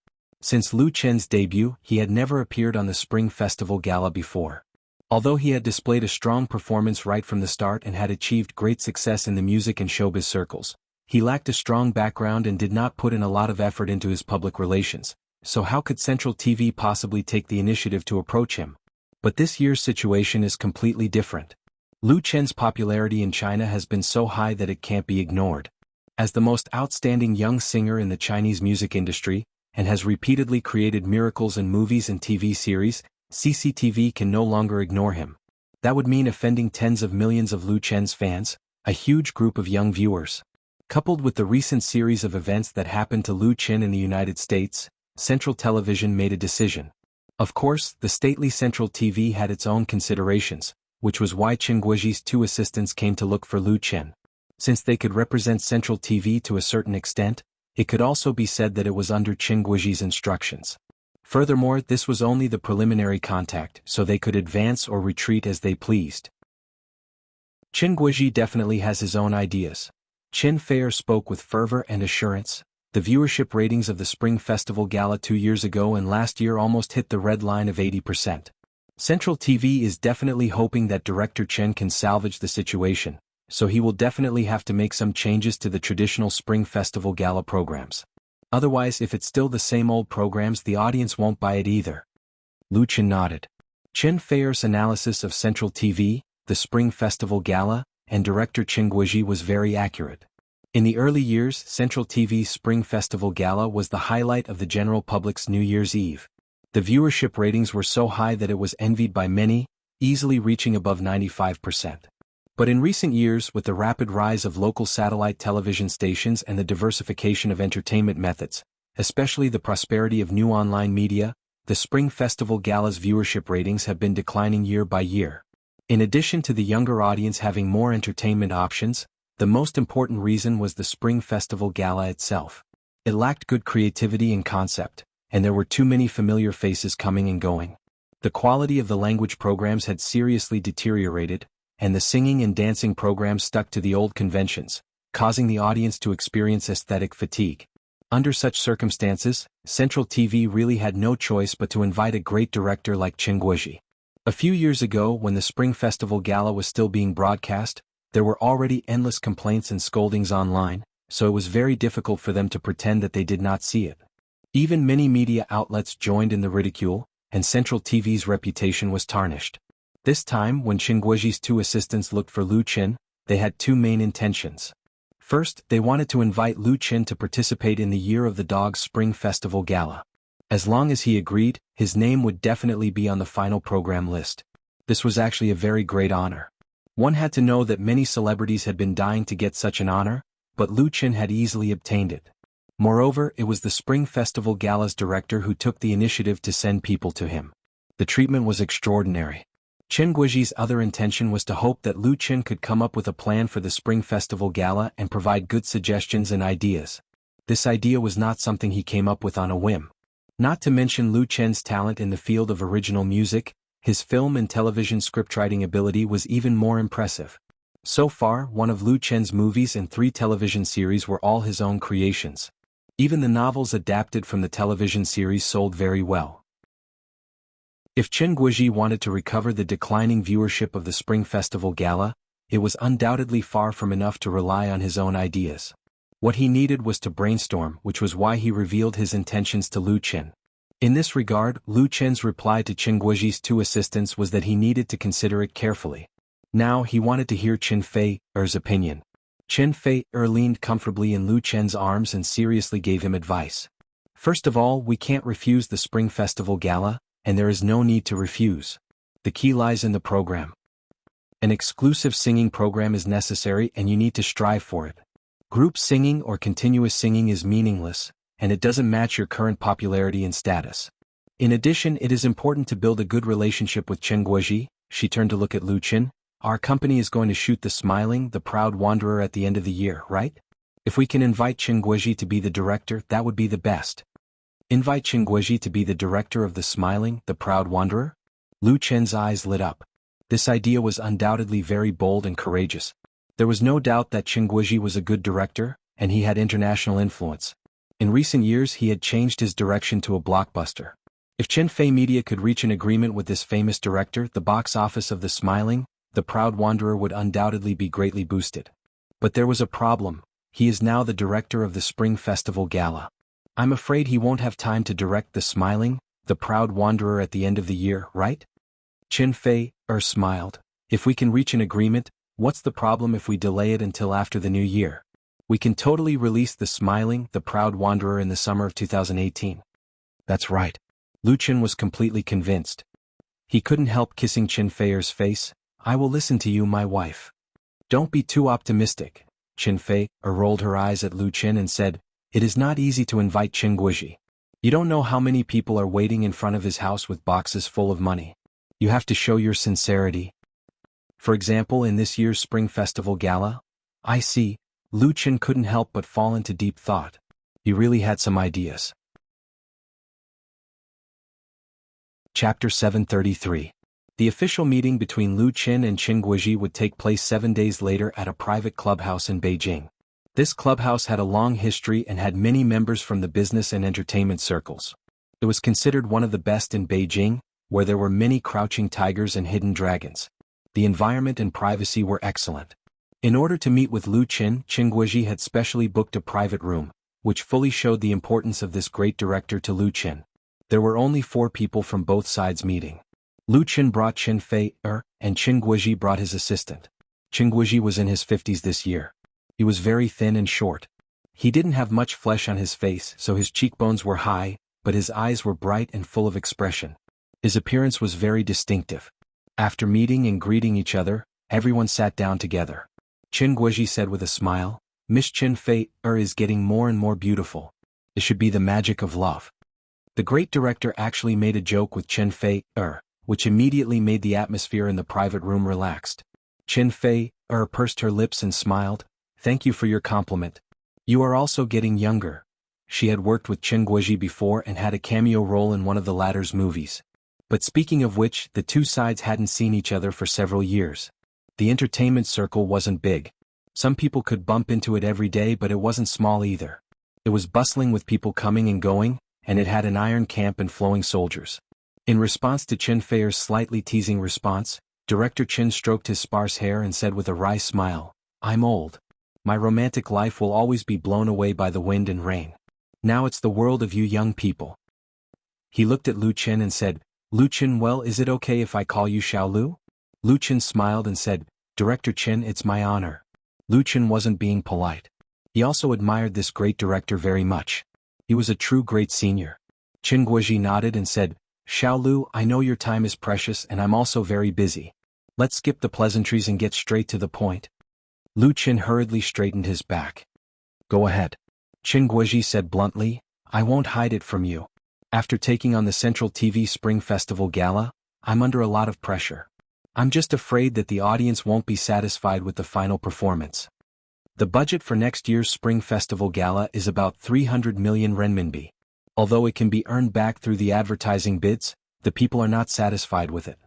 Speaker 1: Since Lu Qin's debut, he had never appeared on the Spring Festival Gala before. Although he had displayed a strong performance right from the start and had achieved great success in the music and showbiz circles, he lacked a strong background and did not put in a lot of effort into his public relations. So how could Central TV possibly take the initiative to approach him? But this year's situation is completely different. Lu Qin's popularity in China has been so high that it can't be ignored. As the most outstanding young singer in the Chinese music industry, and has repeatedly created miracles in movies and TV series, CCTV can no longer ignore him. That would mean offending tens of millions of Lu Qin's fans, a huge group of young viewers. Coupled with the recent series of events that happened to Lu Qin in the United States, Central Television made a decision. Of course, the stately Central TV had its own considerations, which was why Qin Guizhi's 2 assistants came to look for Lu Qin. Since they could represent Central TV to a certain extent, it could also be said that it was under Qin Guizhi's instructions. Furthermore, this was only the preliminary contact, so they could advance or retreat as they pleased. Qin Guizhi definitely has his own ideas. Qinfei spoke with fervor and assurance. The viewership ratings of the Spring Festival Gala 2 years ago and last year almost hit the red line of 80%. Central TV is definitely hoping that director Chen can salvage the situation, so he will definitely have to make some changes to the traditional Spring Festival Gala programs. Otherwise, if it's still the same old programs, the audience won't buy it either. Lu Qin nodded. Qinfei's analysis of Central TV, the Spring Festival Gala, and director Qin Guizhi was very accurate. In the early years, Central TV's Spring Festival Gala was the highlight of the general public's New Year's Eve. The viewership ratings were so high that it was envied by many, easily reaching above 95%. But in recent years, with the rapid rise of local satellite television stations and the diversification of entertainment methods, especially the prosperity of new online media, the Spring Festival Gala's viewership ratings have been declining year by year. In addition to the younger audience having more entertainment options, the most important reason was the Spring Festival Gala itself. It lacked good creativity and concept, and there were too many familiar faces coming and going. The quality of the language programs had seriously deteriorated, and the singing and dancing programs stuck to the old conventions, causing the audience to experience aesthetic fatigue. Under such circumstances, Central TV really had no choice but to invite a great director like Qin Guizhi. A few years ago, when the Spring Festival Gala was still being broadcast, there were already endless complaints and scoldings online, so it was very difficult for them to pretend that they did not see it. Even many media outlets joined in the ridicule, and Central TV's reputation was tarnished. This time, when Qin Guizhi's 2 assistants looked for Lu Qin, they had 2 main intentions. First, they wanted to invite Lu Qin to participate in the Year of the Dog's Spring Festival Gala. As long as he agreed, his name would definitely be on the final program list. This was actually a very great honor. One had to know that many celebrities had been dying to get such an honor, but Lu Qin had easily obtained it. Moreover, it was the Spring Festival Gala's director who took the initiative to send people to him. The treatment was extraordinary. Chen Guiji's other intention was to hope that Lu Qin could come up with a plan for the Spring Festival Gala and provide good suggestions and ideas. This idea was not something he came up with on a whim. Not to mention Lu Qin's talent in the field of original music, his film and television scriptwriting ability was even more impressive. So far, one of Lu Qin's movies and 3 television series were all his own creations. Even the novels adapted from the television series sold very well. If Chen Guiji wanted to recover the declining viewership of the Spring Festival Gala, it was undoubtedly far from enough to rely on his own ideas. What he needed was to brainstorm, which was why he revealed his intentions to Lu Qin. In this regard, Lu Qin's reply to Chen Guiji's 2 assistants was that he needed to consider it carefully. Now he wanted to hear Chen Fei-er's opinion. Chen Fei-er leaned comfortably in Lu Qin's arms and seriously gave him advice. First of all, we can't refuse the Spring Festival Gala, and there is no need to refuse. The key lies in the program. An exclusive singing program is necessary and you need to strive for it. Group singing or continuous singing is meaningless, and it doesn't match your current popularity and status. In addition, it is important to build a good relationship with Chen Guiji. She turned to look at Lu Qin. Our company is going to shoot The Smiling, the Proud Wanderer at the end of the year, right? If we can invite Chen Guiji to be the director, that would be the best. Invite Chen Guiji to be the director of The Smiling, the Proud Wanderer? Lu Qin's eyes lit up. This idea was undoubtedly very bold and courageous. There was no doubt that Chen Guiji was a good director, and he had international influence. In recent years he had changed his direction to a blockbuster. If Chen Fei Media could reach an agreement with this famous director, the box office of The Smiling, the Proud Wanderer would undoubtedly be greatly boosted. But there was a problem. He is now the director of the Spring Festival Gala. I'm afraid he won't have time to direct The Smiling, the Proud Wanderer at the end of the year, right? Chen Fei-er smiled. If we can reach an agreement, what's the problem if we delay it until after the new year? We can totally release The Smiling, the Proud Wanderer in the summer of 2018. That's right. Lu Qin was completely convinced. He couldn't help kissing Chen Fei-er's face. I will listen to you, my wife. Don't be too optimistic. Chen Fei-er rolled her eyes at Lu Qin and said, it is not easy to invite Chen Guiji. You don't know how many people are waiting in front of his house with boxes full of money. You have to show your sincerity. For example, in this year's Spring Festival Gala, I see, Lu Qin couldn't help but fall into deep thought. He really had some ideas. Chapter 733. The official meeting between Lu Qin and Chen Guiji would take place 7 days later at a private clubhouse in Beijing. This clubhouse had a long history and had many members from the business and entertainment circles. It was considered one of the best in Beijing, where there were many crouching tigers and hidden dragons. The environment and privacy were excellent. In order to meet with Lu Qin, Chen Guiji had specially booked a private room, which fully showed the importance of this great director to Lu Qin. There were only 4 people from both sides meeting. Lu Qin brought Chen Fei-er, and Chen Guiji brought his assistant. Chen Guiji was in his 50s this year. He was very thin and short. He didn't have much flesh on his face, so his cheekbones were high, but his eyes were bright and full of expression. His appearance was very distinctive. After meeting and greeting each other, everyone sat down together. Chen Guiji said with a smile, Miss Chen Fei-er is getting more and more beautiful. It should be the magic of love. The great director actually made a joke with Chen Fei-er, which immediately made the atmosphere in the private room relaxed. Chen Fei-er pursed her lips and smiled. Thank you for your compliment. You are also getting younger. She had worked with Chen Guiji before and had a cameo role in one of the latter's movies. But speaking of which, the 2 sides hadn't seen each other for several years. The entertainment circle wasn't big. Some people could bump into it every day, but it wasn't small either. It was bustling with people coming and going, and it had an iron camp and flowing soldiers. In response to Chen Fei-er's slightly teasing response, Director Chen stroked his sparse hair and said with a wry smile, I'm old. My romantic life will always be blown away by the wind and rain. Now it's the world of you young people. He looked at Lu Qin and said, Lu Qin, well, is it okay if I call you Xiao Lu? Lu Qin smiled and said, Director Chen, it's my honor. Lu Qin wasn't being polite. He also admired this great director very much. He was a true great senior. Qin Guozhi nodded and said, "Xiao Lu, I know your time is precious and I'm also very busy. Let's skip the pleasantries and get straight to the point." Lu Qin hurriedly straightened his back. "Go ahead." Qin Guozhi said bluntly, "I won't hide it from you. After taking on the Central TV Spring Festival Gala, I'm under a lot of pressure. I'm just afraid that the audience won't be satisfied with the final performance. The budget for next year's Spring Festival Gala is about 300 million renminbi. Although it can be earned back through the advertising bids, the people are not satisfied with it.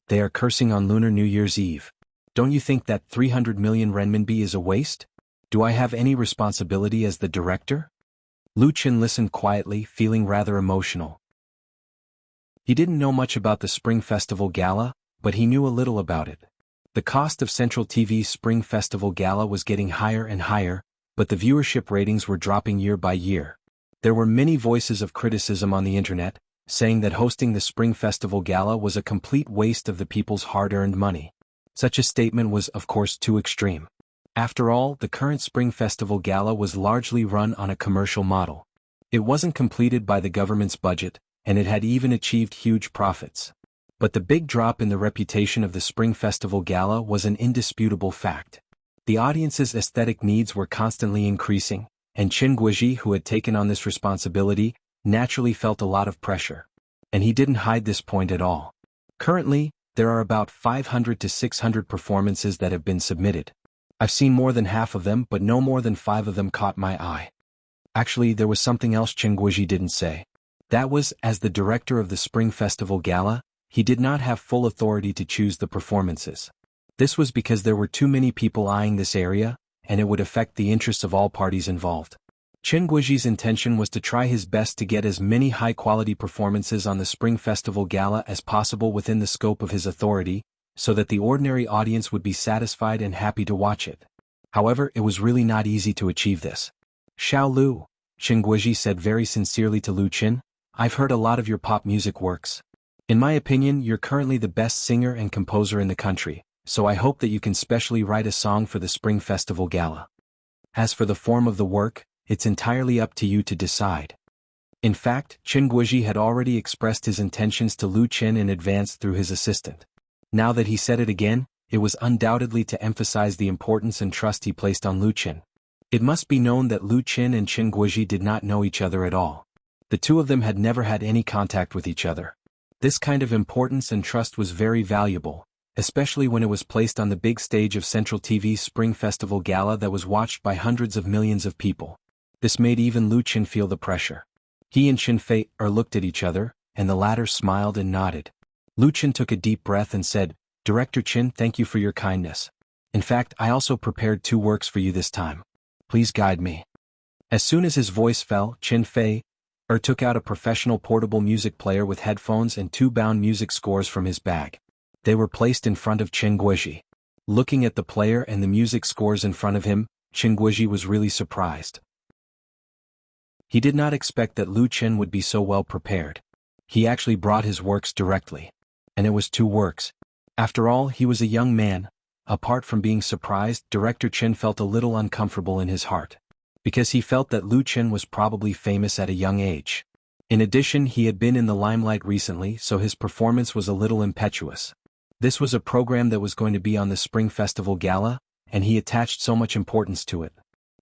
Speaker 1: They are cursing on Lunar New Year's Eve. Don't you think that 300 million renminbi is a waste? Do I have any responsibility as the director?" Lu Qin listened quietly, feeling rather emotional. He didn't know much about the Spring Festival Gala, but he knew a little about it. The cost of Central TV's Spring Festival Gala was getting higher and higher, but the viewership ratings were dropping year by year. There were many voices of criticism on the internet, saying that hosting the Spring Festival Gala was a complete waste of the people's hard-earned money. Such a statement was, of course, too extreme. After all, the current Spring Festival Gala was largely run on a commercial model. It wasn't completed by the government's budget, and it had even achieved huge profits. But the big drop in the reputation of the Spring Festival Gala was an indisputable fact. The audience's aesthetic needs were constantly increasing, and Qin Guozhi, who had taken on this responsibility, naturally felt a lot of pressure. And he didn't hide this point at all. Currently, there are about 500 to 600 performances that have been submitted. I've seen more than half of them, but no more than 5 of them caught my eye. Actually, there was something else Qin Guozhi didn't say. That was, as the director of the Spring Festival Gala, he did not have full authority to choose the performances. This was because there were too many people eyeing this area, and it would affect the interests of all parties involved. Qin Guozhi's intention was to try his best to get as many high-quality performances on the Spring Festival Gala as possible within the scope of his authority, so that the ordinary audience would be satisfied and happy to watch it. However, it was really not easy to achieve this. "Xiao Lu," Qin Guozhi said very sincerely to Lu Qin, "I've heard a lot of your pop music works. In my opinion, you're currently the best singer and composer in the country, so I hope that you can specially write a song for the Spring Festival Gala. As for the form of the work, it's entirely up to you to decide." In fact, Qin Guozhi had already expressed his intentions to Lu Qin in advance through his assistant. Now that he said it again, it was undoubtedly to emphasize the importance and trust he placed on Lu Qin. It must be known that Lu Qin and Qin Guozhi did not know each other at all. The two of them had never had any contact with each other. This kind of importance and trust was very valuable, especially when it was placed on the big stage of Central TV's Spring Festival Gala that was watched by hundreds of millions of people. This made even Lu Qin feel the pressure. He and Qin Fei looked at each other, and the latter smiled and nodded. Lu Qin took a deep breath and said, "Director Qin, thank you for your kindness. In fact, I also prepared 2 works for you this time. Please guide me." As soon as his voice fell, Qin Fei took out a professional portable music player with headphones and 2 bound music scores from his bag. They were placed in front of Qin Guozhi. Looking at the player and the music scores in front of him, Qin Guozhi was really surprised. He did not expect that Lu Qin would be so well prepared. He actually brought his works directly. And it was 2 works. After all, he was a young man. Apart from being surprised, Director Qin felt a little uncomfortable in his heart, because he felt that Lu Qin was probably famous at a young age. In addition, he had been in the limelight recently, so his performance was a little impetuous. This was a program that was going to be on the Spring Festival Gala, and he attached so much importance to it.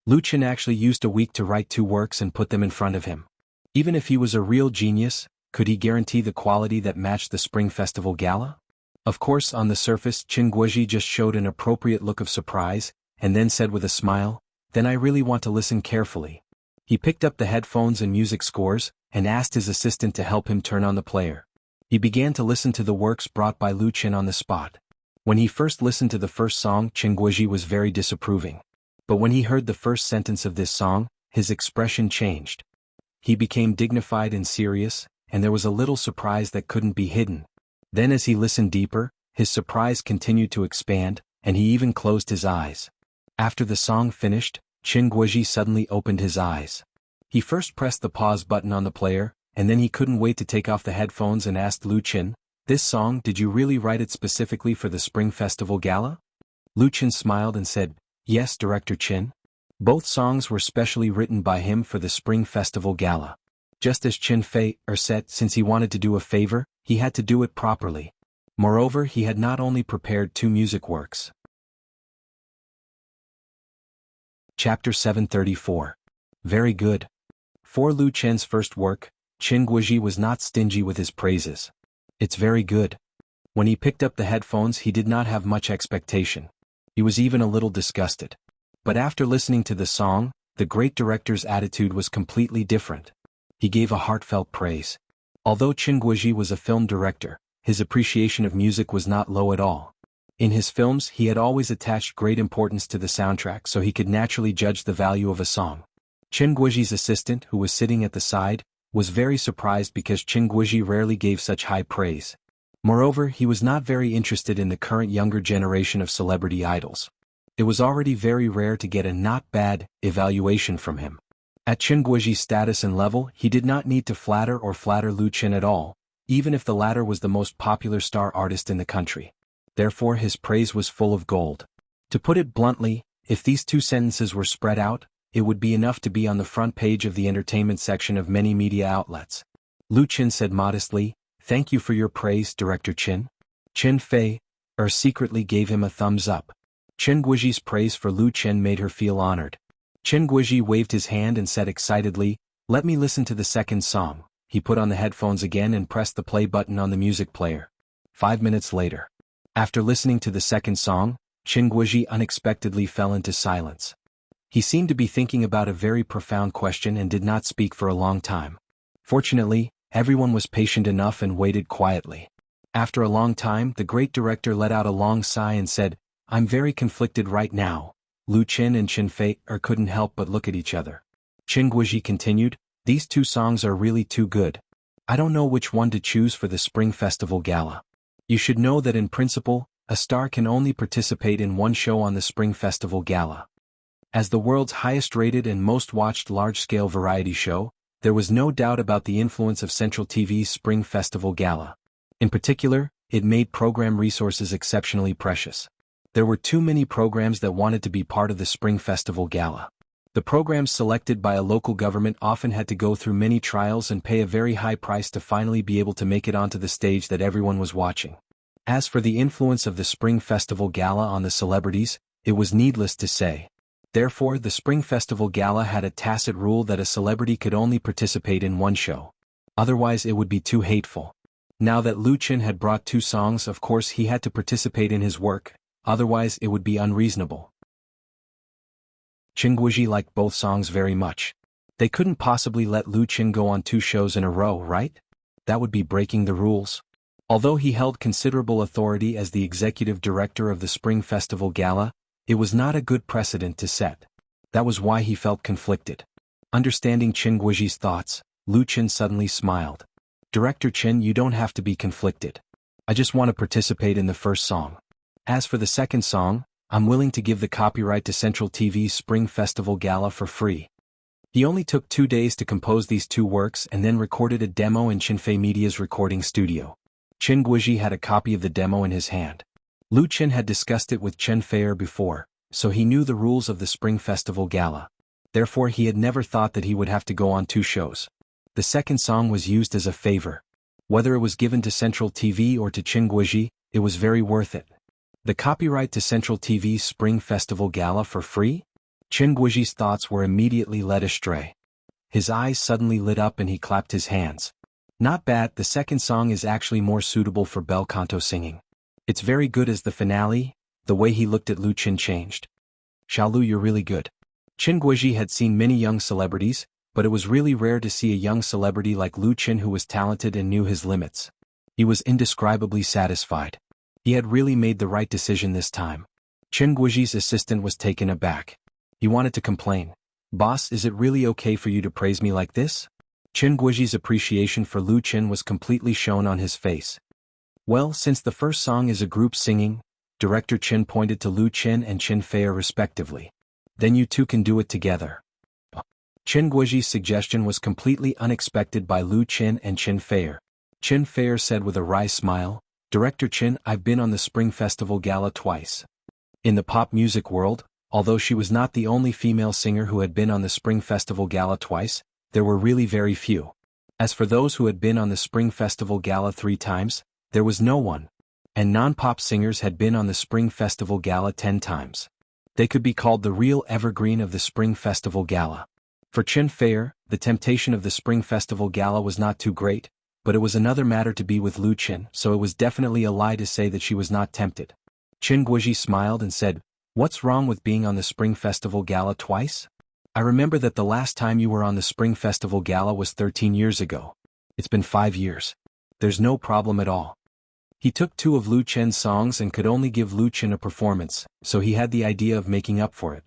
Speaker 1: Lu Qin actually used a week to write 2 works and put them in front of him. Even if he was a real genius, could he guarantee the quality that matched the Spring Festival Gala? Of course, on the surface, Qin Guozhi just showed an appropriate look of surprise, and then said with a smile, "Then I really want to listen carefully." He picked up the headphones and music scores, and asked his assistant to help him turn on the player. He began to listen to the works brought by Lu Qin on the spot. When he first listened to the first song, Qin Guozhi was very disapproving. But when he heard the first sentence of this song, his expression changed. He became dignified and serious, and there was a little surprise that couldn't be hidden. Then as he listened deeper, his surprise continued to expand, and he even closed his eyes. After the song finished, Qin Guozhi suddenly opened his eyes. He first pressed the pause button on the player, and then he couldn't wait to take off the headphones and asked Lu Qin, "This song, did you really write it specifically for the Spring Festival Gala?" Lu Qin smiled and said, "Yes, Director Qin. Both songs were specially written by him for the Spring Festival Gala. Just as Chin Fei said, since he wanted to do a favor, he had to do it properly. Moreover, he had not only prepared 2 music works. Chapter 734. Very good. For Lu Chen's first work, Qin Guozhi was not stingy with his praises. It's very good. When he picked up the headphones, he did not have much expectation. He was even a little disgusted. But after listening to the song, the great director's attitude was completely different. He gave a heartfelt praise. Although Qin Guozhi was a film director, his appreciation of music was not low at all. In his films, he had always attached great importance to the soundtrack, so he could naturally judge the value of a song. Qin Guozhi's assistant, who was sitting at the side, was very surprised because Qin Guozhi rarely gave such high praise. Moreover, he was not very interested in the current younger generation of celebrity idols. It was already very rare to get a not bad evaluation from him. At Qin Guozhi's status and level, he did not need to flatter Lu Chen at all, even if the latter was the most popular star artist in the country. Therefore his praise was full of gold. To put it bluntly, if these 2 sentences were spread out, it would be enough to be on the front page of the entertainment section of many media outlets. Lu Chen said modestly, "Thank you for your praise, Director Qin." Qin Fei secretly gave him a thumbs up. Qin Guozhi's praise for Lu Chen made her feel honored. Qin Guozhi waved his hand and said excitedly, "Let me listen to the second song." He put on the headphones again and pressed the play button on the music player. 5 minutes later. After listening to the second song, Qin Guozhi unexpectedly fell into silence. He seemed to be thinking about a very profound question and did not speak for a long time. Fortunately, everyone was patient enough and waited quietly. After a long time, the great director let out a long sigh and said, "I'm very conflicted right now." Lu Chen and Qin Fei couldn't help but look at each other. Qin Guozhi continued, "These 2 songs are really too good. I don't know which one to choose for the Spring Festival Gala. You should know that in principle, a star can only participate in 1 show on the Spring Festival Gala. As the world's highest-rated and most-watched large-scale variety show, there was no doubt about the influence of Central TV's Spring Festival Gala. In particular, it made program resources exceptionally precious. There were too many programs that wanted to be part of the Spring Festival Gala. The programs selected by a local government often had to go through many trials and pay a very high price to finally be able to make it onto the stage that everyone was watching. As for the influence of the Spring Festival Gala on the celebrities, it was needless to say. Therefore, the Spring Festival Gala had a tacit rule that a celebrity could only participate in 1 show. Otherwise it would be too hateful. Now that Lu Chen had brought 2 songs, of course he had to participate in his work, otherwise it would be unreasonable. Qin Guozhi liked both songs very much. They couldn't possibly let Lu Chen go on 2 shows in a row, right? That would be breaking the rules. Although he held considerable authority as the executive director of the Spring Festival Gala, it was not a good precedent to set. That was why he felt conflicted. Understanding Qin Guozhi's thoughts, Lu Chen suddenly smiled. "Director Qin, you don't have to be conflicted. I just want to participate in the first song. As for the second song, I'm willing to give the copyright to Central TV's Spring Festival Gala for free." He only took 2 days to compose these 2 works and then recorded a demo in Qinfei Media's recording studio. Qin Guozhi had a copy of the demo in his hand. Lu Chen had discussed it with Qin Fei before, so he knew the rules of the Spring Festival Gala. Therefore he had never thought that he would have to go on 2 shows. The second song was used as a favor. Whether it was given to Central TV or to Qin Guozhi, it was very worth it. The copyright to Central TV's Spring Festival Gala for free? Qin Guozhi's thoughts were immediately led astray. His eyes suddenly lit up and he clapped his hands. Not bad, the second song is actually more suitable for bel canto singing. It's very good as the finale. The way he looked at Lu Chen changed. "Xiaolu, you're really good." Qin Guozhi had seen many young celebrities, but it was really rare to see a young celebrity like Lu Chen who was talented and knew his limits. He was indescribably satisfied. He had really made the right decision this time. Qin Guozhi's assistant was taken aback. He wanted to complain. "Boss, is it really okay for you to praise me like this?" Qin Guozhi's appreciation for Lu Chen was completely shown on his face. "Well, since the first song is a group singing," Director Qin pointed to Lu Chen and Qin Fei respectively, "then you 2 can do it together." Qin Guozhi's suggestion was completely unexpected by Lu Chen and Qin Fei. Qin Fei said with a wry smile, "Director Qin, I've been on the Spring Festival Gala twice. In the pop music world, Although she was not the only female singer who had been on the Spring Festival Gala twice, there were really very few. As for those who had been on the Spring Festival Gala 3 times, there was no one. And non-pop singers had been on the Spring Festival Gala 10 times. They could be called the real evergreen of the Spring Festival Gala. For Chen Feier, the temptation of the Spring Festival Gala was not too great, but it was another matter to be with Lu Chen, so it was definitely a lie to say that she was not tempted. Chen Guoji smiled and said, "What's wrong with being on the Spring Festival Gala twice? I remember that the last time you were on the Spring Festival Gala was 13 years ago. It's been 5 years. There's no problem at all." He took 2 of Lu Chen's songs and could only give Lu Chen a performance, so he had the idea of making up for it.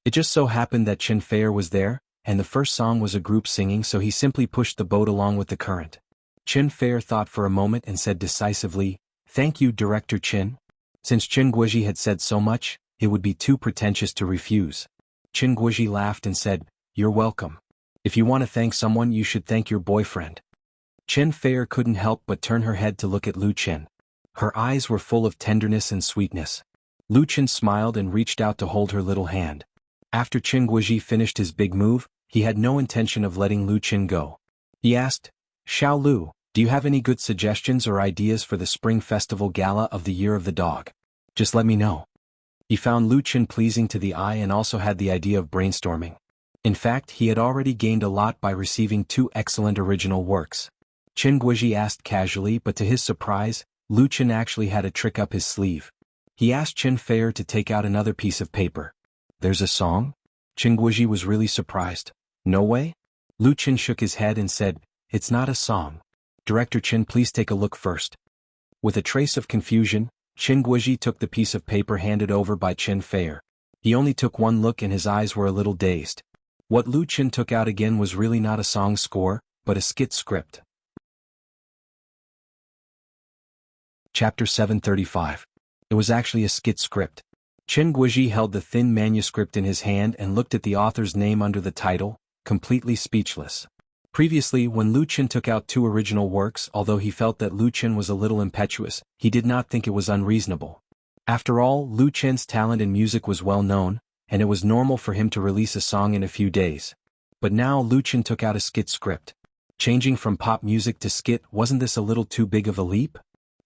Speaker 1: It just so happened that Chen Feier was there, and the first song was a group singing, so he simply pushed the boat along with the current. Chen Feier thought for a moment and said decisively, "Thank you, Director Chen." Since Chen Guoji had said so much, it would be too pretentious to refuse. Chen Guoji laughed and said, "You're welcome. If you want to thank someone, you should thank your boyfriend." Chen Feier couldn't help but turn her head to look at Lu Chen. Her eyes were full of tenderness and sweetness. Lu Chen smiled and reached out to hold her little hand. After Chen Guoji finished his big move, he had no intention of letting Lu Chen go. He asked, "Xiao Lu, do you have any good suggestions or ideas for the Spring Festival Gala of the Year of the Dog? Just let me know." He found Lu Chen pleasing to the eye and also had the idea of brainstorming. In fact, he had already gained a lot by receiving 2 excellent original works. Chen Guoji asked casually, but to his surprise, Lu Chen actually had a trick up his sleeve. He asked Chen Feier to take out another piece of paper. "There's a song?" Chen Guoji was really surprised. "No way?" Lu Chen shook his head and said, "It's not a song. Director Chen, please take a look first." With a trace of confusion, Chen Guoji took the piece of paper handed over by Chen Feier. He only took one look and his eyes were a little dazed. What Lu Chen took out again was really not a song score, but a skit script. Chapter 735. It was actually a skit script. Chen Guoji held the thin manuscript in his hand and looked at the author's name under the title, completely speechless. Previously, when Lu Chen took out 2 original works, although he felt that Lu Chen was a little impetuous, he did not think it was unreasonable. After all, Lu Chen's talent in music was well known, and it was normal for him to release a song in a few days. But now Lu Chen took out a skit script. Changing from pop music to skit, wasn't this a little too big of a leap?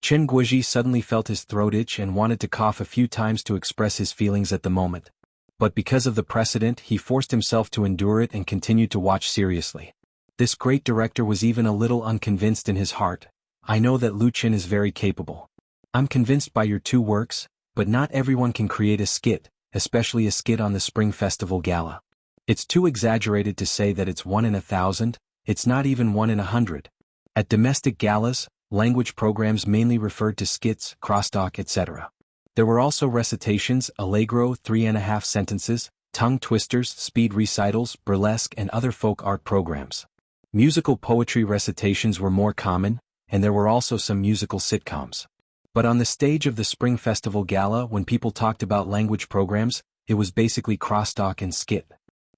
Speaker 1: Chen Guoji suddenly felt his throat itch and wanted to cough a few times to express his feelings at the moment. But because of the precedent, he forced himself to endure it and continued to watch seriously. This great director was even a little unconvinced in his heart. "I know that Lu Chen is very capable. I'm convinced by your 2 works, but not everyone can create a skit, especially a skit on the Spring Festival Gala. It's too exaggerated to say that it's 1 in 1,000, it's not even 1 in 100. At domestic galas, language programs mainly referred to skits, crosstalk, etc. There were also recitations, allegro, 3.5 sentences, tongue twisters, speed recitals, burlesque and other folk art programs. Musical poetry recitations were more common, and there were also some musical sitcoms. But on the stage of the Spring Festival Gala, when people talked about language programs, it was basically crosstalk and skit.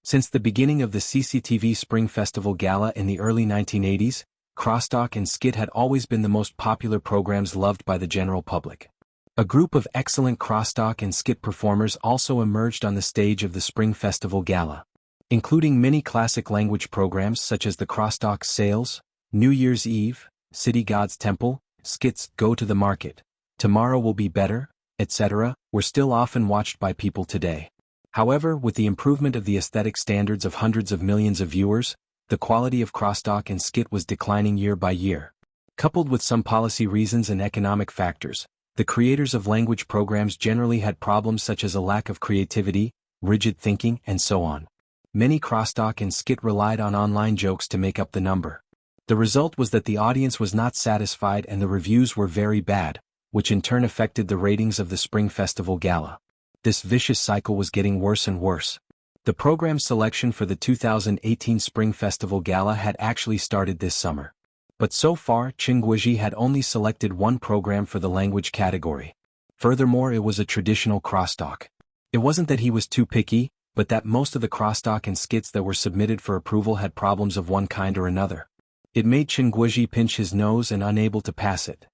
Speaker 1: Since the beginning of the CCTV Spring Festival Gala in the early 1980s, crosstalk and skit had always been the most popular programs loved by the general public. A group of excellent crosstalk and skit performers also emerged on the stage of the Spring Festival Gala, including many classic language programs such as the crosstalk Sales, New Year's Eve, City God's Temple, skits Go to the Market, Tomorrow Will Be Better, etc., were still often watched by people today. However, with the improvement of the aesthetic standards of hundreds of millions of viewers, the quality of crosstalk and skit was declining year by year. Coupled with some policy reasons and economic factors, the creators of language programs generally had problems such as a lack of creativity, rigid thinking, and so on. Many crosstalk and skit relied on online jokes to make up the number. The result was that the audience was not satisfied and the reviews were very bad, which in turn affected the ratings of the Spring Festival Gala. This vicious cycle was getting worse and worse. The program selection for the 2018 Spring Festival Gala had actually started this summer. But so far, Chen Guoji had only selected 1 program for the language category. Furthermore, it was a traditional crosstalk. It wasn't that he was too picky, but that most of the crosstalk and skits that were submitted for approval had problems of one kind or another. It made Chen Guoji pinch his nose and unable to pass it.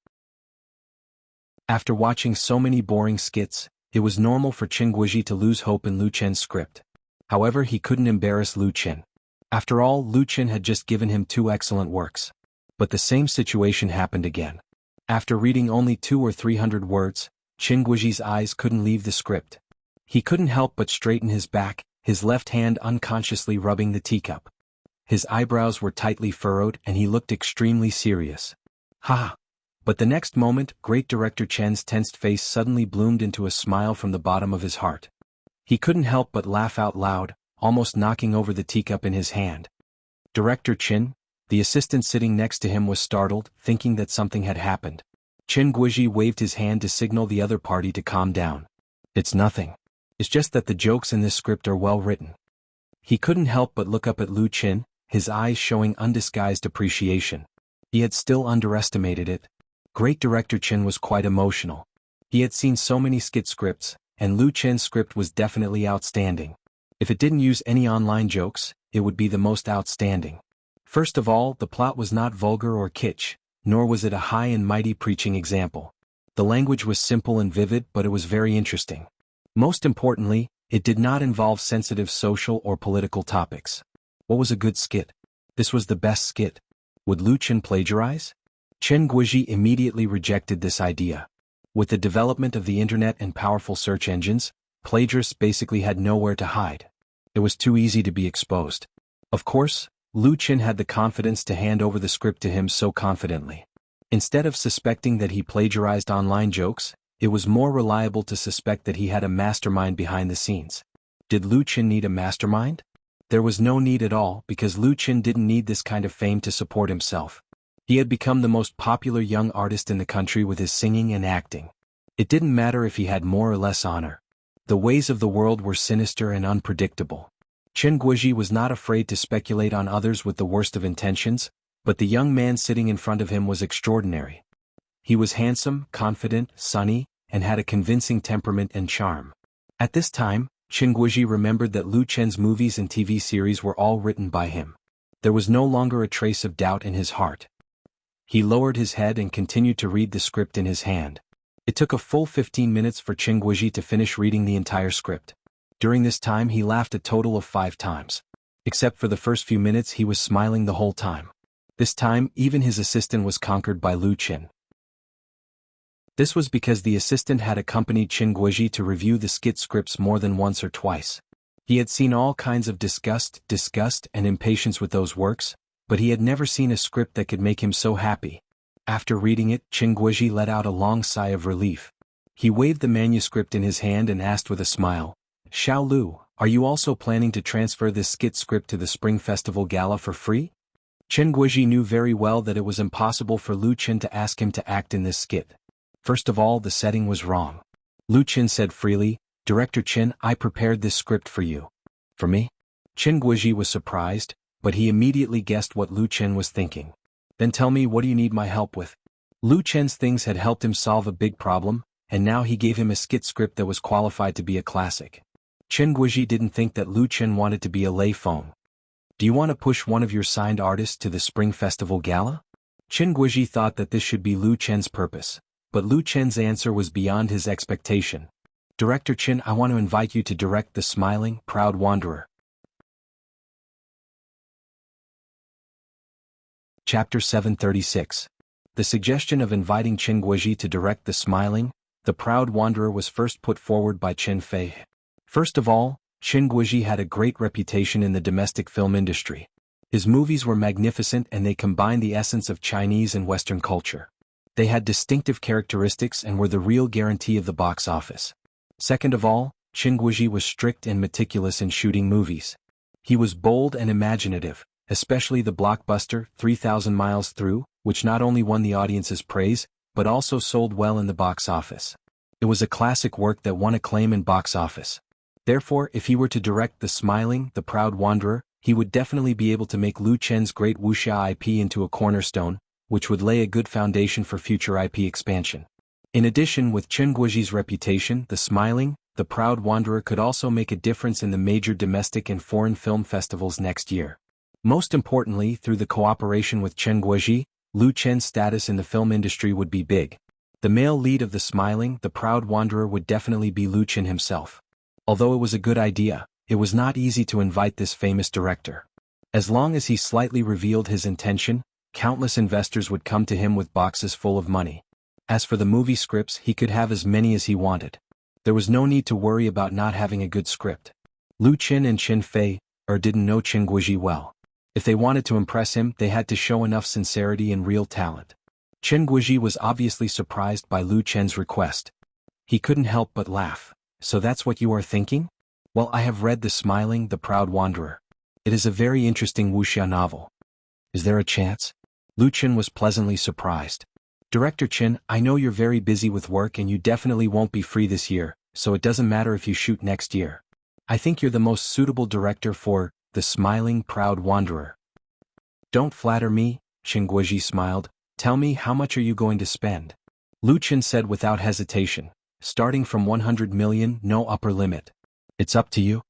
Speaker 1: After watching so many boring skits, It was normal for Qin Guizhi to lose hope in Lu Chen's script. However, he couldn't embarrass Lu Chen. After all, Lu Chen had just given him 2 excellent works. But the same situation happened again. After reading only 200 or 300 words, Qin Guizhi's eyes couldn't leave the script. He couldn't help but straighten his back, his left hand unconsciously rubbing the teacup. His eyebrows were tightly furrowed and he looked extremely serious. Ha! But the next moment, great director Chen's tensed face suddenly bloomed into a smile from the bottom of his heart. He couldn't help but laugh out loud, almost knocking over the teacup in his hand. Director Chen, the assistant sitting next to him, was startled, thinking that something had happened. Qin Guizhi waved his hand to signal the other party to calm down. It's nothing. It's just that the jokes in this script are well written. He couldn't help but look up at Lu Chen, his eyes showing undisguised appreciation. He had still underestimated it. Great director Chen was quite emotional. He had seen so many skit scripts, and Lu Chen's script was definitely outstanding. If it didn't use any online jokes, it would be the most outstanding. First of all, the plot was not vulgar or kitsch, nor was it a high and mighty preaching example. The language was simple and vivid, but it was very interesting. Most importantly, it did not involve sensitive social or political topics. What was a good skit? This was the best skit. Would Lu Chen plagiarize? Qin Guizhi immediately rejected this idea. With the development of the internet and powerful search engines, plagiarists basically had nowhere to hide. It was too easy to be exposed. Of course, Lu Chen had the confidence to hand over the script to him so confidently. Instead of suspecting that he plagiarized online jokes, it was more reliable to suspect that he had a mastermind behind the scenes. Did Lu Chen need a mastermind? There was no need at all, because Lu Chen didn't need this kind of fame to support himself. He had become the most popular young artist in the country with his singing and acting. It didn't matter if he had more or less honor. The ways of the world were sinister and unpredictable. Qin Guizhi was not afraid to speculate on others with the worst of intentions, but the young man sitting in front of him was extraordinary. He was handsome, confident, sunny, and had a convincing temperament and charm. At this time, Qin Guizhi remembered that Lu Chen's movies and TV series were all written by him. There was no longer a trace of doubt in his heart. He lowered his head and continued to read the script in his hand. It took a full 15 minutes for Qin Guizhi to finish reading the entire script. During this time he laughed a total of 5 times. Except for the first few minutes he was smiling the whole time. This time, even his assistant was conquered by Lu Chen. This was because the assistant had accompanied Qin Guizhi to review the skit scripts more than once or twice. He had seen all kinds of disgust, and impatience with those works, but he had never seen a script that could make him so happy. After reading it, Qin Guizhi let out a long sigh of relief. He waved the manuscript in his hand and asked with a smile, "Xiao Lu, are you also planning to transfer this skit script to the Spring Festival Gala for free?" Qin Guizhi knew very well that it was impossible for Lu Chen to ask him to act in this skit. First of all, the setting was wrong. Lu Chen said freely, "Director Chen, I prepared this script for you." "For me?" Qin Guizhi was surprised, but he immediately guessed what Lu Chen was thinking. "Then tell me, what do you need my help with?" Lu Chen's things had helped him solve a big problem, and now he gave him a skit script that was qualified to be a classic. Qin Guizhi didn't think that Lu Chen wanted to be a lay phone. "Do you want to push one of your signed artists to the Spring Festival Gala?" Qin Guizhi thought that this should be Lu Chen's purpose, but Lu Chen's answer was beyond his expectation. "Director Chen, I want to invite you to direct The Smiling, Proud Wanderer." Chapter 736. The suggestion of inviting Qin Guizhi to direct The Smiling, the Proud Wanderer was first put forward by Chen Fei. First of all, Qin Guizhi had a great reputation in the domestic film industry. His movies were magnificent and they combined the essence of Chinese and Western culture. They had distinctive characteristics and were the real guarantee of the box office. Second of all, Qin Guizhi was strict and meticulous in shooting movies. He was bold and imaginative, especially the blockbuster 3,000 Miles Through, which not only won the audience's praise, but also sold well in the box office. It was a classic work that won acclaim in box office. Therefore, if he were to direct The Smiling, the Proud Wanderer, he would definitely be able to make Lu Chen's great Wuxia IP into a cornerstone, which would lay a good foundation for future IP expansion. In addition, with Qin Guizhi's reputation, The Smiling, the Proud Wanderer could also make a difference in the major domestic and foreign film festivals next year. Most importantly, through the cooperation with Qin Guizhi, Lu Chen's status in the film industry would be big. The male lead of the smiling, the proud wanderer would definitely be Luchin himself. Although it was a good idea, it was not easy to invite this famous director. As long as he slightly revealed his intention, countless investors would come to him with boxes full of money. As for the movie scripts, he could have as many as he wanted. There was no need to worry about not having a good script. Lu Qin and Qin Fei didn't know Qin Guizhi well. If they wanted to impress him, they had to show enough sincerity and real talent. Qin Guizhi was obviously surprised by Lu Chen's request. He couldn't help but laugh. So that's what you are thinking? Well, I have read The Smiling, the Proud Wanderer. It is a very interesting wuxia novel. Is there a chance? Lu Chen was pleasantly surprised. Director Qin, I know you're very busy with work and you definitely won't be free this year, so it doesn't matter if you shoot next year. I think you're the most suitable director for The Smiling, Proud Wanderer. Don't flatter me, Qin Guizhi smiled. Tell me, how much are you going to spend? Lu Chen said without hesitation. Starting from 100 million, no upper limit. It's up to you.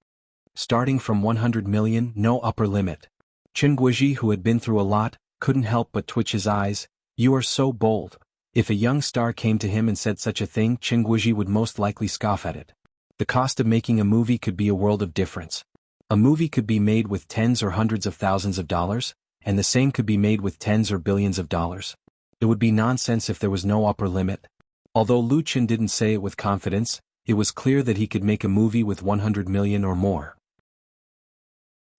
Speaker 1: Starting from 100 million, no upper limit. Qin Guizhi, who had been through a lot, couldn't help but twitch his eyes. You are so bold. If a young star came to him and said such a thing, Qin Guizhi would most likely scoff at it. The cost of making a movie could be a world of difference. A movie could be made with tens or hundreds of thousands of dollars, and the same could be made with tens or billions of dollars. It would be nonsense if there was no upper limit. Although Lu Chen didn't say it with confidence, it was clear that he could make a movie with 100 million or more.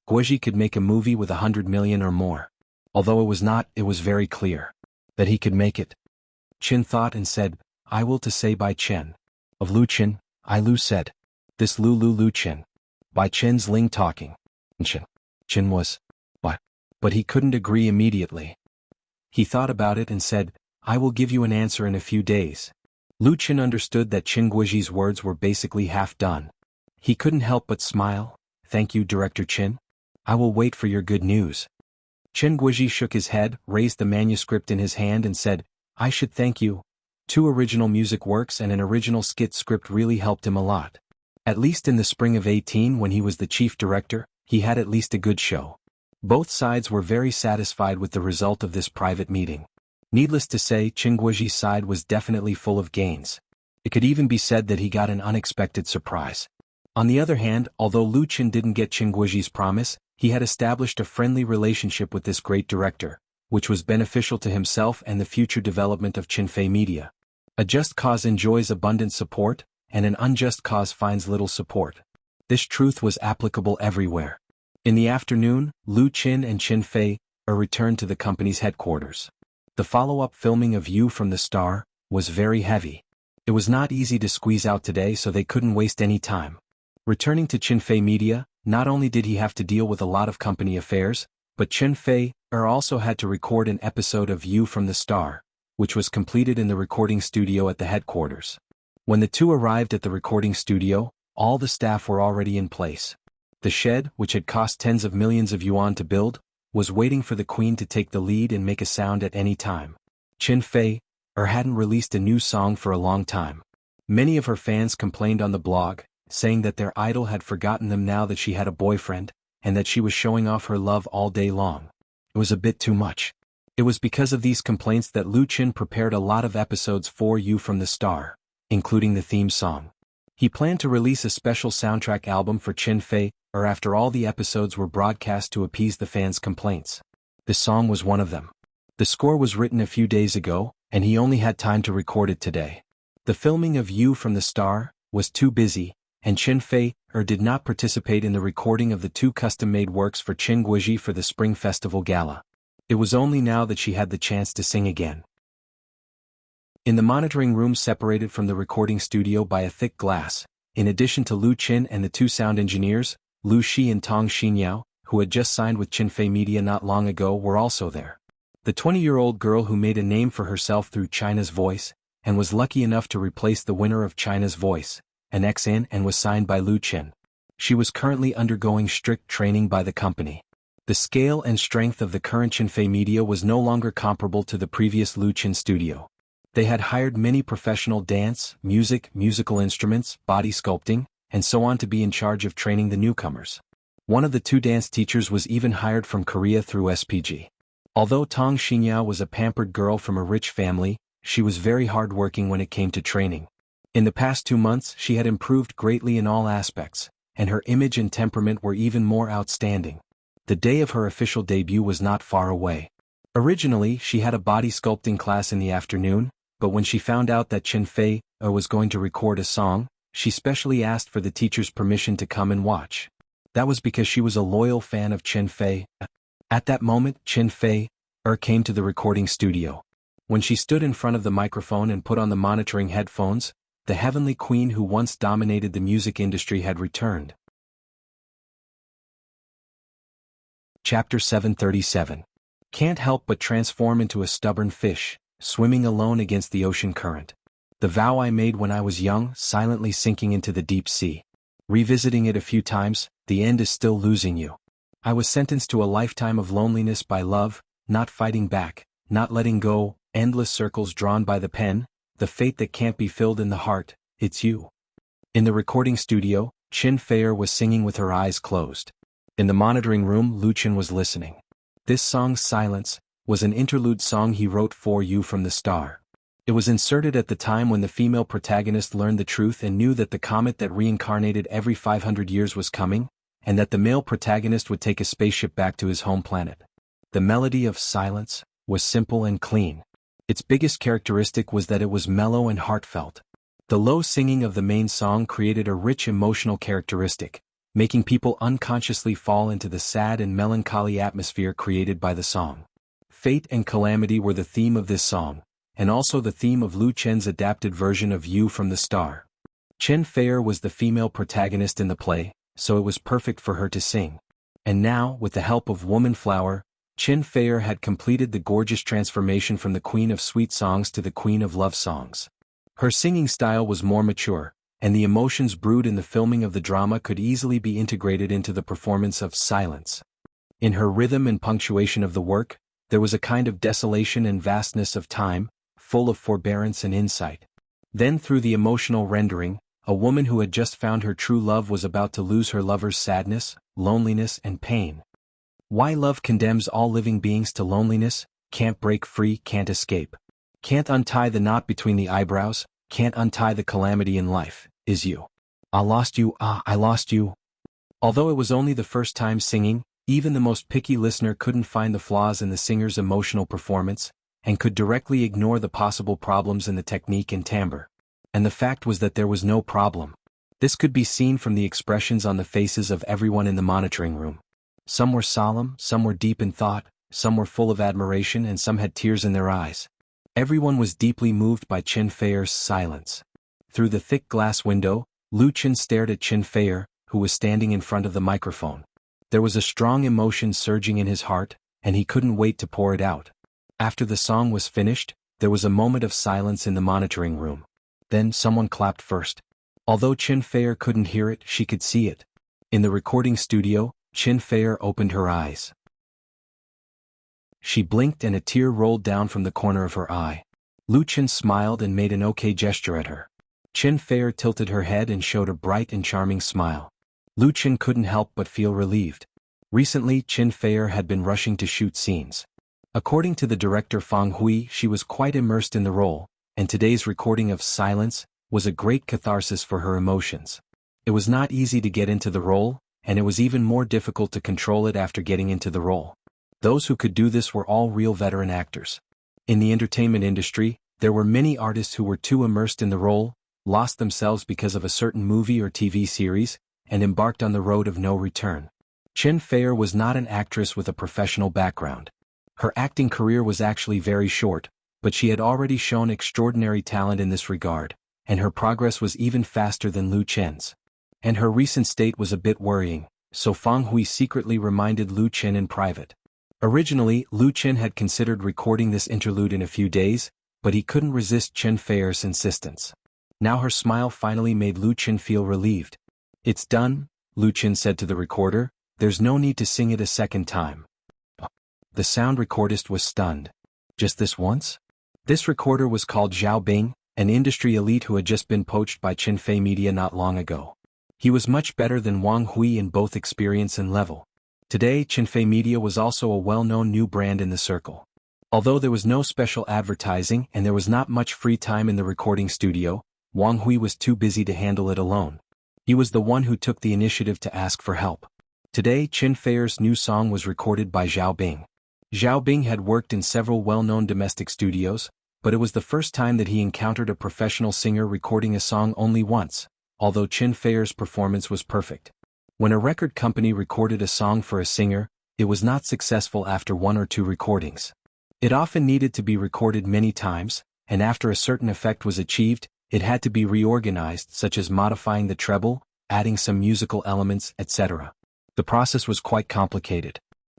Speaker 1: Guizhi could make a movie with 100 million or more. Although it was very clear that he could make it. Qin thought and said, I will to say by Chen. Of Lu Chen, I Lu said. This Lu Chen. By Chen's Ling talking. Qin was. But he couldn't agree immediately. He thought about it and said, I will give you an answer in a few days. Lu Chen understood that Qin Guizhi's words were basically half done. He couldn't help but smile. Thank you, Director Qin. I will wait for your good news. Qin Guizhi shook his head, raised the manuscript in his hand and said, I should thank you. 2 original music works and an original skit script really helped him a lot. At least in the spring of 18 when he was the chief director, he had at least a good show. Both sides were very satisfied with the result of this private meeting. Needless to say, Qin Guizhi's side was definitely full of gains. It could even be said that he got an unexpected surprise. On the other hand, although Lu Chen didn't get Qin Guizhi's promise, he had established a friendly relationship with this great director, which was beneficial to himself and the future development of Qinfei Media. A just cause enjoys abundant support, and an unjust cause finds little support. This truth was applicable everywhere. In the afternoon, Lu Qin and Qin Fei returned to the company's headquarters. The follow-up filming of You from the Star was very heavy. It was not easy to squeeze out today, so they couldn't waste any time. Returning to Qinfei Media, not only did he have to deal with a lot of company affairs, but Qin Fei also had to record an episode of You from the Star, which was completed in the recording studio at the headquarters. When the two arrived at the recording studio, all the staff were already in place. The shed, which had cost tens of millions of yuan to build, was waiting for the queen to take the lead and make a sound at any time. Qin Fei hadn't released a new song for a long time. Many of her fans complained on the blog, saying that their idol had forgotten them now that she had a boyfriend, and that she was showing off her love all day long. It was a bit too much. It was because of these complaints that Lu Chen prepared a lot of episodes for You from the Star, including the theme song. He planned to release a special soundtrack album for Qin Fei after all the episodes were broadcast to appease the fans' complaints. This song was one of them. The score was written a few days ago, and he only had time to record it today. The filming of You from the Star was too busy, and Qin Fei did not participate in the recording of the 2 custom-made works for Qin Guizhi for the Spring Festival Gala. It was only now that she had the chance to sing again. In the monitoring room separated from the recording studio by a thick glass, in addition to Lu Qin and the 2 sound engineers, Lu Shi and Tong Xinyao, who had just signed with Qinfei Media not long ago, were also there. The 20-year-old girl who made a name for herself through China's Voice, and was lucky enough to replace the winner of China's Voice, an ex-in, and was signed by Lu Chen. She was currently undergoing strict training by the company. The scale and strength of the current Qinfei Media was no longer comparable to the previous Lu Chen studio. They had hired many professional dance, music, musical instruments, body sculpting, and so on to be in charge of training the newcomers. One of the 2 dance teachers was even hired from Korea through SPG. Although Tong Xinyao was a pampered girl from a rich family, she was very hardworking when it came to training. In the past 2 months she had improved greatly in all aspects, and her image and temperament were even more outstanding. The day of her official debut was not far away. Originally she had a body sculpting class in the afternoon, but when she found out that Chen Fei was going to record a song, she specially asked for the teacher's permission to come and watch. That was because she was a loyal fan of Chen Fei. At that moment Chen Fei came to the recording studio. When she stood in front of the microphone and put on the monitoring headphones, the heavenly queen who once dominated the music industry had returned. Chapter 737. Can't help but transform into a stubborn fish, swimming alone against the ocean current. The vow I made when I was young, silently sinking into the deep sea. Revisiting it a few times, the end is still losing you. I was sentenced to a lifetime of loneliness by love, not fighting back, not letting go, endless circles drawn by the pen, the fate that can't be filled in the heart, it's you. In the recording studio, Chen Fei was singing with her eyes closed. In the monitoring room Lu Chen was listening. This song, Silence, was an interlude song he wrote for you from the star. It was inserted at the time when the female protagonist learned the truth and knew that the comet that reincarnated every 500 years was coming, and that the male protagonist would take a spaceship back to his home planet. The melody of Silence was simple and clean. Its biggest characteristic was that it was mellow and heartfelt. The low singing of the main song created a rich emotional characteristic, making people unconsciously fall into the sad and melancholy atmosphere created by the song. Fate and calamity were the theme of this song, and also the theme of Lu Chen's adapted version of You from the Star. Chen Fei was the female protagonist in the play, so it was perfect for her to sing. And now, with the help of Woman Flower, Chen Fei had completed the gorgeous transformation from the queen of sweet songs to the queen of love songs. Her singing style was more mature, and the emotions brewed in the filming of the drama could easily be integrated into the performance of Silence. In her rhythm and punctuation of the work, there was a kind of desolation and vastness of time, full of forbearance and insight. Then through the emotional rendering, a woman who had just found her true love was about to lose her lover's sadness, loneliness and pain. Why love condemns all living beings to loneliness, can't break free, can't escape. Can't untie the knot between the eyebrows, can't untie the calamity in life, is you. I lost you, I lost you. Although it was only the first time singing, even the most picky listener couldn't find the flaws in the singer's emotional performance, and could directly ignore the possible problems in the technique and timbre. And the fact was that there was no problem. This could be seen from the expressions on the faces of everyone in the monitoring room. Some were solemn, some were deep in thought, some were full of admiration and some had tears in their eyes. Everyone was deeply moved by Chen Fei's silence. Through the thick glass window, Lu Chen stared at Chen Fei, who was standing in front of the microphone. There was a strong emotion surging in his heart, and he couldn't wait to pour it out. After the song was finished, there was a moment of silence in the monitoring room. Then someone clapped first. Although Chen Fei couldn't hear it, she could see it. In the recording studio, Chen Fei opened her eyes. She blinked and a tear rolled down from the corner of her eye. Lu Chen smiled and made an okay gesture at her. Chen Fei tilted her head and showed a bright and charming smile. Lu Chen couldn't help but feel relieved. Recently Chen Fei had been rushing to shoot scenes. According to the director Fang Hui, she was quite immersed in the role, and today's recording of Silence was a great catharsis for her emotions. It was not easy to get into the role, and it was even more difficult to control it after getting into the role. Those who could do this were all real veteran actors. In the entertainment industry, there were many artists who were too immersed in the role, lost themselves because of a certain movie or TV series, and embarked on the road of no return. Chen Fei was not an actress with a professional background. Her acting career was actually very short, but she had already shown extraordinary talent in this regard, and her progress was even faster than Lu Chen's. And her recent state was a bit worrying, so Fang Hui secretly reminded Lu Chen in private. Originally, Lu Chen had considered recording this interlude in a few days, but he couldn't resist Chen Fei's insistence. Now her smile finally made Lu Chen feel relieved. "It's done," Lu Chen said to the recorder, "there's no need to sing it a second time." The sound recordist was stunned. Just this once? This recorder was called Zhao Bing, an industry elite who had just been poached by Chen Fei Media not long ago. He was much better than Wang Hui in both experience and level. Today Chen Fei Media was also a well-known new brand in the circle. Although there was no special advertising and there was not much free time in the recording studio, Wang Hui was too busy to handle it alone. He was the one who took the initiative to ask for help. Today, Qin Feier's new song was recorded by Zhao Bing. Zhao Bing had worked in several well-known domestic studios, but it was the first time that he encountered a professional singer recording a song only once, although Qin Feier's performance was perfect. When a record company recorded a song for a singer, it was not successful after 1 or 2 recordings. It often needed to be recorded many times, and after a certain effect was achieved, it had to be reorganized, such as modifying the treble, adding some musical elements, etc. The process was quite complicated.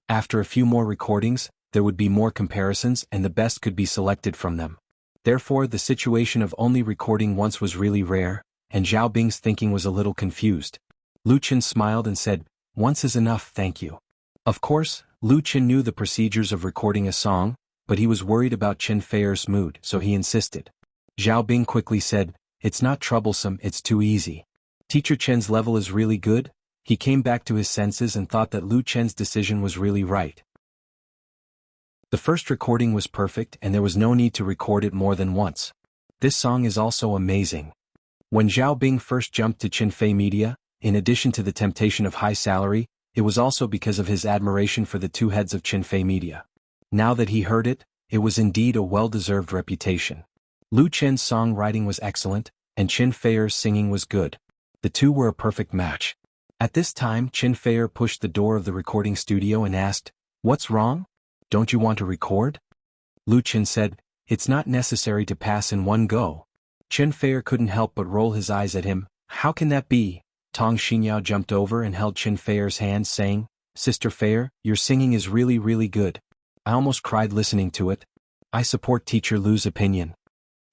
Speaker 1: After a few more recordings, there would be more comparisons and the best could be selected from them. Therefore, the situation of only recording once was really rare, and Zhao Bing's thinking was a little confused. Lu Qin smiled and said, "Once is enough, thank you." Of course, Lu Qin knew the procedures of recording a song, but he was worried about Qin Feier's mood, so he insisted. Zhao Bing quickly said, "It's not troublesome, it's too easy. Teacher Chen's level is really good." He came back to his senses and thought that Lu Chen's decision was really right. The first recording was perfect and there was no need to record it more than once. This song is also amazing. When Zhao Bing first jumped to Qin Fei Media, in addition to the temptation of high salary, it was also because of his admiration for the 2 heads of Qin Fei Media. Now that he heard it, it was indeed a well-deserved reputation. Lu Chen's songwriting was excellent, and Qin Feier's singing was good. The 2 were a perfect match. At this time, Qin Feier pushed the door of the recording studio and asked, "What's wrong? Don't you want to record?" Lu Qin said, "It's not necessary to pass in one go." Qin Feier couldn't help but roll his eyes at him. "How can that be?" Tong Xinyao jumped over and held Qin Feier's hand, saying, "Sister Feier, your singing is really, really good. I almost cried listening to it. I support Teacher Lu's opinion."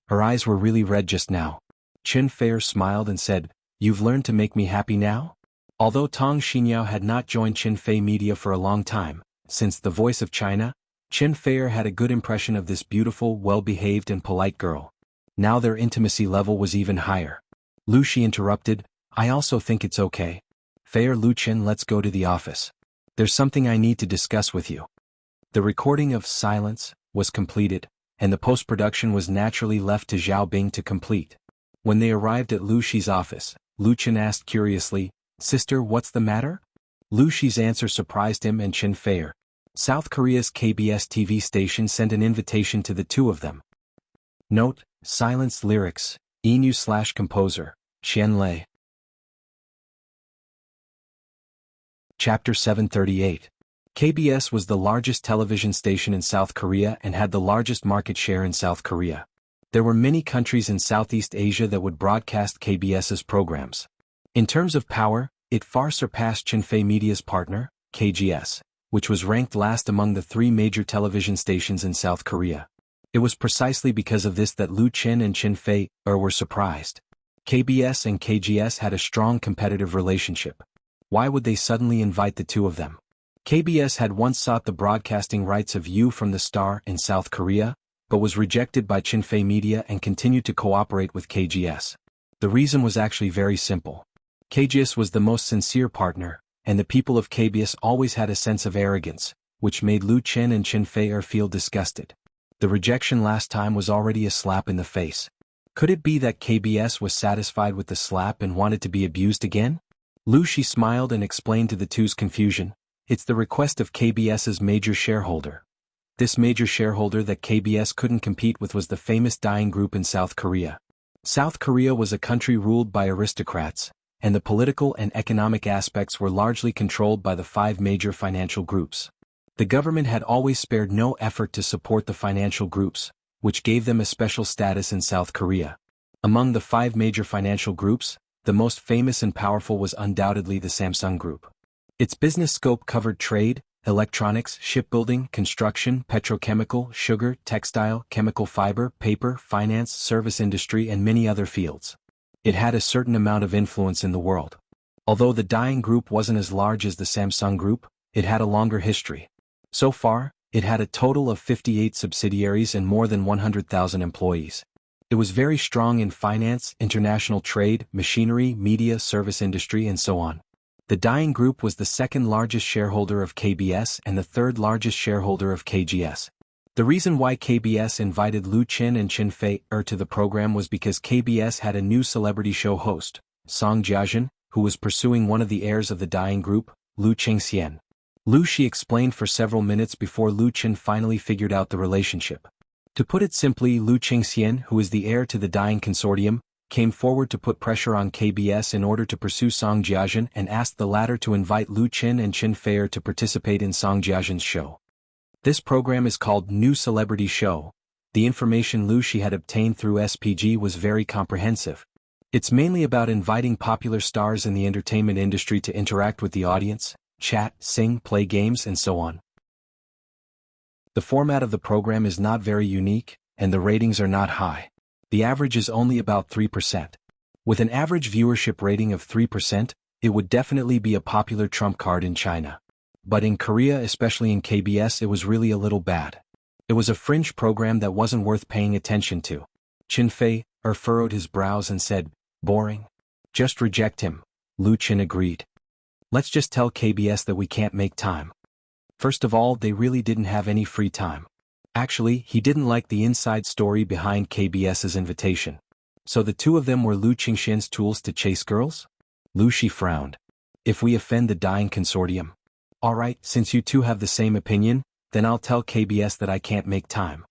Speaker 1: Her eyes were really red just now. Qin Feier smiled and said, "You've learned to make me happy now?" Although Tong Xinyao had not joined Qin Fei Media for a long time, since The Voice of China, Qin Feier had a good impression of this beautiful, well-behaved and polite girl. Now their intimacy level was even higher. Lu Shi interrupted, "I also think it's okay. Feier Lu Qin, let's go to the office. There's something I need to discuss with you." The recording of Silence was completed, and the post-production was naturally left to Zhao Bing to complete. When they arrived at Lu Shi's office, Lu Qin asked curiously, "Sister, what's the matter?" Lu Shi's answer surprised him and Qin Feier. South Korea's KBS TV station sent an invitation to the 2 of them. Note, Silence lyrics, Enu/composer, Xian Lei. Chapter 738. KBS was the largest television station in South Korea and had the largest market share in South Korea. There were many countries in Southeast Asia that would broadcast KBS's programs. In terms of power, it far surpassed Qin Fei Media's partner, KGS, which was ranked last among the 3 major television stations in South Korea. It was precisely because of this that Lu Qin and Qin Fei were surprised. KBS and KGS had a strong competitive relationship. Why would they suddenly invite the 2 of them? KBS had once sought the broadcasting rights of You from the Star in South Korea, but was rejected by Qin Fei Media and continued to cooperate with KGS. The reason was actually very simple. KGS was the most sincere partner, and the people of KBS always had a sense of arrogance, which made Lu Qin and Qin Fei feel disgusted. The rejection last time was already a slap in the face. Could it be that KBS was satisfied with the slap and wanted to be abused again? Lu Shi smiled and explained to the 2's confusion, "It's the request of KBS's major shareholder." This major shareholder that KBS couldn't compete with was the famous Daing Group in South Korea. South Korea was a country ruled by aristocrats, and the political and economic aspects were largely controlled by the 5 major financial groups. The government had always spared no effort to support the financial groups, which gave them a special status in South Korea. Among the 5 major financial groups, the most famous and powerful was undoubtedly the Samsung Group. Its business scope covered trade, electronics, shipbuilding, construction, petrochemical, sugar, textile, chemical fiber, paper, finance, service industry and many other fields. It had a certain amount of influence in the world. Although the Daing Group wasn't as large as the Samsung Group, it had a longer history. So far, it had a total of 58 subsidiaries and more than 100,000 employees. It was very strong in finance, international trade, machinery, media, service industry and so on. The Daing Group was the 2nd largest shareholder of KBS and the 3rd largest shareholder of KGS. The reason why KBS invited Lu Qin and Qin Fei to the program was because KBS had a new celebrity show host, Song Jiajun, who was pursuing one of the heirs of the dying group, Lu Qingxian. Lu Shi explained for several minutes before Lu Qin finally figured out the relationship. To put it simply, Lu Qingxian, who is the heir to the dying consortium, came forward to put pressure on KBS in order to pursue Song Jiajun and asked the latter to invite Lu Qin and Qin Fei to participate in Song Jiajun's show. This program is called New Celebrity Show. The information Lu Shi had obtained through SPG was very comprehensive. It's mainly about inviting popular stars in the entertainment industry to interact with the audience, chat, sing, play games, and so on. The format of the program is not very unique, and the ratings are not high. The average is only about 3%. With an average viewership rating of 3%, it would definitely be a popular trump card in China. But in Korea, especially in KBS, it was really a little bad. It was a fringe program that wasn't worth paying attention to. Qin Fei furrowed his brows and said, "Boring. Just reject him." Lu Qin agreed. "Let's just tell KBS that we can't make time." First of all, they really didn't have any free time. Actually, he didn't like the inside story behind KBS's invitation. So the two of them were Lu Qingxian's tools to chase girls? Lu Shi frowned. "If we offend the dying consortium." "Alright, since you two have the same opinion, then I'll tell KBS that I can't make time."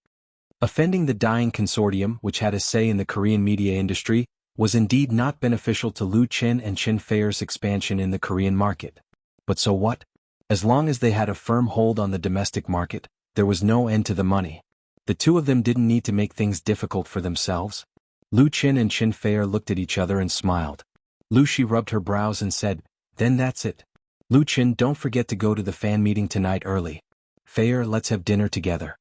Speaker 1: Offending the dying consortium, which had a say in the Korean media industry, was indeed not beneficial to Lu Qin and Qin Fei's expansion in the Korean market. But so what? As long as they had a firm hold on the domestic market, there was no end to the money. The two of them didn't need to make things difficult for themselves. Lu Qin and Qin Fei looked at each other and smiled. Lu Shi rubbed her brows and said, "Then that's it. Lu Qin, don't forget to go to the fan meeting tonight early. Fei, let's have dinner together."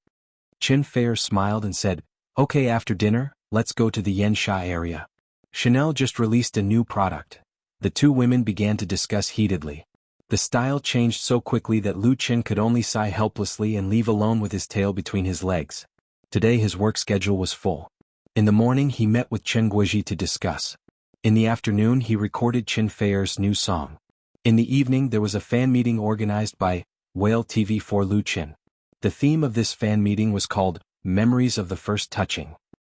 Speaker 1: Qin Fei smiled and said, "Okay, after dinner, let's go to the Yansha area. Chanel just released a new product." The two women began to discuss heatedly. The style changed so quickly that Lu Qin could only sigh helplessly and leave alone with his tail between his legs. Today his work schedule was full. In the morning he met with Chen Guizhi to discuss. In the afternoon he recorded Qin Fei's new song. In the evening there was a fan meeting organized by Whale TV for Lu Qin. The theme of this fan meeting was called Memories of the First Touching.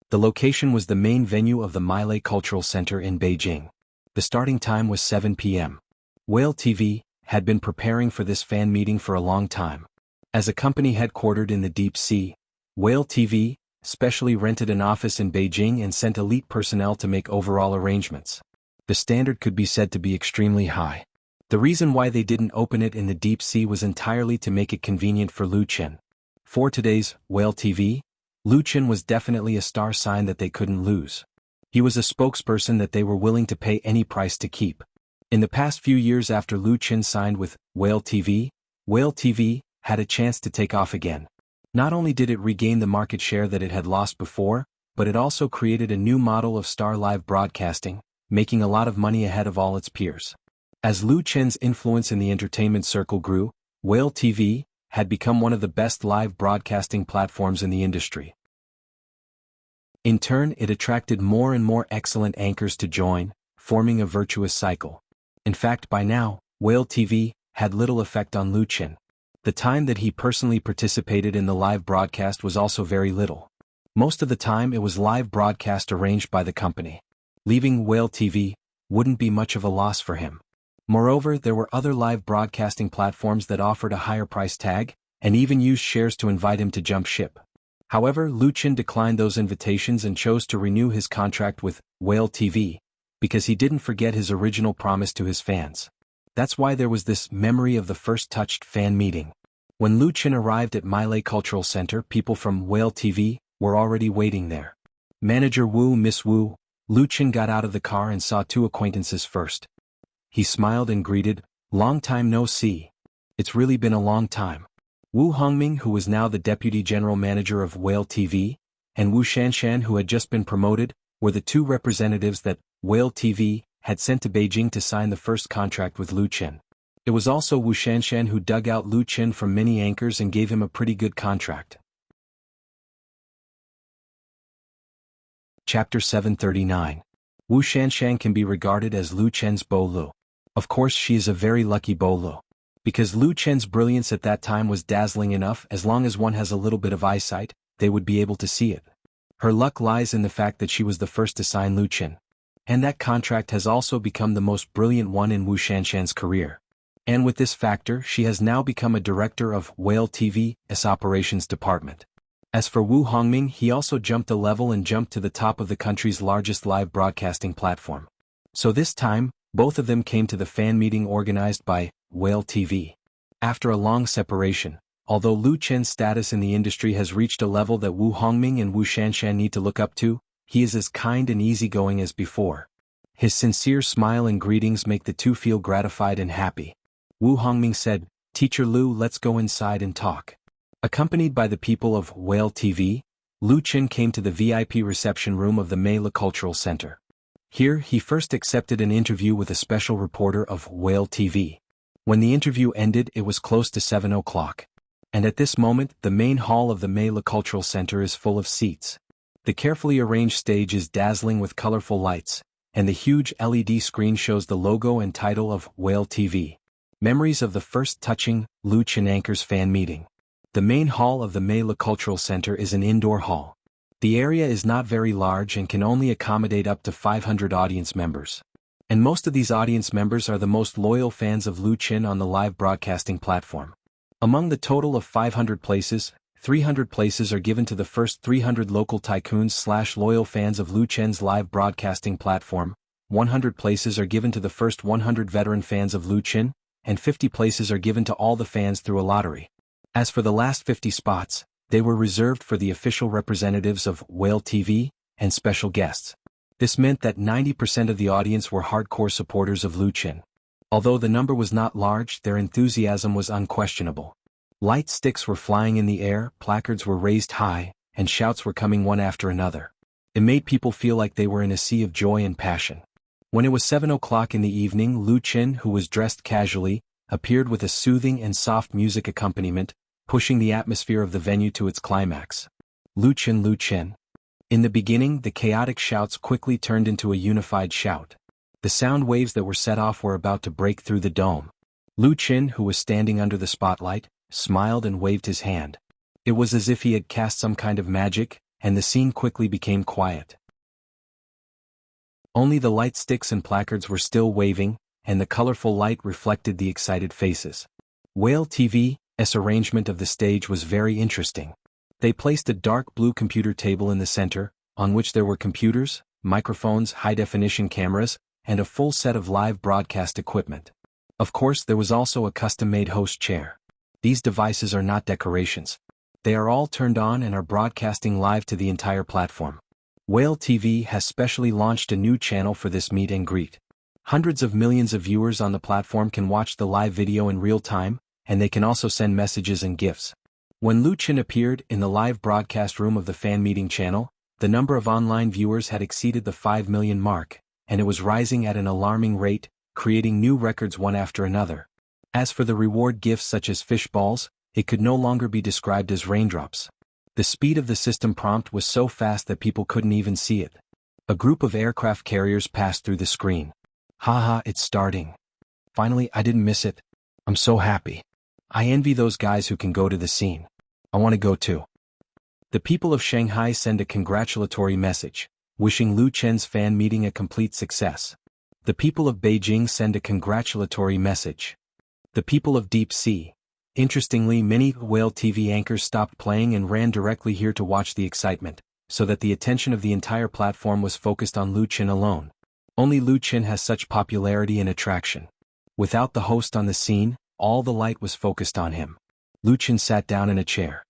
Speaker 1: The location was the main venue of the Miley Cultural Center in Beijing. The starting time was 7 p.m. Whale TV had been preparing for this fan meeting for a long time. As a company headquartered in the deep sea, Whale TV specially rented an office in Beijing and sent elite personnel to make overall arrangements. The standard could be said to be extremely high. The reason why they didn't open it in the deep sea was entirely to make it convenient for Lu Qin. For today's Whale TV, Lu Qin was definitely a star sign that they couldn't lose. He was a spokesperson that they were willing to pay any price to keep. In the past few years after Lu Qin signed with Whale TV had a chance to take off again. Not only did it regain the market share that it had lost before, but it also created a new model of star live broadcasting, making a lot of money ahead of all its peers. As Lu Qin's influence in the entertainment circle grew, Whale TV had become one of the best live broadcasting platforms in the industry. In turn, it attracted more and more excellent anchors to join, forming a virtuous cycle. In fact, by now, Whale TV had little effect on Lu Qin. The time that he personally participated in the live broadcast was also very little. Most of the time it was live broadcast arranged by the company. Leaving Whale TV wouldn't be much of a loss for him. Moreover, there were other live broadcasting platforms that offered a higher price tag, and even used shares to invite him to jump ship. However, Lu Qin declined those invitations and chose to renew his contract with Whale TV, because he didn't forget his original promise to his fans. That's why there was this Memory of the First Touched fan meeting. When Lu Qin arrived at Miley Cultural Center, people from Whale TV were already waiting there. Manager Wu, Miss Wu, Lu Qin got out of the car and saw two acquaintances first. He smiled and greeted, "Long time no see. It's really been a long time." Wu Hongming, who was now the deputy general manager of Whale TV, and Wu Shanshan, who had just been promoted, were the two representatives that Whale TV had sent to Beijing to sign the first contract with Lu Qin. It was also Wu Shanshan who dug out Lu Qin from many anchors and gave him a pretty good contract. Chapter 739. Wu Shanshan can be regarded as Lu Qin's Bo Lu. Of course, she is a very lucky Bo Lu. Because Lu Chen's brilliance at that time was dazzling enough. As long as one has a little bit of eyesight, they would be able to see it. Her luck lies in the fact that she was the first to sign Lu Chen. And that contract has also become the most brilliant one in Wu Shanshan's career. And with this factor, she has now become a director of Whale TV's operations department. As for Wu Hongming, he also jumped a level and jumped to the top of the country's largest live broadcasting platform. So this time, both of them came to the fan meeting organized by Whale TV. After a long separation, although Lu Chen's status in the industry has reached a level that Wu Hongming and Wu Shanshan need to look up to, he is as kind and easygoing as before. His sincere smile and greetings make the two feel gratified and happy. Wu Hongming said, "Teacher Lu, let's go inside and talk." Accompanied by the people of Whale TV, Lu Chen came to the VIP reception room of the Mela Cultural Center. Here, he first accepted an interview with a special reporter of Whale TV. When the interview ended, it was close to 7 o'clock. And at this moment, the main hall of the Mela Cultural Center is full of seats. The carefully arranged stage is dazzling with colorful lights, and the huge LED screen shows the logo and title of Whale TV. Memories of the first touching Lu Chen anchors fan meeting. The main hall of the Mela Cultural Center is an indoor hall. The area is not very large and can only accommodate up to 500 audience members. And most of these audience members are the most loyal fans of Lu Chen on the live broadcasting platform. Among the total of 500 places, 300 places are given to the first 300 local tycoons/loyal fans of Lu Chen's live broadcasting platform, 100 places are given to the first 100 veteran fans of Lu Chen, and 50 places are given to all the fans through a lottery. As for the last 50 spots, they were reserved for the official representatives of Whale TV and special guests. This meant that 90% of the audience were hardcore supporters of Lu Chen. Although the number was not large, their enthusiasm was unquestionable. Light sticks were flying in the air, placards were raised high, and shouts were coming one after another. It made people feel like they were in a sea of joy and passion. When it was 7 o'clock in the evening, Lu Chen, who was dressed casually, appeared with a soothing and soft music accompaniment, pushing the atmosphere of the venue to its climax. Lu Chen, Lu Chen. In the beginning, the chaotic shouts quickly turned into a unified shout. The sound waves that were set off were about to break through the dome. Lu Chen, who was standing under the spotlight, smiled and waved his hand. It was as if he had cast some kind of magic, and the scene quickly became quiet. Only the light sticks and placards were still waving, and the colorful light reflected the excited faces. Whale TV's arrangement of the stage was very interesting. They placed a dark blue computer table in the center, on which there were computers, microphones, high-definition cameras, and a full set of live broadcast equipment. Of course, there was also a custom-made host chair. These devices are not decorations. They are all turned on and are broadcasting live to the entire platform. Whale TV has specially launched a new channel for this meet and greet. Hundreds of millions of viewers on the platform can watch the live video in real time, and they can also send messages and gifts. When Lu Chen appeared in the live broadcast room of the fan meeting channel, the number of online viewers had exceeded the 5 million mark, and it was rising at an alarming rate, creating new records one after another. As for the reward gifts such as fish balls, it could no longer be described as raindrops. The speed of the system prompt was so fast that people couldn't even see it. A group of aircraft carriers passed through the screen. Haha, it's starting. Finally, I didn't miss it. I'm so happy. I envy those guys who can go to the scene. I want to go too. The people of Shanghai send a congratulatory message, wishing Lu Chen's fan meeting a complete success. The people of Beijing send a congratulatory message. The people of Deep Sea. Interestingly, many Whale TV anchors stopped playing and ran directly here to watch the excitement, so that the attention of the entire platform was focused on Lu Chen alone. Only Lu Chen has such popularity and attraction. Without the host on the scene, all the light was focused on him. Lu Chen sat down in a chair.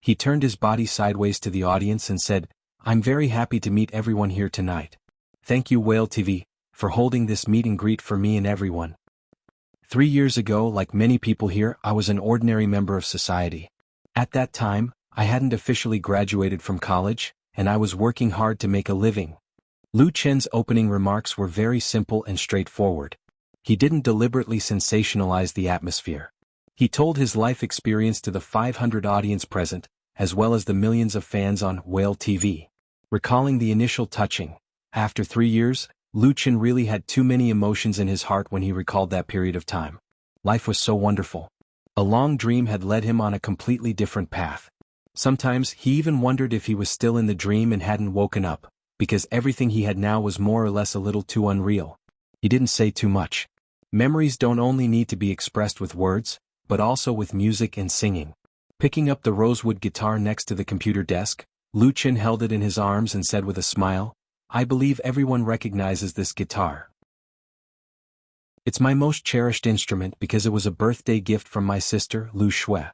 Speaker 1: He turned his body sideways to the audience and said, "I'm very happy to meet everyone here tonight. Thank you Whale TV, for holding this meet and greet for me and everyone. 3 years ago, like many people here, I was an ordinary member of society. At that time, I hadn't officially graduated from college, and I was working hard to make a living." Lu Chen's opening remarks were very simple and straightforward. He didn't deliberately sensationalize the atmosphere. He told his life experience to the 500 audience present, as well as the millions of fans on Whale TV. Recalling the initial touching, after 3 years, Lu Chen really had too many emotions in his heart when he recalled that period of time. Life was so wonderful. A long dream had led him on a completely different path. Sometimes he even wondered if he was still in the dream and hadn't woken up, because everything he had now was more or less a little too unreal. He didn't say too much. Memories don't only need to be expressed with words, but also with music and singing. Picking up the rosewood guitar next to the computer desk, Lucien held it in his arms and said with a smile, "I believe everyone recognizes this guitar. It's my most cherished instrument because it was a birthday gift from my sister, Lu Shui.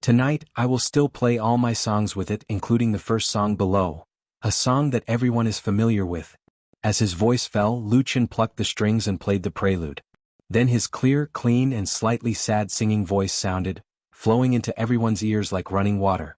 Speaker 1: Tonight, I will still play all my songs with it, including the first song below, a song that everyone is familiar with." As his voice fell, Lucien plucked the strings and played the prelude. Then his clear, clean and slightly sad singing voice sounded, flowing into everyone's ears like running water.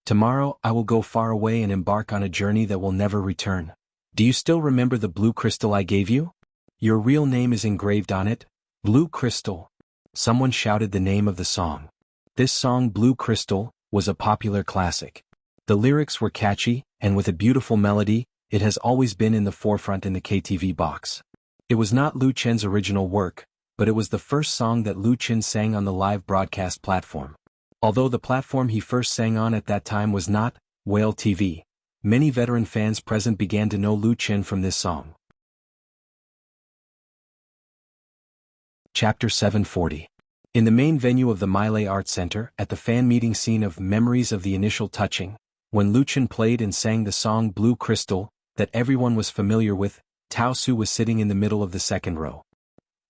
Speaker 1: "Tomorrow I will go far away and embark on a journey that will never return. Do you still remember the blue crystal I gave you? Your real name is engraved on it, Blue Crystal." Someone shouted the name of the song. This song, Blue Crystal, was a popular classic. The lyrics were catchy, and with a beautiful melody, it has always been in the forefront in the KTV box. It was not Lucien's original work, but it was the first song that Lucien sang on the live broadcast platform. Although the platform he first sang on at that time was not Whale TV, many veteran fans present began to know Lucien from this song. Chapter 740. In the main venue of the Meilei Art Center, at the fan meeting scene of Memories of the Initial Touching, when Lucien played and sang the song Blue Crystal, that everyone was familiar with, Tao Su was sitting in the middle of the second row.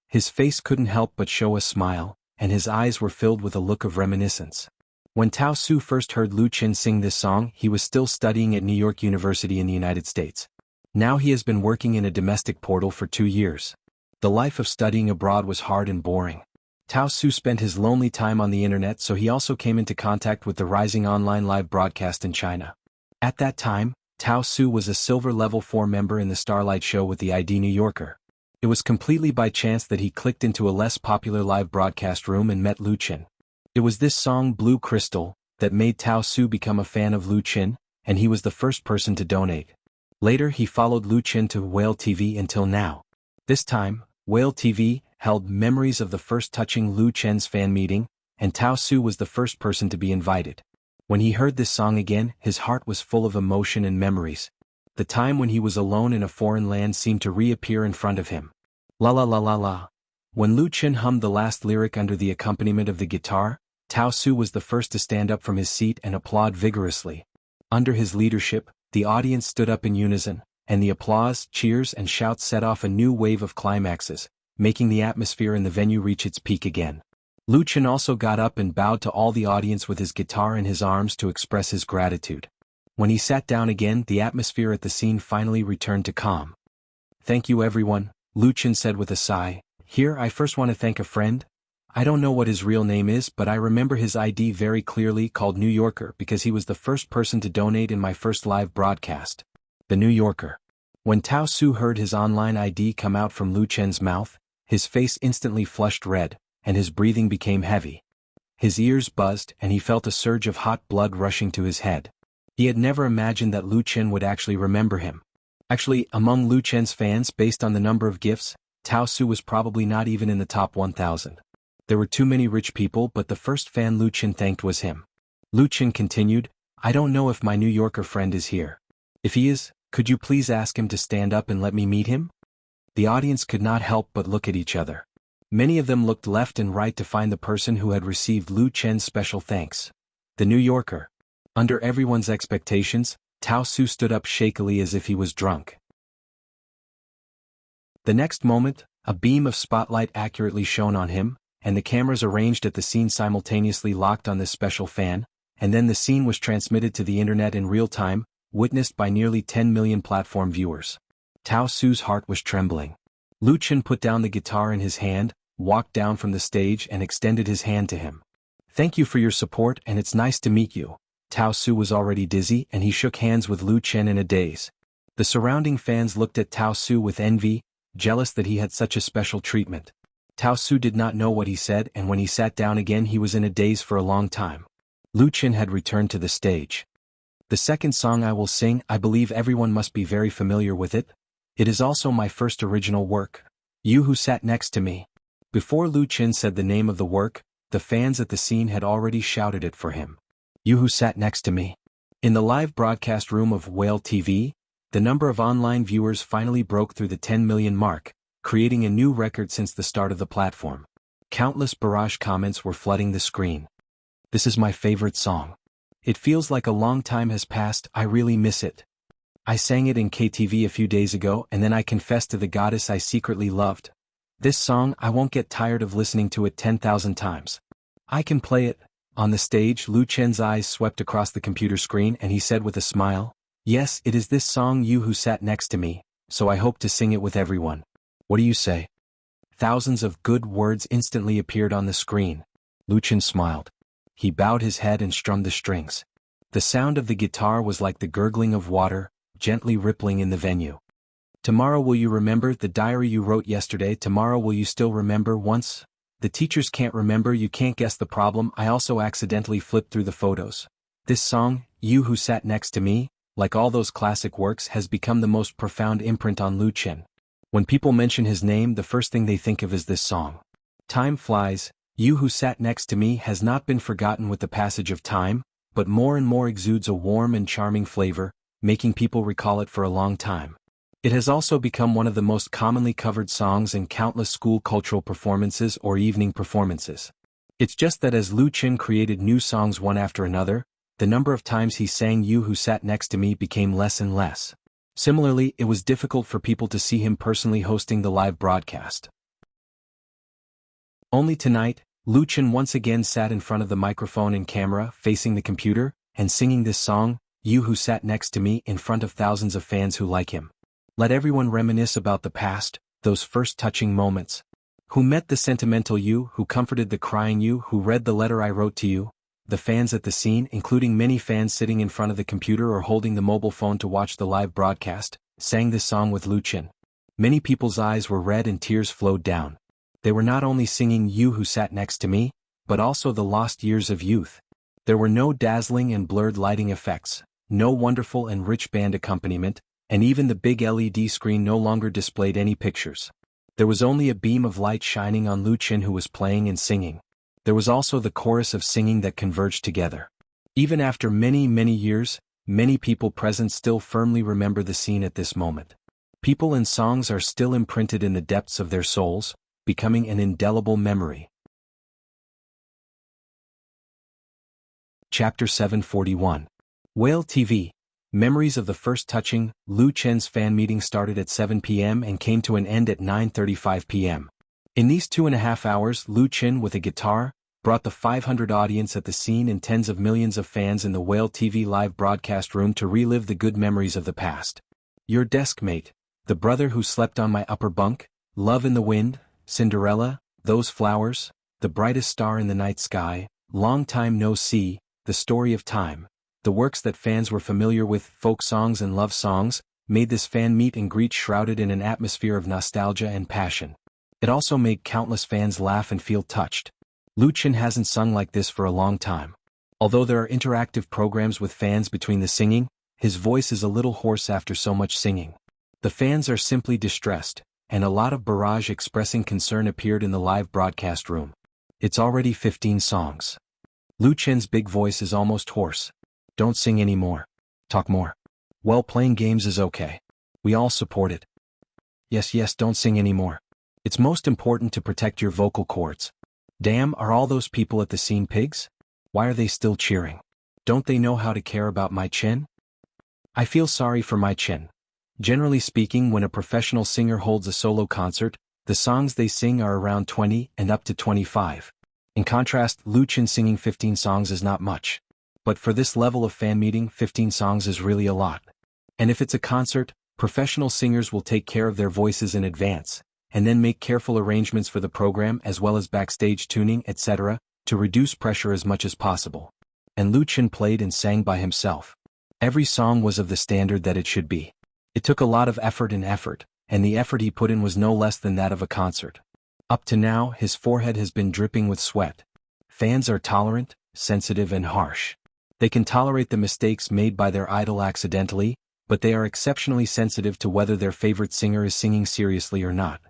Speaker 1: His face couldn't help but show a smile, and his eyes were filled with a look of reminiscence. When Tao Su first heard Lucien sing this song, he was still studying at New York University in the United States. Now he has been working in a domestic portal for 2 years. The life of studying abroad was hard and boring. Tao Su spent his lonely time on the internet, so he also came into contact with the rising online live broadcast in China. At that time, Tao Su was a silver level 4 member in the Starlight Show with the ID New Yorker. It was completely by chance that he clicked into a less popular live broadcast room and met Lucien. It was this song Blue Crystal that made Tao Su become a fan of Lucien, and he was the first person to donate. Later he followed Lucien to Whale TV until now. This time, Whale TV held Memories of the First Touching Lucien's fan meeting, and Tao Su was the first person to be invited. When he heard this song again, his heart was full of emotion and memories. The time when he was alone in a foreign land seemed to reappear in front of him. La la la la la. When Lucien hummed the last lyric under the accompaniment of the guitar, Tao Su was the first to stand up from his seat and applaud vigorously. Under his leadership, the audience stood up in unison, and the applause, cheers and shouts set off a new wave of climaxes, making the atmosphere in the venue reach its peak again. Lucien also got up and bowed to all the audience with his guitar in his arms to express his gratitude. When he sat down again, the atmosphere at the scene finally returned to calm. "Thank you everyone," Lucien said with a sigh. "Here I first want to thank a friend. I don't know what his real name is, but I remember his ID very clearly, called New Yorker, because he was the first person to donate in my first live broadcast. The New Yorker." When Tao Su heard his online ID come out from Lucien's mouth, his face instantly flushed red, and his breathing became heavy. His ears buzzed, and he felt a surge of hot blood rushing to his head. He had never imagined that Lucien would actually remember him. Actually, among Lucien's fans, based on the number of gifts, Tao Su was probably not even in the top 1,000. There were too many rich people, but the first fan Lucien thanked was him. Lucien continued, "I don't know if my New Yorker friend is here. If he is, could you please ask him to stand up and let me meet him?" The audience could not help but look at each other. Many of them looked left and right to find the person who had received Lucien's special thanks. The New Yorker. Under everyone's expectations, Tao Su stood up shakily as if he was drunk. The next moment, a beam of spotlight accurately shone on him, and the cameras arranged at the scene simultaneously locked on this special fan, and then the scene was transmitted to the internet in real time, witnessed by nearly 10 million platform viewers. Tao Su's heart was trembling. Lucien put down the guitar in his hand, walked down from the stage and extended his hand to him. "Thank you for your support, and it's nice to meet you." Tao Su was already dizzy, and he shook hands with Lucien in a daze. The surrounding fans looked at Tao Su with envy, jealous that he had such a special treatment. Tao Su did not know what he said, and when he sat down again he was in a daze for a long time. Lucien had returned to the stage. "The second song I will sing, I believe everyone must be very familiar with it. It is also my first original work. You who sat next to me." Before Lu Chen said the name of the work, the fans at the scene had already shouted it for him. You who sat next to me. In the live broadcast room of Whale TV, the number of online viewers finally broke through the 10 million mark, creating a new record since the start of the platform. Countless barrage comments were flooding the screen. This is my favorite song. It feels like a long time has passed, I really miss it. I sang it in KTV a few days ago and then I confessed to the goddess I secretly loved. This song, I won't get tired of listening to it 10,000 times. I can play it. On the stage, Lu Chen's eyes swept across the computer screen and he said with a smile, yes, it is this song you who sat next to me, so I hope to sing it with everyone. What do you say? Thousands of good words instantly appeared on the screen. Lu Chen smiled. He bowed his head and strummed the strings. The sound of the guitar was like the gurgling of water, gently rippling in the venue. Tomorrow will you remember the diary you wrote yesterday? Tomorrow will you still remember once? The teachers can't remember, you can't guess the problem, I also accidentally flipped through the photos. This song, You Who Sat Next to Me, like all those classic works, has become the most profound imprint on Lu Chen. When people mention his name, the first thing they think of is this song. Time flies, You Who Sat Next to Me has not been forgotten with the passage of time, but more and more exudes a warm and charming flavor, making people recall it for a long time. It has also become one of the most commonly covered songs in countless school cultural performances or evening performances. It's just that as Lu Chen created new songs one after another, the number of times he sang You Who Sat Next to Me became less and less. Similarly, it was difficult for people to see him personally hosting the live broadcast. Only tonight, Lu Chen once again sat in front of the microphone and camera, facing the computer, and singing this song, You Who Sat Next to Me, in front of thousands of fans who like him. Let everyone reminisce about the past, those first touching moments. Who met the sentimental you, who comforted the crying you, who read the letter I wrote to you? The fans at the scene, including many fans sitting in front of the computer or holding the mobile phone to watch the live broadcast, sang this song with Lu Chen. Many people's eyes were red and tears flowed down. They were not only singing You Who Sat Next to Me, but also the lost years of youth. There were no dazzling and blurred lighting effects, no wonderful and rich band accompaniment, and even the big LED screen no longer displayed any pictures. There was only a beam of light shining on Lu Chen, who was playing and singing. There was also the chorus of singing that converged together. Even after many, many years, many people present still firmly remember the scene at this moment. People and songs are still imprinted in the depths of their souls, becoming an indelible memory. Chapter 741. Whale TV. Memories of the first touching. Lu Chen's fan meeting started at 7 p.m. and came to an end at 9:35 p.m. In these 2.5 hours, Lu Chen, with a guitar, brought the 500 audience at the scene and tens of millions of fans in the Whale TV live broadcast room to relive the good memories of the past. Your desk mate, the brother who slept on my upper bunk, Love in the Wind, Cinderella, Those Flowers, The Brightest Star in the Night Sky, Long Time No See, The Story of Time. The works that fans were familiar with, folk songs and love songs, made this fan meet and greet shrouded in an atmosphere of nostalgia and passion. It also made countless fans laugh and feel touched. Lu Chen hasn't sung like this for a long time. Although there are interactive programs with fans between the singing, his voice is a little hoarse after so much singing. The fans are simply distressed, and a lot of barrage expressing concern appeared in the live broadcast room. It's already 15 songs. Lu Chen's big voice is almost hoarse. Don't sing anymore. Talk more. Well, playing games is okay. We all support it. Yes, don't sing anymore. It's most important to protect your vocal cords. Damn, are all those people at the scene pigs? Why are they still cheering? Don't they know how to care about my Chen? I feel sorry for my Chen. Generally speaking, when a professional singer holds a solo concert, the songs they sing are around 20 and up to 25. In contrast, Lu Chen singing 15 songs is not much. But for this level of fan meeting, 15 songs is really a lot. And if it's a concert, professional singers will take care of their voices in advance, and then make careful arrangements for the program as well as backstage tuning, etc., to reduce pressure as much as possible. And Lu Chen played and sang by himself. Every song was of the standard that it should be. It took a lot of effort, and the effort he put in was no less than that of a concert. Up to now, his forehead has been dripping with sweat. Fans are tolerant, sensitive and harsh. They can tolerate the mistakes made by their idol accidentally, but they are exceptionally sensitive to whether their favorite singer is singing seriously or not.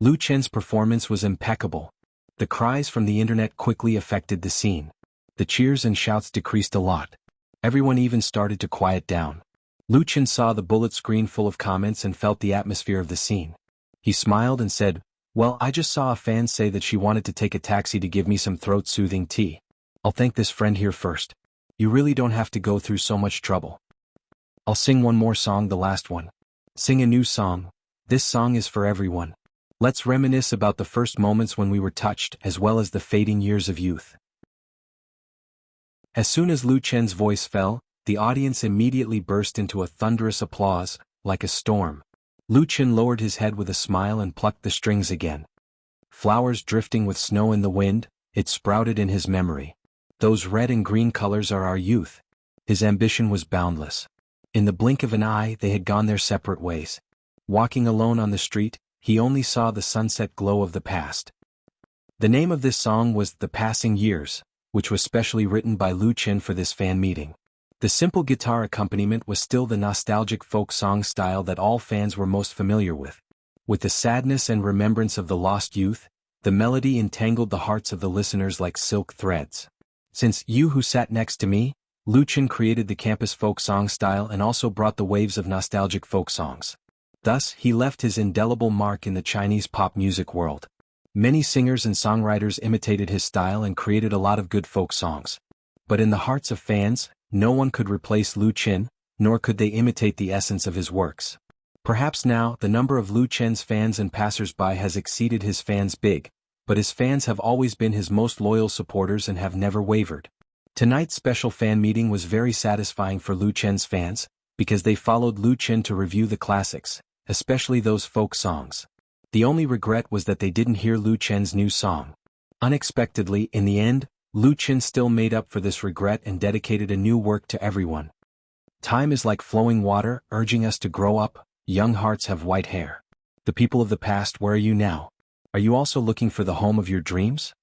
Speaker 1: Lu Chen's performance was impeccable. The cries from the internet quickly affected the scene. The cheers and shouts decreased a lot. Everyone even started to quiet down. Lu Chen saw the bullet screen full of comments and felt the atmosphere of the scene. He smiled and said, "Well, I just saw a fan say that she wanted to take a taxi to give me some throat-soothing tea. I'll thank this friend here first. You really don't have to go through so much trouble. I'll sing one more song, the last one. Sing a new song. This song is for everyone. Let's reminisce about the first moments when we were touched as well as the fading years of youth." As soon as Lu Chen's voice fell, the audience immediately burst into a thunderous applause, like a storm. Lu Chen lowered his head with a smile and plucked the strings again. Flowers drifting with snow in the wind, it sprouted in his memory. Those red and green colors are our youth. His ambition was boundless. In the blink of an eye they had gone their separate ways. Walking alone on the street, he only saw the sunset glow of the past. The name of this song was The Passing Years, which was specially written by Lu Chen for this fan meeting. The simple guitar accompaniment was still the nostalgic folk song style that all fans were most familiar with. With the sadness and remembrance of the lost youth, the melody entangled the hearts of the listeners like silk threads. Since You Who Sat Next to Me, Lu Chen created the campus folk song style and also brought the waves of nostalgic folk songs. Thus, he left his indelible mark in the Chinese pop music world. Many singers and songwriters imitated his style and created a lot of good folk songs. But in the hearts of fans, no one could replace Lu Chen, nor could they imitate the essence of his works. Perhaps now, the number of Lu Chen's fans and passers-by has exceeded his fans big, but his fans have always been his most loyal supporters and have never wavered. Tonight's special fan meeting was very satisfying for Lu Chen's fans, because they followed Lu Chen to review the classics, especially those folk songs. The only regret was that they didn't hear Lu Chen's new song. Unexpectedly, in the end, Lu Chen still made up for this regret and dedicated a new work to everyone. Time is like flowing water, urging us to grow up. Young hearts have white hair. The people of the past, where are you now? Are you also looking for the home of your dreams?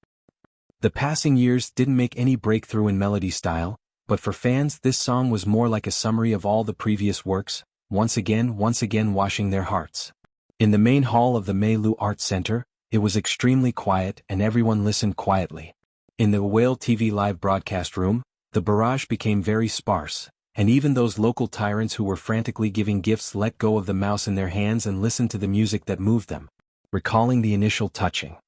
Speaker 1: The Passing Years didn't make any breakthrough in melody style, but for fans this song was more like a summary of all the previous works, once again washing their hearts. In the main hall of the Meilu Arts Center, it was extremely quiet and everyone listened quietly. In the Whale TV live broadcast room, the barrage became very sparse, and even those local tyrants who were frantically giving gifts let go of the mouse in their hands and listened to the music that moved them, recalling the initial touching.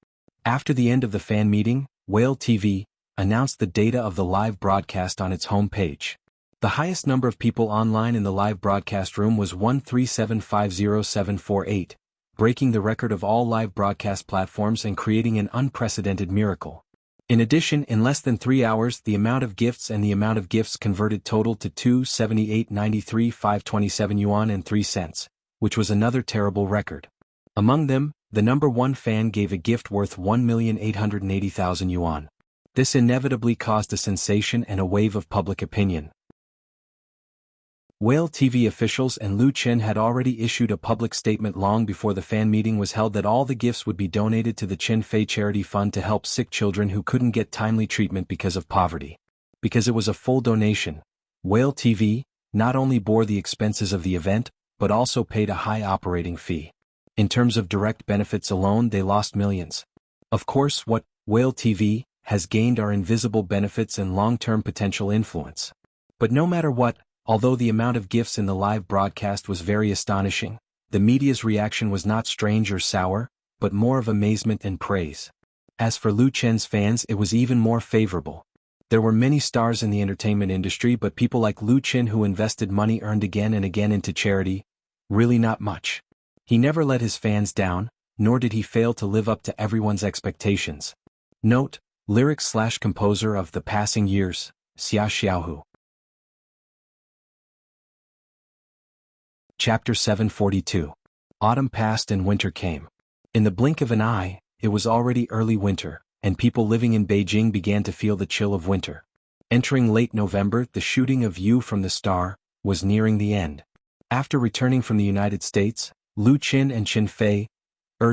Speaker 1: After the end of the fan meeting, Whale TV announced the data of the live broadcast on its home page. The highest number of people online in the live broadcast room was 13750,748, breaking the record of all live broadcast platforms and creating an unprecedented miracle. In addition, in less than 3 hours, the amount of gifts converted totaled to 278.93 yuan and 3 cents, which was another terrible record. Among them, the number one fan gave a gift worth 1,880,000 yuan. This inevitably caused a sensation and a wave of public opinion. Whale TV officials and Lu Chen had already issued a public statement long before the fan meeting was held that all the gifts would be donated to the Chen Fei Charity Fund to help sick children who couldn't get timely treatment because of poverty. Because it was a full donation, Whale TV not only bore the expenses of the event, but also paid a high operating fee. In terms of direct benefits alone, they lost millions. Of course, what Whale TV has gained are invisible benefits and long-term potential influence. But no matter what, although the amount of gifts in the live broadcast was very astonishing, the media's reaction was not strange or sour, but more of amazement and praise. As for Lu Chen's fans, it was even more favorable. There were many stars in the entertainment industry, but people like Lu Chen who invested money earned again and again into charity, really not much. He never let his fans down, nor did he fail to live up to everyone's expectations. Note, lyrics/composer of The Passing Years, Xia Xiaohu. Chapter 742. Autumn passed and winter came. In the blink of an eye, it was already early winter, and people living in Beijing began to feel the chill of winter. Entering late November, the shooting of You from the Star was nearing the end. After returning from the United States, Lu Chen and Chen Fei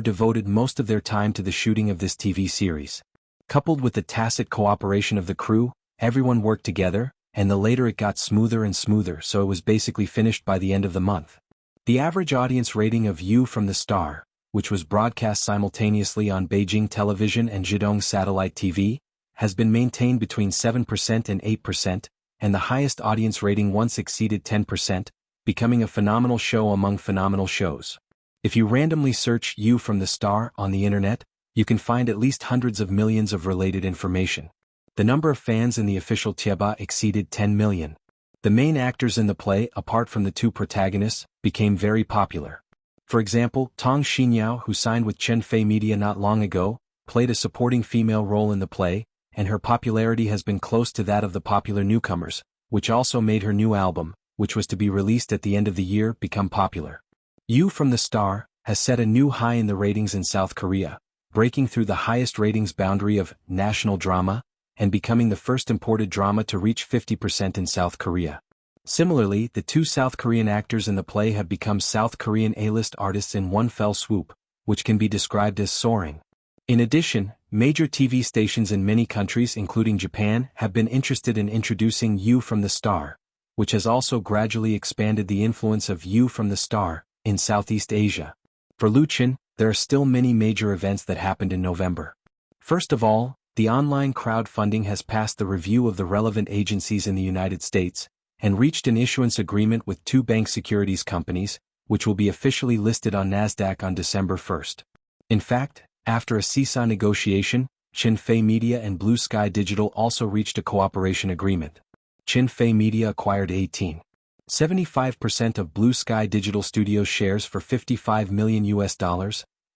Speaker 1: devoted most of their time to the shooting of this TV series. Coupled with the tacit cooperation of the crew, everyone worked together, and the later it got smoother and smoother, so it was basically finished by the end of the month. The average audience rating of You from the Star which was broadcast simultaneously on Beijing television and Zhejiang satellite TV, has been maintained between 7% and 8%, and the highest audience rating once exceeded 10%, becoming a phenomenal show among phenomenal shows. If you randomly search "You from the Star" on the internet, you can find at least hundreds of millions of related information. The number of fans in the official Tieba exceeded 10 million. The main actors in the play, apart from the two protagonists, became very popular. For example, Tong Xinyao, who signed with Chen Fei Media not long ago, played a supporting female role in the play, and her popularity has been close to that of the popular newcomers, which also made her new album, which was to be released at the end of the year, become popular. "You from the Star" has set a new high in the ratings in South Korea, breaking through the highest ratings boundary of national drama, and becoming the first imported drama to reach 50% in South Korea. Similarly, the two South Korean actors in the play have become South Korean A-list artists in one fell swoop, which can be described as soaring. In addition, major TV stations in many countries including Japan have been interested in introducing "You from the Star," which has also gradually expanded the influence of "You from the Star" in Southeast Asia. For Luchin, there are still many major events that happened in November. First of all, the online crowdfunding has passed the review of the relevant agencies in the United States, and reached an issuance agreement with two bank securities companies, which will be officially listed on NASDAQ on December 1st. In fact, after a seesaw negotiation, Chen Fei Media and Blue Sky Digital also reached a cooperation agreement. Chen Fei Media acquired 18.75% of Blue Sky Digital Studios shares for $55 million,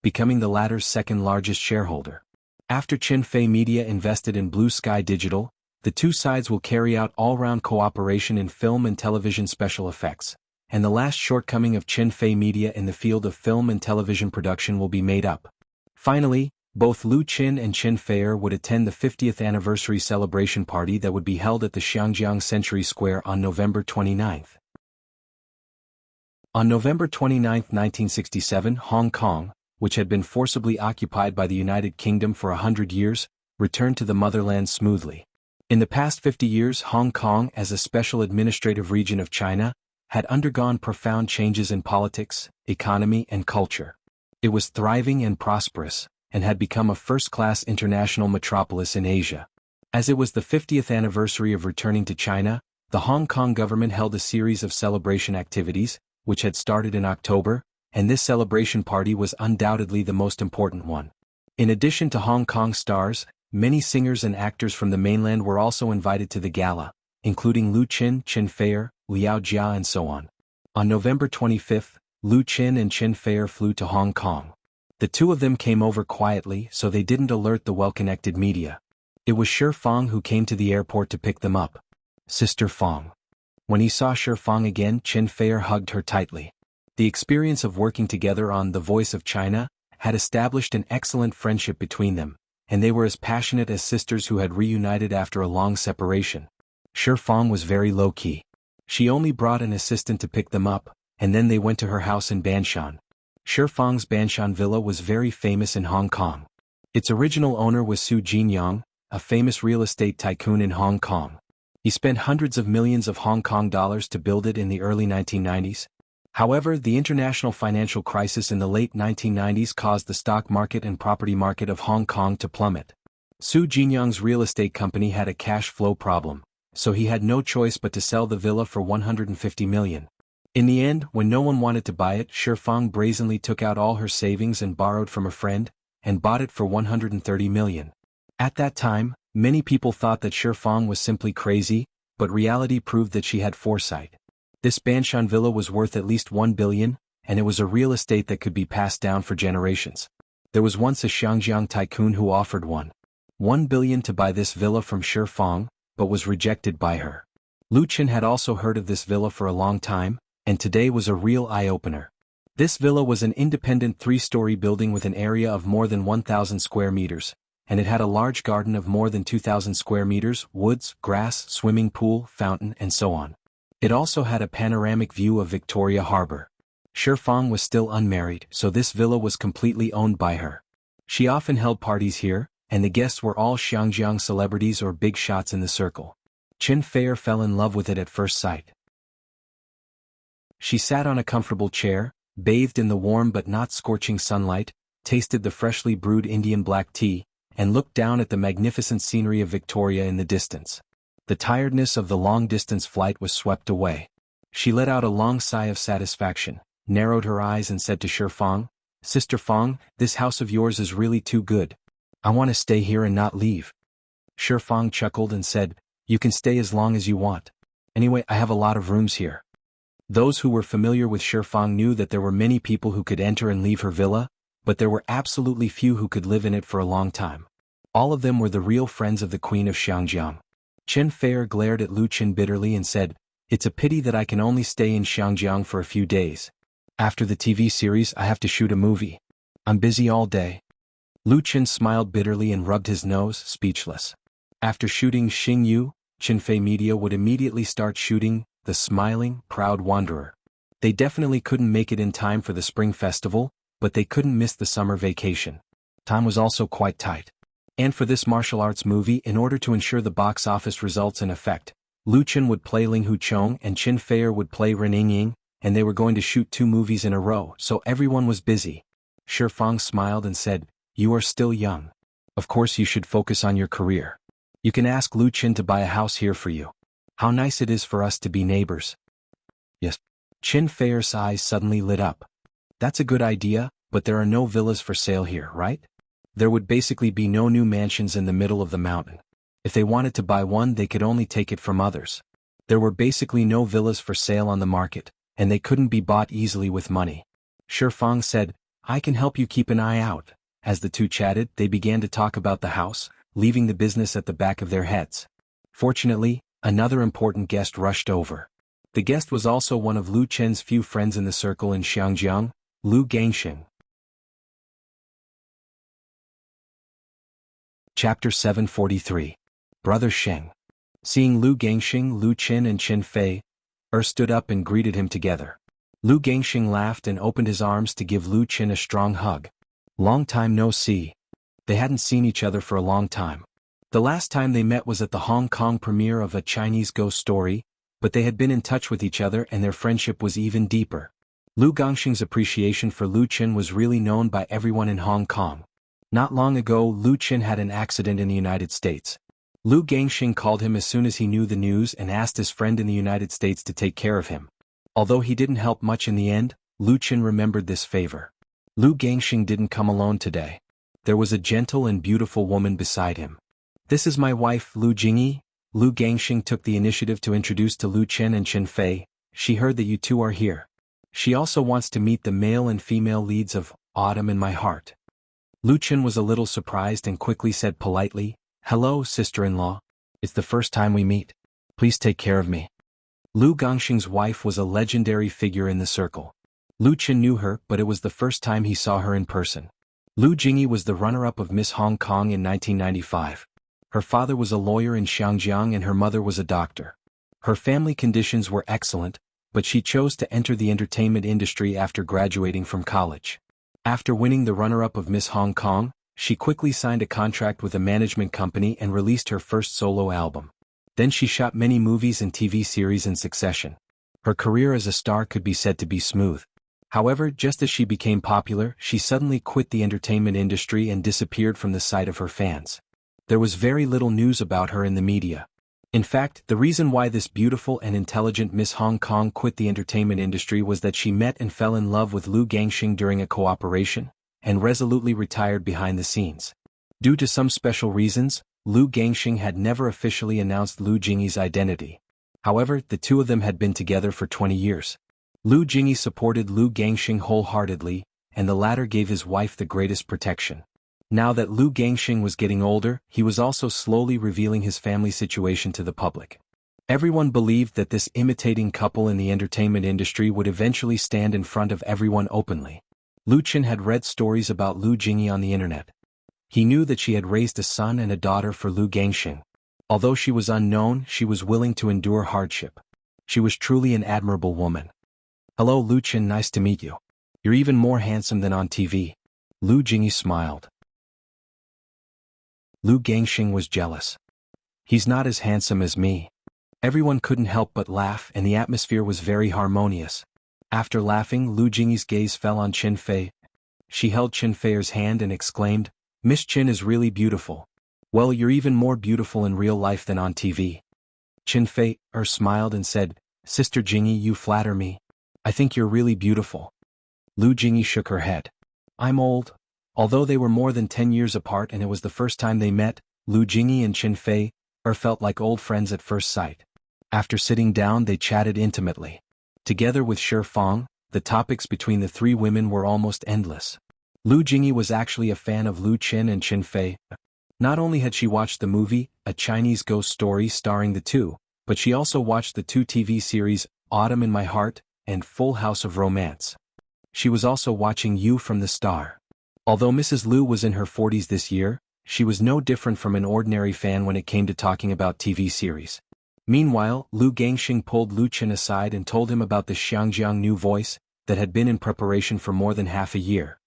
Speaker 1: becoming the latter's second largest shareholder. After Chen Fei Media invested in Blue Sky Digital, the two sides will carry out all-round cooperation in film and television special effects, and the last shortcoming of Chen Fei Media in the field of film and television production will be made up. Finally, both Lu Qin and Chen Feier would attend the 50th anniversary celebration party that would be held at the Xiangjiang Century Square on November 29. On November 29, 1967, Hong Kong, which had been forcibly occupied by the United Kingdom for 100 years, returned to the motherland smoothly. In the past 50 years, Hong Kong, as a special administrative region of China, had undergone profound changes in politics, economy, and culture. It was thriving and prosperous, and had become a first-class international metropolis in Asia. As it was the 50th anniversary of returning to China, the Hong Kong government held a series of celebration activities, which had started in October, and this celebration party was undoubtedly the most important one. In addition to Hong Kong stars, many singers and actors from the mainland were also invited to the gala, including Lu Qin, Chen Feier, Liao Jia and so on. On November 25, Lu Qin and Chen Feier flew to Hong Kong. The two of them came over quietly so they didn't alert the well-connected media. It was Shi Fang who came to the airport to pick them up. Sister Fang. When he saw Shi Fang again, Chen Feier hugged her tightly. The experience of working together on The Voice of China had established an excellent friendship between them, and they were as passionate as sisters who had reunited after a long separation. Shi Fang was very low-key. She only brought an assistant to pick them up, and then they went to her house in Banshan. Shi Fang's Banshan Villa was very famous in Hong Kong. Its original owner was Su Jinyang, a famous real estate tycoon in Hong Kong. He spent hundreds of millions of Hong Kong dollars to build it in the early 1990s. However, the international financial crisis in the late 1990s caused the stock market and property market of Hong Kong to plummet. Su Jinyang's real estate company had a cash flow problem, so he had no choice but to sell the villa for 150 million. In the end, when no one wanted to buy it, Shi Fang brazenly took out all her savings and borrowed from a friend, and bought it for 130 million. At that time, many people thought that Shi Fang was simply crazy, but reality proved that she had foresight. This Banshan villa was worth at least 1 billion, and it was a real estate that could be passed down for generations. There was once a Xiangjiang tycoon who offered 1 billion to buy this villa from Shi Fang, but was rejected by her. Lu Qin had also heard of this villa for a long time, and today was a real eye-opener. This villa was an independent 3-story building with an area of more than 1,000 square meters, and it had a large garden of more than 2,000 square meters, woods, grass, swimming pool, fountain, and so on. It also had a panoramic view of Victoria Harbor. Shi Fang was still unmarried, so this villa was completely owned by her. She often held parties here, and the guests were all Xiangjiang celebrities or big shots in the circle. Chen Feier fell in love with it at first sight. She sat on a comfortable chair, bathed in the warm but not scorching sunlight, tasted the freshly brewed Indian black tea, and looked down at the magnificent scenery of Victoria in the distance. The tiredness of the long-distance flight was swept away. She let out a long sigh of satisfaction, narrowed her eyes and said to Shi Fang, "Sister Fang, this house of yours is really too good. I want to stay here and not leave." Shi Fang chuckled and said, "You can stay as long as you want. Anyway, I have a lot of rooms here." Those who were familiar with Shi Fang knew that there were many people who could enter and leave her villa, but there were absolutely few who could live in it for a long time. All of them were the real friends of the Queen of Xiangjiang. Chen Feier glared at Lu Qin bitterly and said, "It's a pity that I can only stay in Xiangjiang for a few days. After the TV series I have to shoot a movie. I'm busy all day." Lu Qin smiled bitterly and rubbed his nose, speechless. After shooting Xing Yu, Qinfei Media would immediately start shooting The Smiling, Proud Wanderer. They definitely couldn't make it in time for the Spring Festival, but they couldn't miss the summer vacation. Time was also quite tight. And for this martial arts movie, in order to ensure the box office results in effect, Lu Qin would play Ling Huchong and Chen Feier would play Ren Yingying, and they were going to shoot 2 movies in a row, so everyone was busy. Shi Fang smiled and said, "You are still young. Of course you should focus on your career. You can ask Lu Qin to buy a house here for you. How nice it is for us to be neighbors." "Yes." Chen Feier's eyes suddenly lit up. "That's a good idea, but there are no villas for sale here, right? There would basically be no new mansions in the middle of the mountain. If they wanted to buy one, they could only take it from others. There were basically no villas for sale on the market, and they couldn't be bought easily with money." Shi Fang said, "I can help you keep an eye out." As the two chatted, they began to talk about the house, leaving the business at the back of their heads. Fortunately, another important guest rushed over. The guest was also one of Lu Chen's few friends in the circle in Xiangjiang, Lu Gangxing. Chapter 743. Brother Sheng. Seeing Lu Gangxing, Lu Qin and Chen Fei, stood up and greeted him together. Lu Gangxing laughed and opened his arms to give Lu Qin a strong hug. Long time no see. They hadn't seen each other for a long time. The last time they met was at the Hong Kong premiere of A Chinese Ghost Story, but they had been in touch with each other and their friendship was even deeper. Lu Gangxing's appreciation for Lu Qin was really known by everyone in Hong Kong. Not long ago, Lu Qin had an accident in the United States. Lu Gangxing called him as soon as he knew the news and asked his friend in the United States to take care of him. Although he didn't help much in the end, Lu Qin remembered this favor. Lu Gangxing didn't come alone today. There was a gentle and beautiful woman beside him. "This is my wife, Lu Jingyi." Lu Gangxing took the initiative to introduce to Lu Qin and Chen Fei. "She heard that you two are here. She also wants to meet the male and female leads of Autumn in My Heart." Lu Qin was a little surprised and quickly said politely, "Hello, sister-in-law. It's the first time we meet. Please take care of me." Lu Gangxing's wife was a legendary figure in the circle. Lu Qin knew her, but it was the first time he saw her in person. Lu Jingyi was the runner-up of Miss Hong Kong in 1995. Her father was a lawyer in Xiangjiang and her mother was a doctor. Her family conditions were excellent, but she chose to enter the entertainment industry after graduating from college. After winning the runner-up of Miss Hong Kong, she quickly signed a contract with a management company and released her first solo album. Then she shot many movies and TV series in succession. Her career as a star could be said to be smooth. However, just as she became popular, she suddenly quit the entertainment industry and disappeared from the sight of her fans. There was very little news about her in the media. In fact, the reason why this beautiful and intelligent Miss Hong Kong quit the entertainment industry was that she met and fell in love with Lu Gangxing during a cooperation, and resolutely retired behind the scenes. Due to some special reasons, Lu Gangxing had never officially announced Lu Jingyi's identity. However, the two of them had been together for 20 years. Lu Jingyi supported Lu Gangxing wholeheartedly, and the latter gave his wife the greatest protection. Now that Lu Gangxing was getting older, he was also slowly revealing his family situation to the public. Everyone believed that this imitating couple in the entertainment industry would eventually stand in front of everyone openly. Lu Qin had read stories about Lu Jingyi on the internet. He knew that she had raised a son and a daughter for Lu Gangxing. Although she was unknown, she was willing to endure hardship. She was truly an admirable woman. "Hello Lu Qin, nice to meet you. You're even more handsome than on TV." Lu Jingyi smiled. Lu Gangxing was jealous. "He's not as handsome as me." Everyone couldn't help but laugh and the atmosphere was very harmonious. After laughing, Lu Jingyi's gaze fell on Qin Fei. She held Qin Fei's hand and exclaimed, "Miss Qin is really beautiful. Well, you're even more beautiful in real life than on TV." Qin Fei smiled and said, "Sister Jingyi, you flatter me. I think you're really beautiful." Lu Jingyi shook her head. "I'm old." Although they were more than 10 years apart and it was the first time they met, Lu Jingyi and Qin Fei felt like old friends at first sight. After sitting down, they chatted intimately. Together with Shi Fang, the topics between the three women were almost endless. Lu Jingyi was actually a fan of Lu Qin and Qin Fei. Not only had she watched the movie, A Chinese Ghost Story starring the two, but she also watched the two TV series, Autumn in My Heart and Full House of Romance. She was also watching You from the Star. Although Mrs. Lu was in her 40s this year, she was no different from an ordinary fan when it came to talking about TV series. Meanwhile, Lu Gangxing pulled Lu Qin aside and told him about the Xiangjiang New Voice that had been in preparation for more than half a year.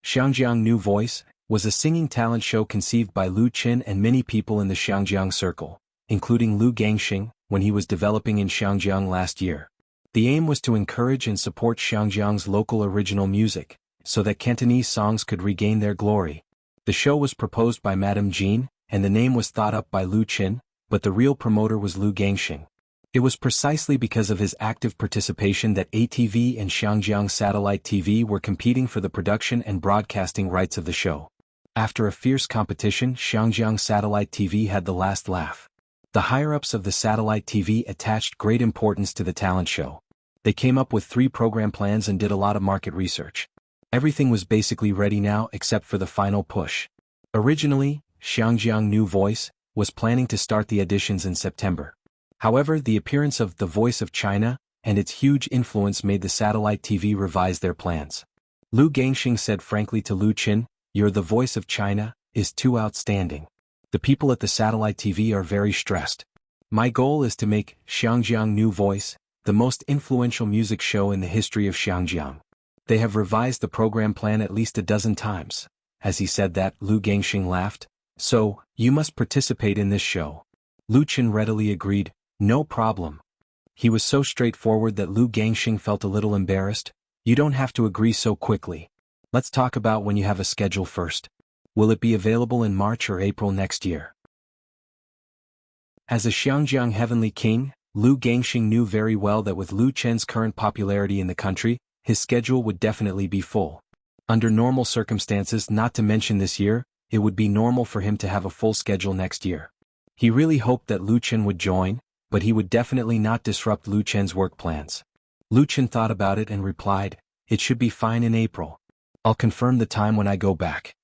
Speaker 1: Xiangjiang New Voice was a singing talent show conceived by Lu Qin and many people in the Xiangjiang circle, including Lu Gangxing, when he was developing in Xiangjiang last year. The aim was to encourage and support Xiangjiang's local original music, so that Cantonese songs could regain their glory. The show was proposed by Madame Jean, and the name was thought up by Lu Qin, but the real promoter was Lu Gangxing. It was precisely because of his active participation that ATV and Xiangjiang Satellite TV were competing for the production and broadcasting rights of the show. After a fierce competition, Xiangjiang Satellite TV had the last laugh. The higher-ups of the Satellite TV attached great importance to the talent show. They came up with 3 program plans and did a lot of market research. Everything was basically ready now except for the final push. Originally, Xiangjiang New Voice was planning to start the auditions in September. However, the appearance of The Voice of China and its huge influence made the Satellite TV revise their plans. Lu Gangxing said frankly to Lu Qin, "Your The Voice of China is too outstanding. The people at the Satellite TV are very stressed. My goal is to make Xiangjiang New Voice the most influential music show in the history of Xiangjiang." They have revised the program plan at least a dozen times. As he said that, Lu Gangxing laughed. "So, you must participate in this show." Lu Qin readily agreed, "No problem." He was so straightforward that Lu Gangxing felt a little embarrassed. "You don't have to agree so quickly. Let's talk about when you have a schedule first. Will it be available in March or April next year?" As a Xiangjiang Heavenly King, Lu Gangxing knew very well that with Lu Qin's current popularity in the country, his schedule would definitely be full. Under normal circumstances, not to mention this year, it would be normal for him to have a full schedule next year. He really hoped that Lu Qin would join, but he would definitely not disrupt Lu Qin's work plans. Lu Qin thought about it and replied, "It should be fine in April. I'll confirm the time when I go back."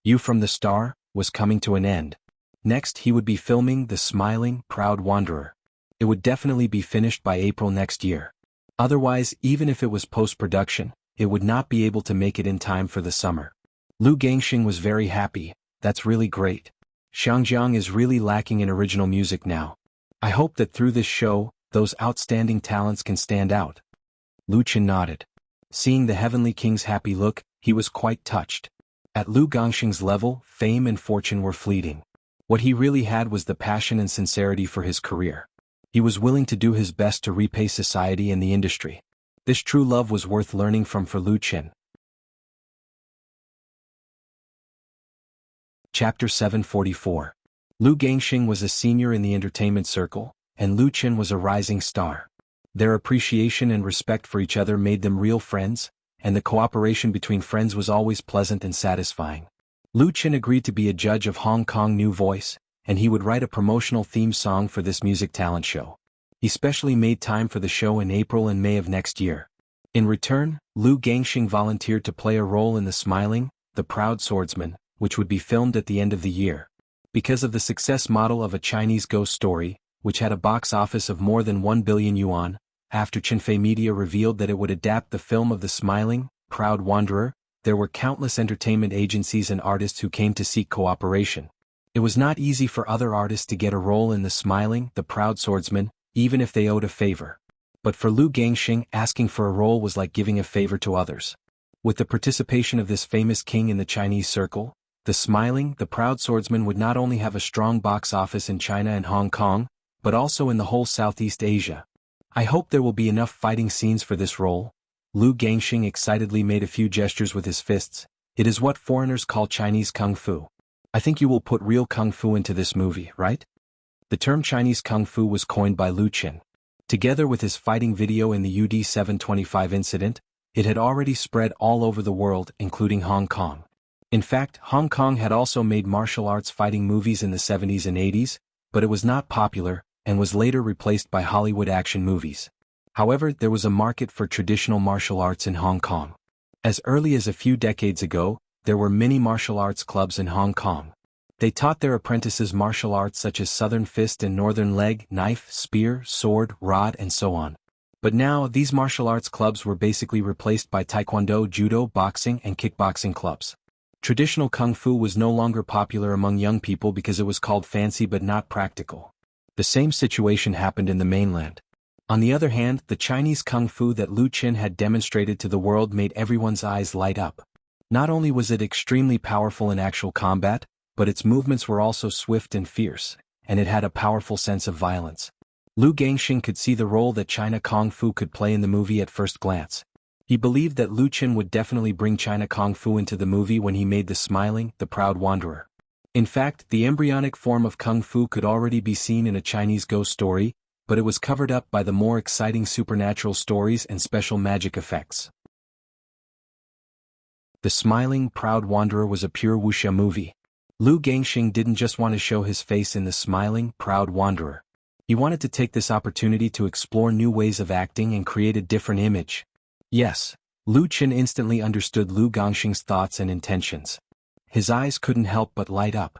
Speaker 1: You from the Star was coming to an end. Next he would be filming The Smiling, Proud Wanderer. It would definitely be finished by April next year. Otherwise, even if it was post-production, it would not be able to make it in time for the summer. Lu Gangxing was very happy. "That's really great. Xiangjiang is really lacking in original music now. I hope that through this show, those outstanding talents can stand out." Lu Qin nodded. Seeing the Heavenly King's happy look, he was quite touched. At Lu Gangxing's level, fame and fortune were fleeting. What he really had was the passion and sincerity for his career. He was willing to do his best to repay society and the industry. This true love was worth learning from for Lu Qin. Chapter 744. Lu Gangxing was a senior in the entertainment circle, and Lu Qin was a rising star. Their appreciation and respect for each other made them real friends, and the cooperation between friends was always pleasant and satisfying. Lu Qin agreed to be a judge of Hong Kong New Voice, and he would write a promotional theme song for this music talent show. He specially made time for the show in April and May of next year. In return, Lu Gangxing volunteered to play a role in The Smiling, The Proud Swordsman, which would be filmed at the end of the year. Because of the success model of A Chinese Ghost Story, which had a box office of more than 1 billion yuan, after Qinfei Media revealed that it would adapt the film of The Smiling, Proud Wanderer, there were countless entertainment agencies and artists who came to seek cooperation. It was not easy for other artists to get a role in The Smiling, The Proud Swordsman, even if they owed a favor. But for Lu Gangxing, asking for a role was like giving a favor to others. With the participation of this famous king in the Chinese circle, The Smiling, The Proud Swordsman would not only have a strong box office in China and Hong Kong, but also in the whole Southeast Asia. I hope there will be enough fighting scenes for this role. Lu Gangxing excitedly made a few gestures with his fists. It is what foreigners call Chinese Kung Fu. I think you will put real Kung Fu into this movie, right? The term Chinese Kung Fu was coined by Lu Qin. Together with his fighting video in the UD-725 incident, it had already spread all over the world, including Hong Kong. In fact, Hong Kong had also made martial arts fighting movies in the 70s and 80s, but it was not popular, and was later replaced by Hollywood action movies. However, there was a market for traditional martial arts in Hong Kong. As early as a few decades ago, there were many martial arts clubs in Hong Kong. They taught their apprentices martial arts such as Southern Fist and Northern Leg, knife, spear, sword, rod, and so on. But now, these martial arts clubs were basically replaced by Taekwondo, Judo, boxing, and kickboxing clubs. Traditional Kung Fu was no longer popular among young people because it was called fancy but not practical. The same situation happened in the mainland. On the other hand, the Chinese Kung Fu that Lu Qin had demonstrated to the world made everyone's eyes light up. Not only was it extremely powerful in actual combat, but its movements were also swift and fierce, and it had a powerful sense of violence. Lu Gangxing could see the role that China Kung Fu could play in the movie at first glance. He believed that Lu Qin would definitely bring China Kung Fu into the movie when he made the smiling, the proud wanderer. In fact, the embryonic form of Kung Fu could already be seen in a Chinese ghost story, but it was covered up by the more exciting supernatural stories and special magic effects. The Smiling, Proud Wanderer was a pure wuxia movie. Lu Gangxing didn't just want to show his face in The Smiling, Proud Wanderer. He wanted to take this opportunity to explore new ways of acting and create a different image. Yes, Lu Qin instantly understood Lu Gangxing's thoughts and intentions. His eyes couldn't help but light up.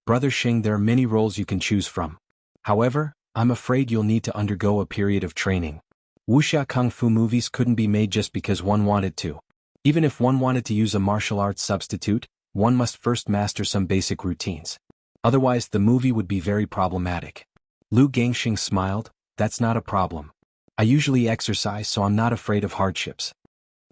Speaker 1: Brother Xing, there are many roles you can choose from. However, I'm afraid you'll need to undergo a period of training. Wuxia Kung Fu movies couldn't be made just because one wanted to. Even if one wanted to use a martial arts substitute, one must first master some basic routines. Otherwise, the movie would be very problematic. Lu Gangxing smiled. That's not a problem. I usually exercise, so I'm not afraid of hardships.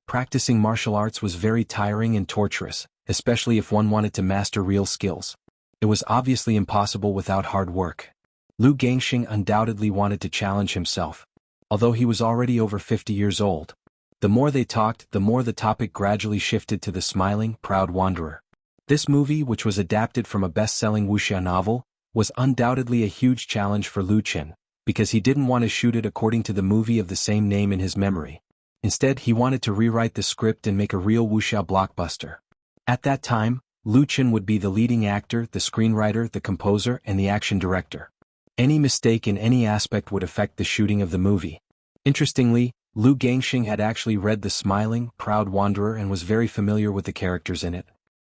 Speaker 1: Practicing martial arts was very tiring and torturous, especially if one wanted to master real skills. It was obviously impossible without hard work. Lu Gangxing undoubtedly wanted to challenge himself. Although he was already over 50 years old. The more they talked, the more the topic gradually shifted to The Smiling, Proud Wanderer. This movie, which was adapted from a best-selling wuxia novel, was undoubtedly a huge challenge for Lu Qin, because he didn't want to shoot it according to the movie of the same name in his memory. Instead, he wanted to rewrite the script and make a real wuxia blockbuster. At that time, Lu Qin would be the leading actor, the screenwriter, the composer, and the action director. Any mistake in any aspect would affect the shooting of the movie. Interestingly, Lu Gangxing had actually read The Smiling, Proud Wanderer and was very familiar with the characters in it.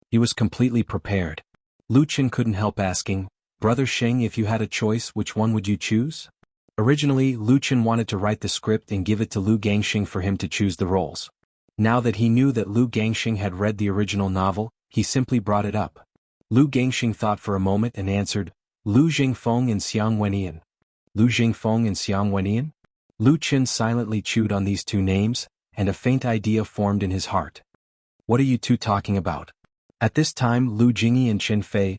Speaker 1: He was completely prepared. Lu Qin couldn't help asking, Brother Xing, if you had a choice, which one would you choose? Originally, Lu Qin wanted to write the script and give it to Lu Gangxing for him to choose the roles. Now that he knew that Lu Gangxing had read the original novel, he simply brought it up. Lu Gangxing thought for a moment and answered, Lu Jingfeng and Xiang Wenian. Lu Jingfeng and Xiang Wenian? Lu Qin silently chewed on these two names, and a faint idea formed in his heart. What are you two talking about? At this time, Lu Jingyi and Qin Fei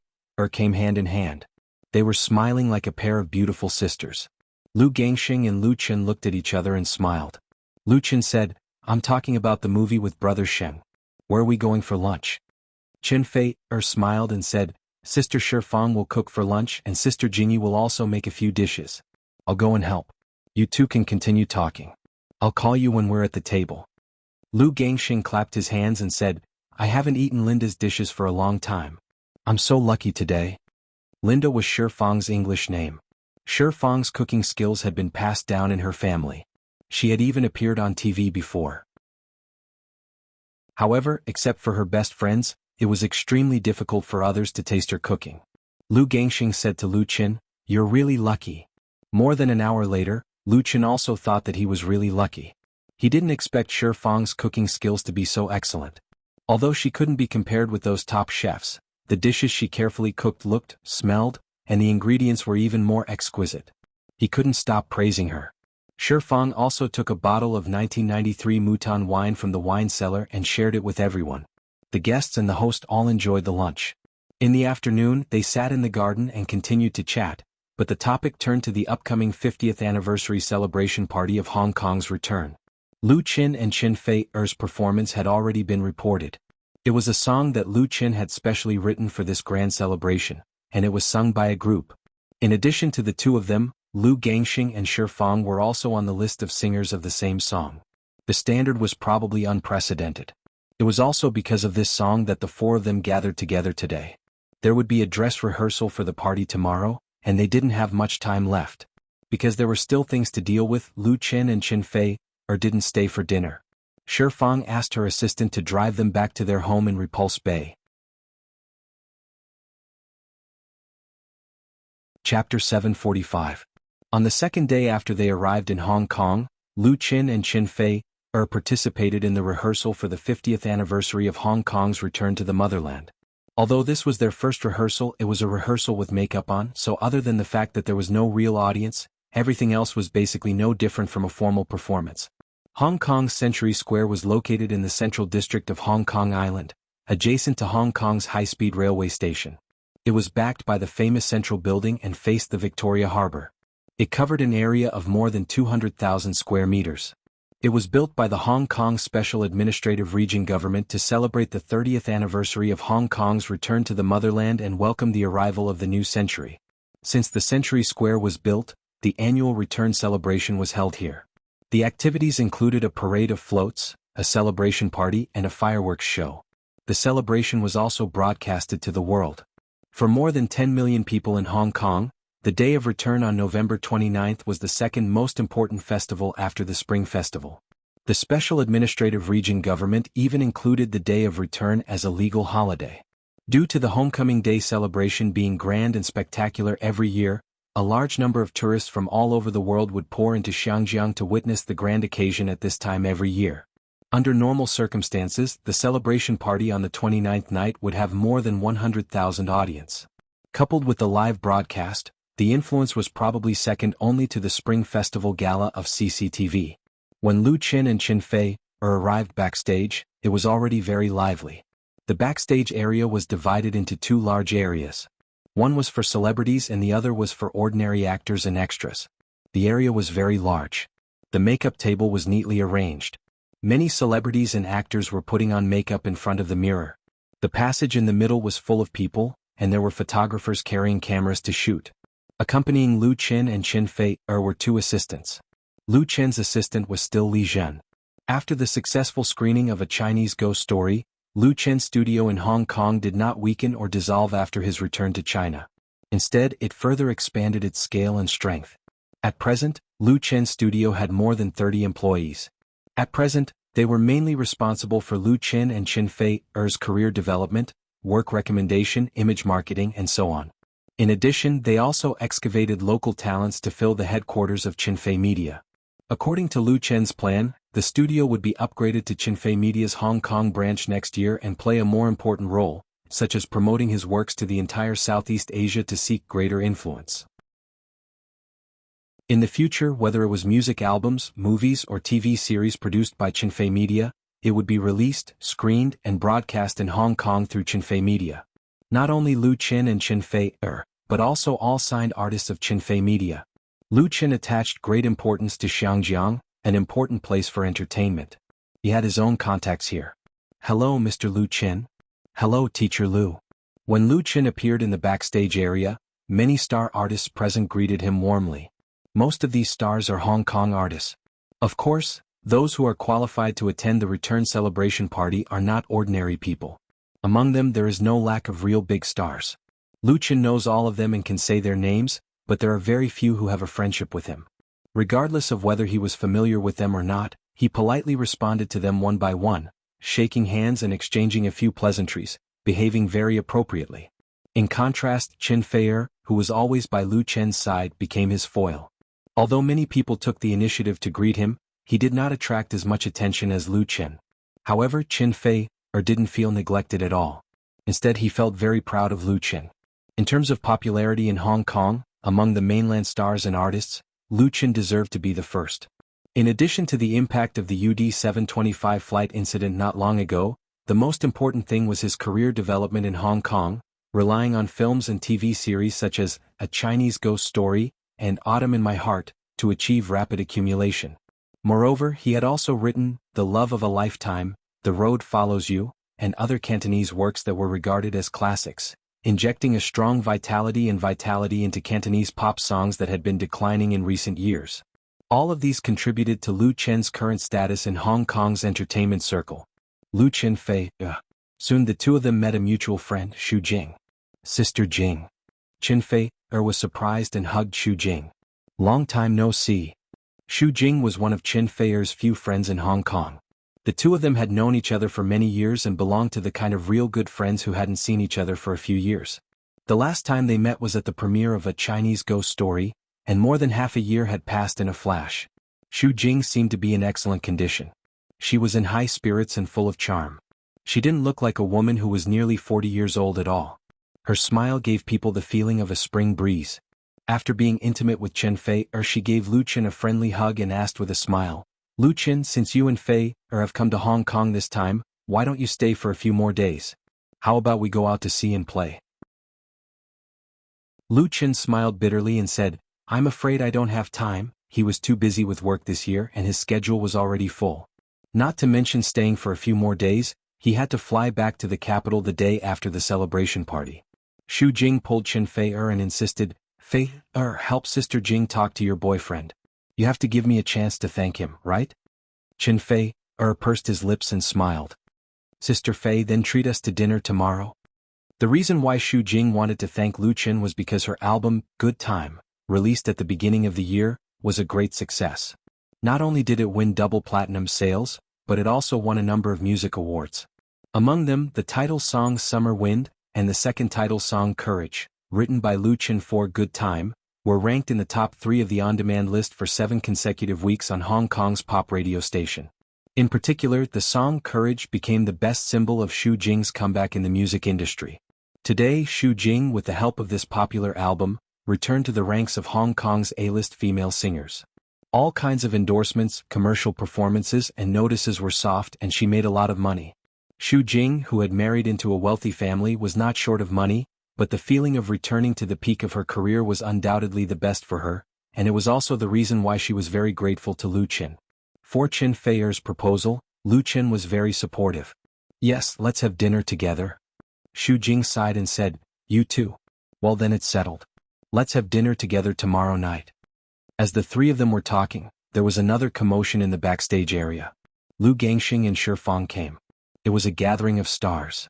Speaker 1: came hand in hand. They were smiling like a pair of beautiful sisters. Lu Gangxing and Lu Qin looked at each other and smiled. Lu Qin said, I'm talking about the movie with Brother Sheng. Where are we going for lunch? Qin Fei smiled and said, Sister Shifang will cook for lunch and Sister Jingyi will also make a few dishes. I'll go and help. You two can continue talking. I'll call you when we're at the table. Lu Gangxing clapped his hands and said, I haven't eaten Linda's dishes for a long time. I'm so lucky today. Linda was Shifang's English name. Shifang's cooking skills had been passed down in her family. She had even appeared on TV before. However, except for her best friends, it was extremely difficult for others to taste her cooking. Lu Gangxing said to Lu Qin, You're really lucky. More than an hour later, Lu Qin also thought that he was really lucky. He didn't expect Shifang's cooking skills to be so excellent. Although she couldn't be compared with those top chefs, the dishes she carefully cooked looked, smelled, and the ingredients were even more exquisite. He couldn't stop praising her. Shifang also took a bottle of 1993 Mouton wine from the wine cellar and shared it with everyone. The guests and the host all enjoyed the lunch. In the afternoon, they sat in the garden and continued to chat, but the topic turned to the upcoming 50th anniversary celebration party of Hong Kong's return. Lu Qin and Qin Fei's performance had already been reported. It was a song that Lu Qin had specially written for this grand celebration, and it was sung by a group. In addition to the two of them, Lu Gangxing and Shi Fang were also on the list of singers of the same song. The standard was probably unprecedented. It was also because of this song that the four of them gathered together today. There would be a dress rehearsal for the party tomorrow, and they didn't have much time left. Because there were still things to deal with, Lu Qin and Qin Fei didn't stay for dinner. Shi Fang asked her assistant to drive them back to their home in Repulse Bay. Chapter 745. On the second day after they arrived in Hong Kong, Lu Qin and Qin Fei participated in the rehearsal for the 50th anniversary of Hong Kong's return to the motherland. Although this was their first rehearsal, it was a rehearsal with makeup on, so other than the fact that there was no real audience, everything else was basically no different from a formal performance. Hong Kong's Century Square was located in the central district of Hong Kong Island, adjacent to Hong Kong's high-speed railway station. It was backed by the famous Central Building and faced the Victoria Harbour. It covered an area of more than 200,000 square meters. It was built by the Hong Kong Special Administrative Region government to celebrate the 30th anniversary of Hong Kong's return to the motherland and welcome the arrival of the new century. Since the Century Square was built, the annual return celebration was held here. The activities included a parade of floats, a celebration party, and a fireworks show. The celebration was also broadcasted to the world. For more than 10 million people in Hong Kong, the Day of Return on November 29th was the second most important festival after the Spring Festival. The Special Administrative Region government even included the Day of Return as a legal holiday. Due to the Homecoming Day celebration being grand and spectacular every year, a large number of tourists from all over the world would pour into Xiangjiang to witness the grand occasion at this time every year. Under normal circumstances, the celebration party on the 29th night would have more than 100,000 audience. Coupled with the live broadcast, the influence was probably second only to the Spring Festival Gala of CCTV. When Lu Qin and Qin Fei arrived backstage, it was already very lively. The backstage area was divided into two large areas. One was for celebrities and the other was for ordinary actors and extras. The area was very large. The makeup table was neatly arranged. Many celebrities and actors were putting on makeup in front of the mirror. The passage in the middle was full of people, and there were photographers carrying cameras to shoot. Accompanying Lu Qin and Qin Fei were two assistants. Lu Qin's assistant was still Li Zhen. After the successful screening of A Chinese Ghost Story, Lu Qin's studio in Hong Kong did not weaken or dissolve after his return to China. Instead, it further expanded its scale and strength. At present, Lu Qin's studio had more than 30 employees. At present, they were mainly responsible for Lu Qin and Qin Fei's career development, work recommendation, image marketing, and so on. In addition, they also excavated local talents to fill the headquarters of Qin Fei Media. According to Lu Qin's plan, the studio would be upgraded to Qin Fei Media's Hong Kong branch next year and play a more important role, such as promoting his works to the entire Southeast Asia to seek greater influence. In the future, whether it was music albums, movies, or TV series produced by Qin Fei Media, it would be released, screened, and broadcast in Hong Kong through Qin Fei Media. Not only Lu Qin and Qin Fei but also all signed artists of Qin Fei Media. Lu Qin attached great importance to Xiangjiang, an important place for entertainment. He had his own contacts here. "Hello, Mr. Lu Qin." "Hello, Teacher Lu." When Lu Qin appeared in the backstage area, many star artists present greeted him warmly. Most of these stars are Hong Kong artists. Of course, those who are qualified to attend the return celebration party are not ordinary people. Among them there is no lack of real big stars. Lu Qin knows all of them and can say their names, but there are very few who have a friendship with him. Regardless of whether he was familiar with them or not, he politely responded to them one by one, shaking hands and exchanging a few pleasantries, behaving very appropriately. In contrast, Qin Fei, who was always by Lu Qin's side, became his foil. Although many people took the initiative to greet him, he did not attract as much attention as Lu Qin. However, Qin Fei didn't feel neglected at all. Instead, he felt very proud of Lu Qin. In terms of popularity in Hong Kong, among the mainland stars and artists, Lu Qin deserved to be the first. In addition to the impact of the UD 725 flight incident not long ago, the most important thing was his career development in Hong Kong. relying on films and TV series such as A Chinese Ghost Story and Autumn in My Heart to achieve rapid accumulation. Moreover, he had also written The Love of a Lifetime, The Road Follows You, and other Cantonese works that were regarded as classics, injecting a strong vitality into Cantonese pop songs that had been declining in recent years. All of these contributed to Lu Chen's current status in Hong Kong's entertainment circle. Lu Chen Fei. Soon the two of them met a mutual friend, Xu Jing. Sister Jing. Chen Fei was surprised and hugged Xu Jing. Long time no see. Xu Jing was one of Chen Fei's few friends in Hong Kong. The two of them had known each other for many years and belonged to the kind of real good friends who hadn't seen each other for a few years. The last time they met was at the premiere of A Chinese Ghost Story, and more than half a year had passed in a flash. Xu Jing seemed to be in excellent condition. She was in high spirits and full of charm. She didn't look like a woman who was nearly 40 years old at all. Her smile gave people the feeling of a spring breeze. After being intimate with Chen Fei, she gave Lu Chen a friendly hug and asked with a smile, Lu Chen, since you and Fei have come to Hong Kong this time, why don't you stay for a few more days? How about we go out to see and play? Lu Chen smiled bitterly and said, I'm afraid I don't have time. He was too busy with work this year and his schedule was already full. Not to mention staying for a few more days, he had to fly back to the capital the day after the celebration party. Xu Jing pulled Chen Fei and insisted, Fei, help Sister Jing talk to your boyfriend. You have to give me a chance to thank him, right? Chen Fei, pursed his lips and smiled. Sister Fei, then treat us to dinner tomorrow. The reason why Xu Jing wanted to thank Lu Chen was because her album, Good Time, released at the beginning of the year, was a great success. Not only did it win double platinum sales, but it also won a number of music awards. Among them, the title song Summer Wind, and the second title song Courage, written by Lu Chen for Good Time, were ranked in the top 3 of the on-demand list for 7 consecutive weeks on Hong Kong's pop radio station. In particular, the song Courage became the best symbol of Xu Jing's comeback in the music industry. Today, Xu Jing, with the help of this popular album, returned to the ranks of Hong Kong's A-list female singers. All kinds of endorsements, commercial performances, and notices were soft, and she made a lot of money. Xu Jing, who had married into a wealthy family, was not short of money, but the feeling of returning to the peak of her career was undoubtedly the best for her, and it was also the reason why she was very grateful to Lu Chen. For Chen Fei's proposal, Lu Chen was very supportive. Yes, let's have dinner together. Xu Jing sighed and said, You too. Well then it's settled. Let's have dinner together tomorrow night. As the three of them were talking, there was another commotion in the backstage area. Lu Gangxing and Shi Fang came. It was a gathering of stars.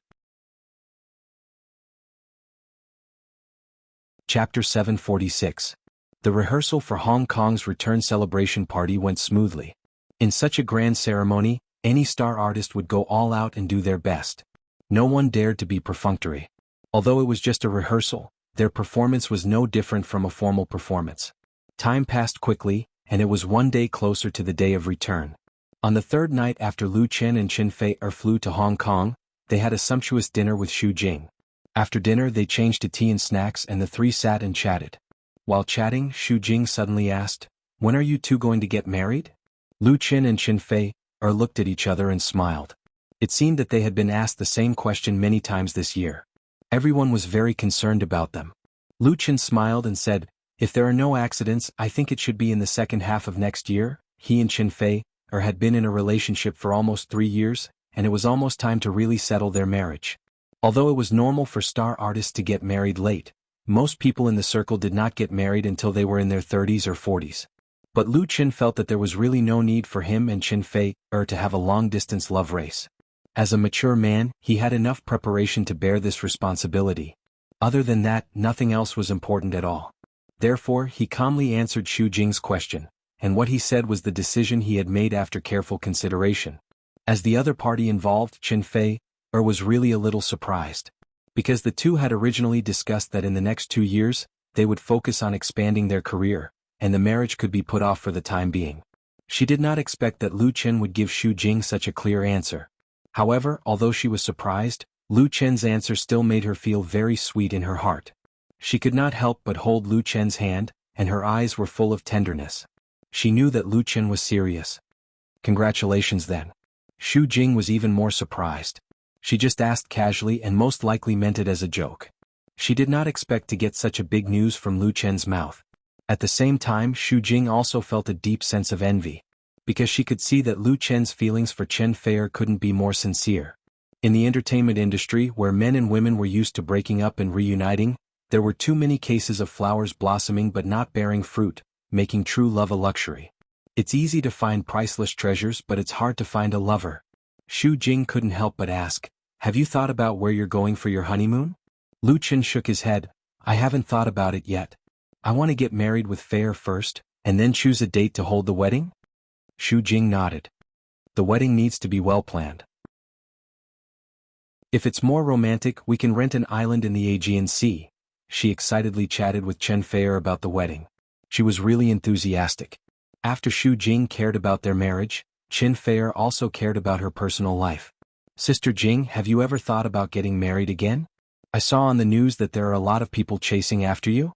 Speaker 1: Chapter 746. The rehearsal for Hong Kong's return celebration party went smoothly. In such a grand ceremony, any star artist would go all out and do their best. No one dared to be perfunctory. Although it was just a rehearsal, their performance was no different from a formal performance. Time passed quickly, and it was one day closer to the day of return. On the third night after Lu Chen and Chen Fei flew to Hong Kong, they had a sumptuous dinner with Xu Jing. After dinner they changed to tea and snacks and the three sat and chatted. While chatting, Xu Jing suddenly asked, When are you two going to get married? Lu Chen and Chen Fei looked at each other and smiled. It seemed that they had been asked the same question many times this year. Everyone was very concerned about them. Lu Chen smiled and said, If there are no accidents, I think it should be in the second half of next year. He and Chen Fei had been in a relationship for almost 3 years, and it was almost time to really settle their marriage. Although it was normal for star artists to get married late, most people in the circle did not get married until they were in their 30s or 40s. But Lu Chen felt that there was really no need for him and Chen Fei to have a long-distance love race. As a mature man, he had enough preparation to bear this responsibility. Other than that, nothing else was important at all. Therefore, he calmly answered Xu Jing's question, and what he said was the decision he had made after careful consideration. As the other party involved, Chen Fei was really a little surprised. Because the two had originally discussed that in the next 2 years, they would focus on expanding their career, and the marriage could be put off for the time being. She did not expect that Lu Chen would give Xu Jing such a clear answer. However, although she was surprised, Lu Chen's answer still made her feel very sweet in her heart. She could not help but hold Lu Chen's hand, and her eyes were full of tenderness. She knew that Lu Chen was serious. Congratulations then. Xu Jing was even more surprised. She just asked casually and most likely meant it as a joke. She did not expect to get such a big news from Lu Chen's mouth. At the same time, Xu Jing also felt a deep sense of envy, because she could see that Lu Chen's feelings for Chen Fei couldn't be more sincere. In the entertainment industry, where men and women were used to breaking up and reuniting, there were too many cases of flowers blossoming but not bearing fruit, making true love a luxury. It's easy to find priceless treasures, but it's hard to find a lover. Xu Jing couldn't help but ask, "Have you thought about where you're going for your honeymoon?" Lu Chen shook his head. "I haven't thought about it yet. I want to get married with Fei first, and then choose a date to hold the wedding?" Xu Jing nodded. "The wedding needs to be well planned. If it's more romantic, we can rent an island in the Aegean Sea." She excitedly chatted with Chen Fei about the wedding. She was really enthusiastic. After Xu Jing cared about their marriage, Chen Fei also cared about her personal life. "Sister Jing, have you ever thought about getting married again? I saw on the news that there are a lot of people chasing after you."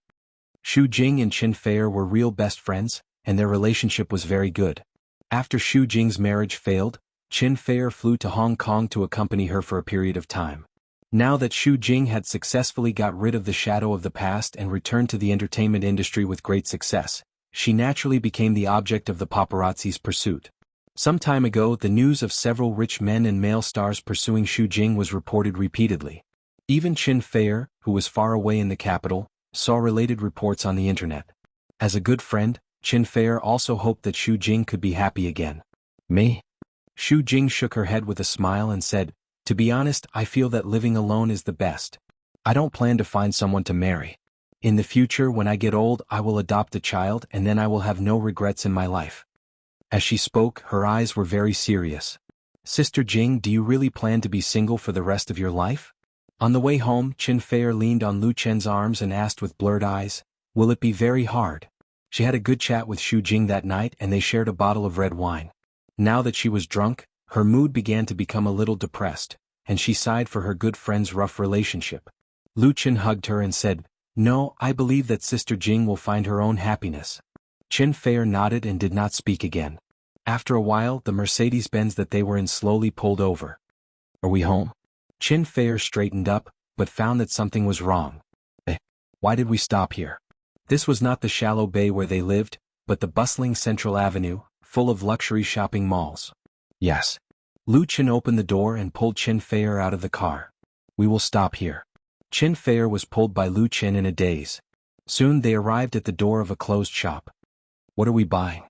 Speaker 1: Xu Jing and Chen Fei were real best friends, and their relationship was very good. After Xu Jing's marriage failed, Chen Fei flew to Hong Kong to accompany her for a period of time. Now that Xu Jing had successfully got rid of the shadow of the past and returned to the entertainment industry with great success, she naturally became the object of the paparazzi's pursuit. Some time ago, the news of several rich men and male stars pursuing Xu Jing was reported repeatedly. Even Chen Fei, who was far away in the capital, saw related reports on the internet. As a good friend, Chen Fei also hoped that Xu Jing could be happy again. "Me?" Xu Jing shook her head with a smile and said, "To be honest, I feel that living alone is the best. I don't plan to find someone to marry. In the future, when I get old, I will adopt a child and then I will have no regrets in my life." As she spoke, her eyes were very serious. "Sister Jing, do you really plan to be single for the rest of your life?" On the way home, Chen Fei leaned on Lu Chen's arms and asked with blurred eyes, "Will it be very hard?" She had a good chat with Xu Jing that night and they shared a bottle of red wine. Now that she was drunk, her mood began to become a little depressed, and she sighed for her good friend's rough relationship. Lu Chen hugged her and said, "No, I believe that Sister Jing will find her own happiness." Chen Fei nodded and did not speak again. After a while, the Mercedes-Benz that they were in slowly pulled over. "Are we home?" Chen Fei straightened up, but found that something was wrong. Why did we stop here?" This was not the shallow bay where they lived, but the bustling Central Avenue, full of luxury shopping malls. "Yes." Lu Chen opened the door and pulled Chen Fei out of the car. "We will stop here." Chen Fei was pulled by Lu Chen in a daze. Soon they arrived at the door of a closed shop. "What are we buying?"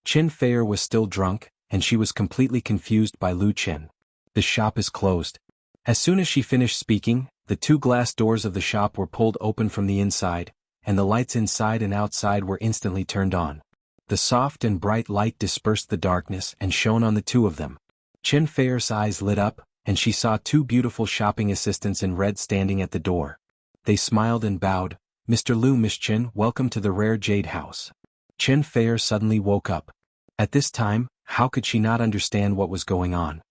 Speaker 1: Chen Fei was still drunk, and she was completely confused by Lu Chen. "The shop is closed." As soon as she finished speaking, the two glass doors of the shop were pulled open from the inside, and the lights inside and outside were instantly turned on. The soft and bright light dispersed the darkness and shone on the two of them. Chen Fei's eyes lit up, and she saw two beautiful shopping assistants in red standing at the door. They smiled and bowed. "Mr. Lu, Miss Chen, welcome to the Rare Jade House." Chen Fei suddenly woke up. At this time, how could she not understand what was going on?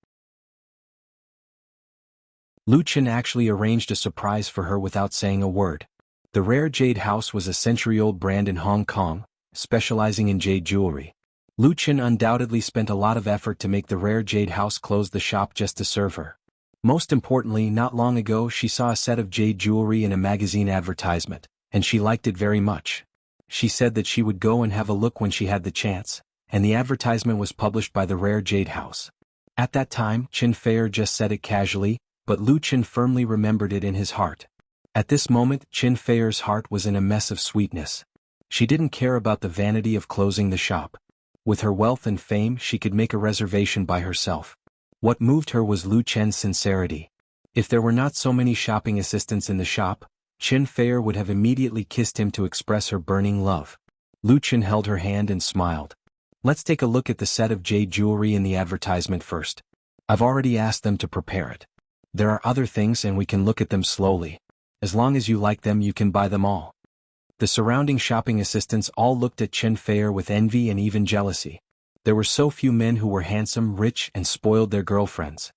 Speaker 1: Lu Chen actually arranged a surprise for her without saying a word. The Rare Jade House was a century-old brand in Hong Kong, specializing in jade jewelry. Lu Chen undoubtedly spent a lot of effort to make the Rare Jade House close the shop just to serve her. Most importantly, not long ago she saw a set of jade jewelry in a magazine advertisement, and she liked it very much. She said that she would go and have a look when she had the chance, and the advertisement was published by the Rare Jade House. At that time, Chen Fei just said it casually, but Lu Chen firmly remembered it in his heart. At this moment, Chen Fei's heart was in a mess of sweetness. She didn't care about the vanity of closing the shop. With her wealth and fame, she could make a reservation by herself. What moved her was Lu Chen's sincerity. If there were not so many shopping assistants in the shop, Chen Fei would have immediately kissed him to express her burning love. Lu Chen held her hand and smiled. "Let's take a look at the set of jade jewelry in the advertisement first. I've already asked them to prepare it. There are other things and we can look at them slowly. As long as you like them, you can buy them all." The surrounding shopping assistants all looked at Chen Fei with envy and even jealousy. There were so few men who were handsome, rich, and spoiled their girlfriends.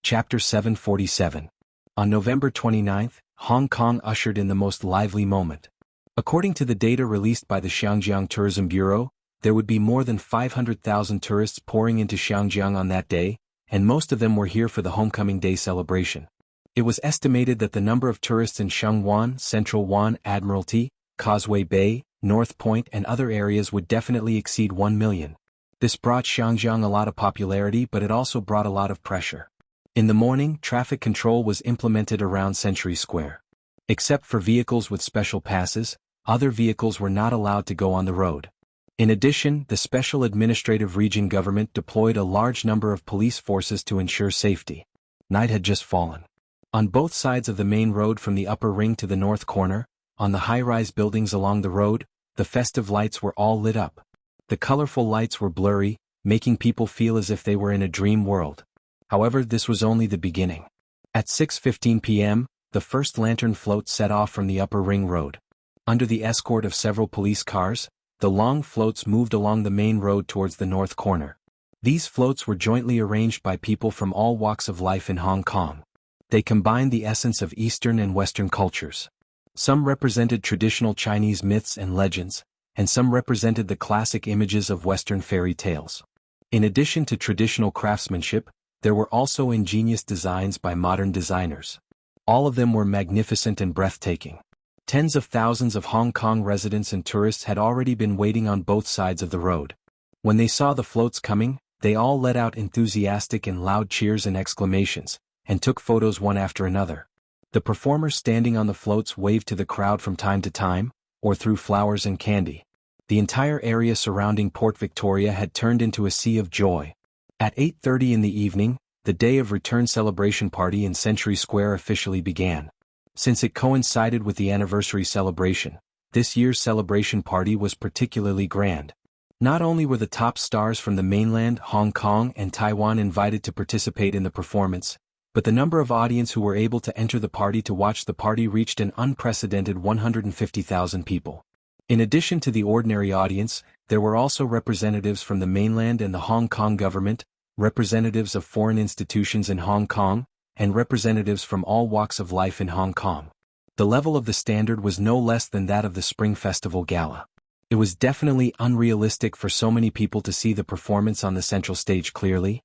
Speaker 1: Chapter 747. On November 29th, Hong Kong ushered in the most lively moment. According to the data released by the Xiangjiang Tourism Bureau, there would be more than 500,000 tourists pouring into Xiangjiang on that day, and most of them were here for the Homecoming Day celebration. It was estimated that the number of tourists in Shangwan, Central Wan, Admiralty, Causeway Bay, North Point and other areas would definitely exceed 1 million. This brought Xiangjiang a lot of popularity, but it also brought a lot of pressure. In the morning, traffic control was implemented around Century Square. Except for vehicles with special passes, other vehicles were not allowed to go on the road. In addition, the Special Administrative Region government deployed a large number of police forces to ensure safety. Night had just fallen. On both sides of the main road from the upper ring to the north corner, on the high-rise buildings along the road, the festive lights were all lit up. The colorful lights were blurry, making people feel as if they were in a dream world. However, this was only the beginning. At 6:15 p.m., the first lantern float set off from the upper ring road. Under the escort of several police cars, the long floats moved along the main road towards the north corner. These floats were jointly arranged by people from all walks of life in Hong Kong. They combined the essence of Eastern and Western cultures. Some represented traditional Chinese myths and legends, and some represented the classic images of Western fairy tales. In addition to traditional craftsmanship, there were also ingenious designs by modern designers. All of them were magnificent and breathtaking. Tens of thousands of Hong Kong residents and tourists had already been waiting on both sides of the road. When they saw the floats coming, they all let out enthusiastic and loud cheers and exclamations, and took photos one after another. The performers standing on the floats waved to the crowd from time to time, or threw flowers and candy. The entire area surrounding Port Victoria had turned into a sea of joy. At 8:30 in the evening, the Day of Return celebration party in Century Square officially began. Since it coincided with the anniversary celebration, this year's celebration party was particularly grand. Not only were the top stars from the mainland, Hong Kong and Taiwan invited to participate in the performance, but the number of audience who were able to enter the party to watch the party reached an unprecedented 150,000 people. In addition to the ordinary audience, there were also representatives from the mainland and the Hong Kong government, representatives of foreign institutions in Hong Kong, and representatives from all walks of life in Hong Kong. The level of the standard was no less than that of the Spring Festival Gala. It was definitely unrealistic for so many people to see the performance on the central stage clearly.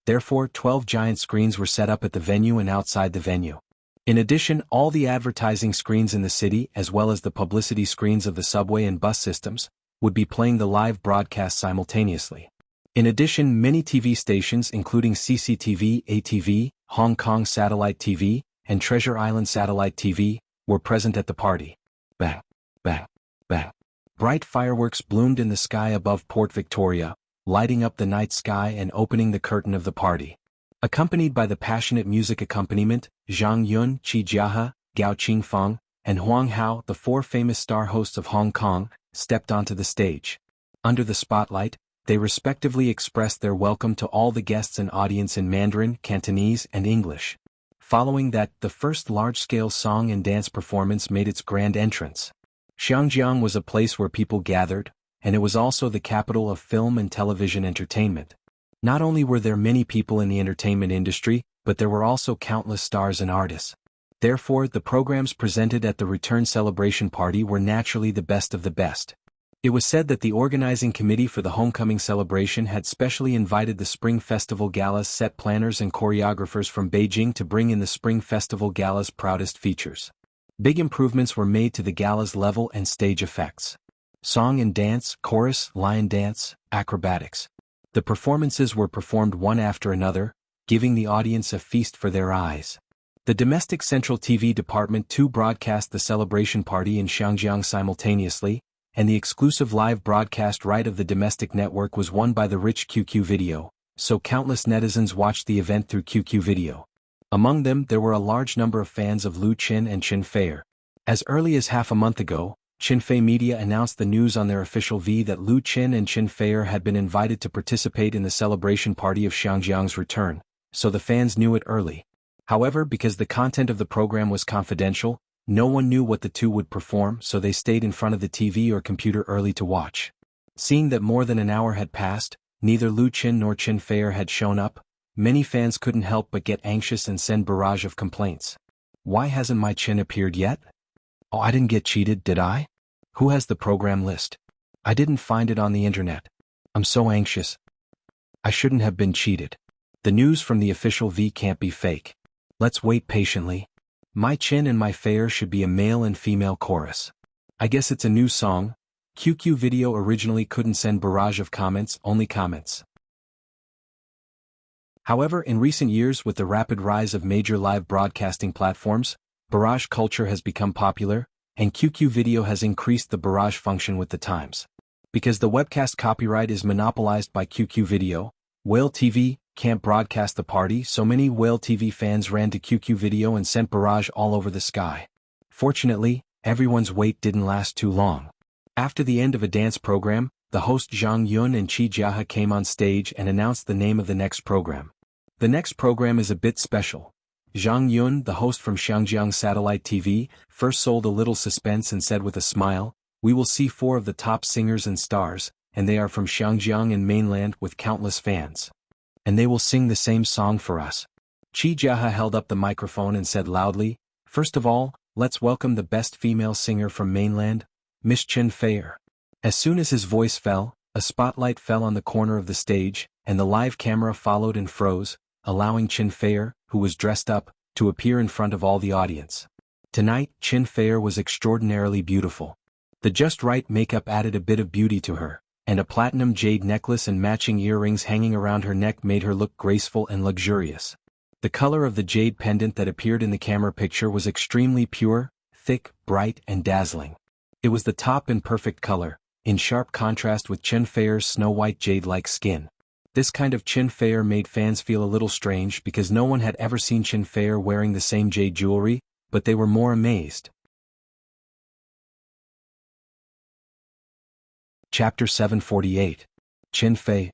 Speaker 1: Therefore, 12 giant screens were set up at the venue and outside the venue. In addition, all the advertising screens in the city, as well as the publicity screens of the subway and bus systems, would be playing the live broadcast simultaneously. In addition, many TV stations including CCTV, ATV, Hong Kong Satellite TV, and Treasure Island Satellite TV, were present at the party. Bang, bang, bang. Bright fireworks bloomed in the sky above Port Victoria, lighting up the night sky and opening the curtain of the party. Accompanied by the passionate music accompaniment, Zhang Yun, Qi Jiahe, Gao Qingfeng, and Huang Hao, the four famous star hosts of Hong Kong, stepped onto the stage. Under the spotlight, they respectively expressed their welcome to all the guests and audience in Mandarin, Cantonese, and English. Following that, the first large-scale song and dance performance made its grand entrance. Xiangjiang was a place where people gathered, and it was also the capital of film and television entertainment. Not only were there many people in the entertainment industry, but there were also countless stars and artists. Therefore, the programs presented at the return celebration party were naturally the best of the best. It was said that the organizing committee for the homecoming celebration had specially invited the Spring Festival Gala's set planners and choreographers from Beijing to bring in the Spring Festival Gala's proudest features. Big improvements were made to the gala's level and stage effects. Song and dance, chorus, lion dance, acrobatics. The performances were performed one after another, giving the audience a feast for their eyes. The domestic Central TV department too broadcast the celebration party in Xiangjiang simultaneously, and the exclusive live broadcast right of the domestic network was won by the rich QQ Video, so countless netizens watched the event through QQ Video. Among them, there were a large number of fans of Lu Qin and Qin Feier. As early as half a month ago, Qinfei Media announced the news on their official V that Lu Qin and Qin Feier had been invited to participate in the celebration party of Xiangjiang's return, so the fans knew it early. However, because the content of the program was confidential, no one knew what the two would perform, so they stayed in front of the TV or computer early to watch. Seeing that more than an hour had passed, neither Lu Qin nor Qin Feier had shown up, many fans couldn't help but get anxious and send barrage of complaints. Why hasn't my Qin appeared yet? Oh, I didn't get cheated, did I? Who has the program list? I didn't find it on the internet. I'm so anxious. I shouldn't have been cheated. The news from the official V can't be fake. Let's wait patiently. My Chin and my Fair should be a male and female chorus. I guess it's a new song. QQ Video originally couldn't send barrage of comments, only comments. However, in recent years with the rapid rise of major live broadcasting platforms, barrage culture has become popular, and QQ Video has increased the barrage function with the times. Because the webcast copyright is monopolized by QQ Video, Whale TV can't broadcast the party, so many Whale TV fans ran to QQ Video and sent barrage all over the sky. Fortunately, everyone's wait didn't last too long. After the end of a dance program, the host Zhang Yun and Qi Jiahe came on stage and announced the name of the next program. The next program is a bit special. Zhang Yun, the host from Xiangjiang Satellite TV, first sold a little suspense and said with a smile, "We will see 4 of the top singers and stars, and they are from Xiangjiang and mainland with countless fans. And they will sing the same song for us." Qi Jiahe held up the microphone and said loudly, "First of all, let's welcome the best female singer from mainland, Miss Chen Fair." As soon as his voice fell, a spotlight fell on the corner of the stage, and the live camera followed and froze, allowing Chen Fair, who was dressed up, to appear in front of all the audience. Tonight, Chen Fair was extraordinarily beautiful. The just right makeup added a bit of beauty to her, and a platinum jade necklace and matching earrings hanging around her neck made her look graceful and luxurious. The color of the jade pendant that appeared in the camera picture was extremely pure, thick, bright, and dazzling. It was the top and perfect color, in sharp contrast with Chen Fair's snow-white jade-like skin. This kind of Chen Fair made fans feel a little strange because no one had ever seen Chen Fair wearing the same jade jewelry, but they were more amazed. Chapter 748. Chen Fei.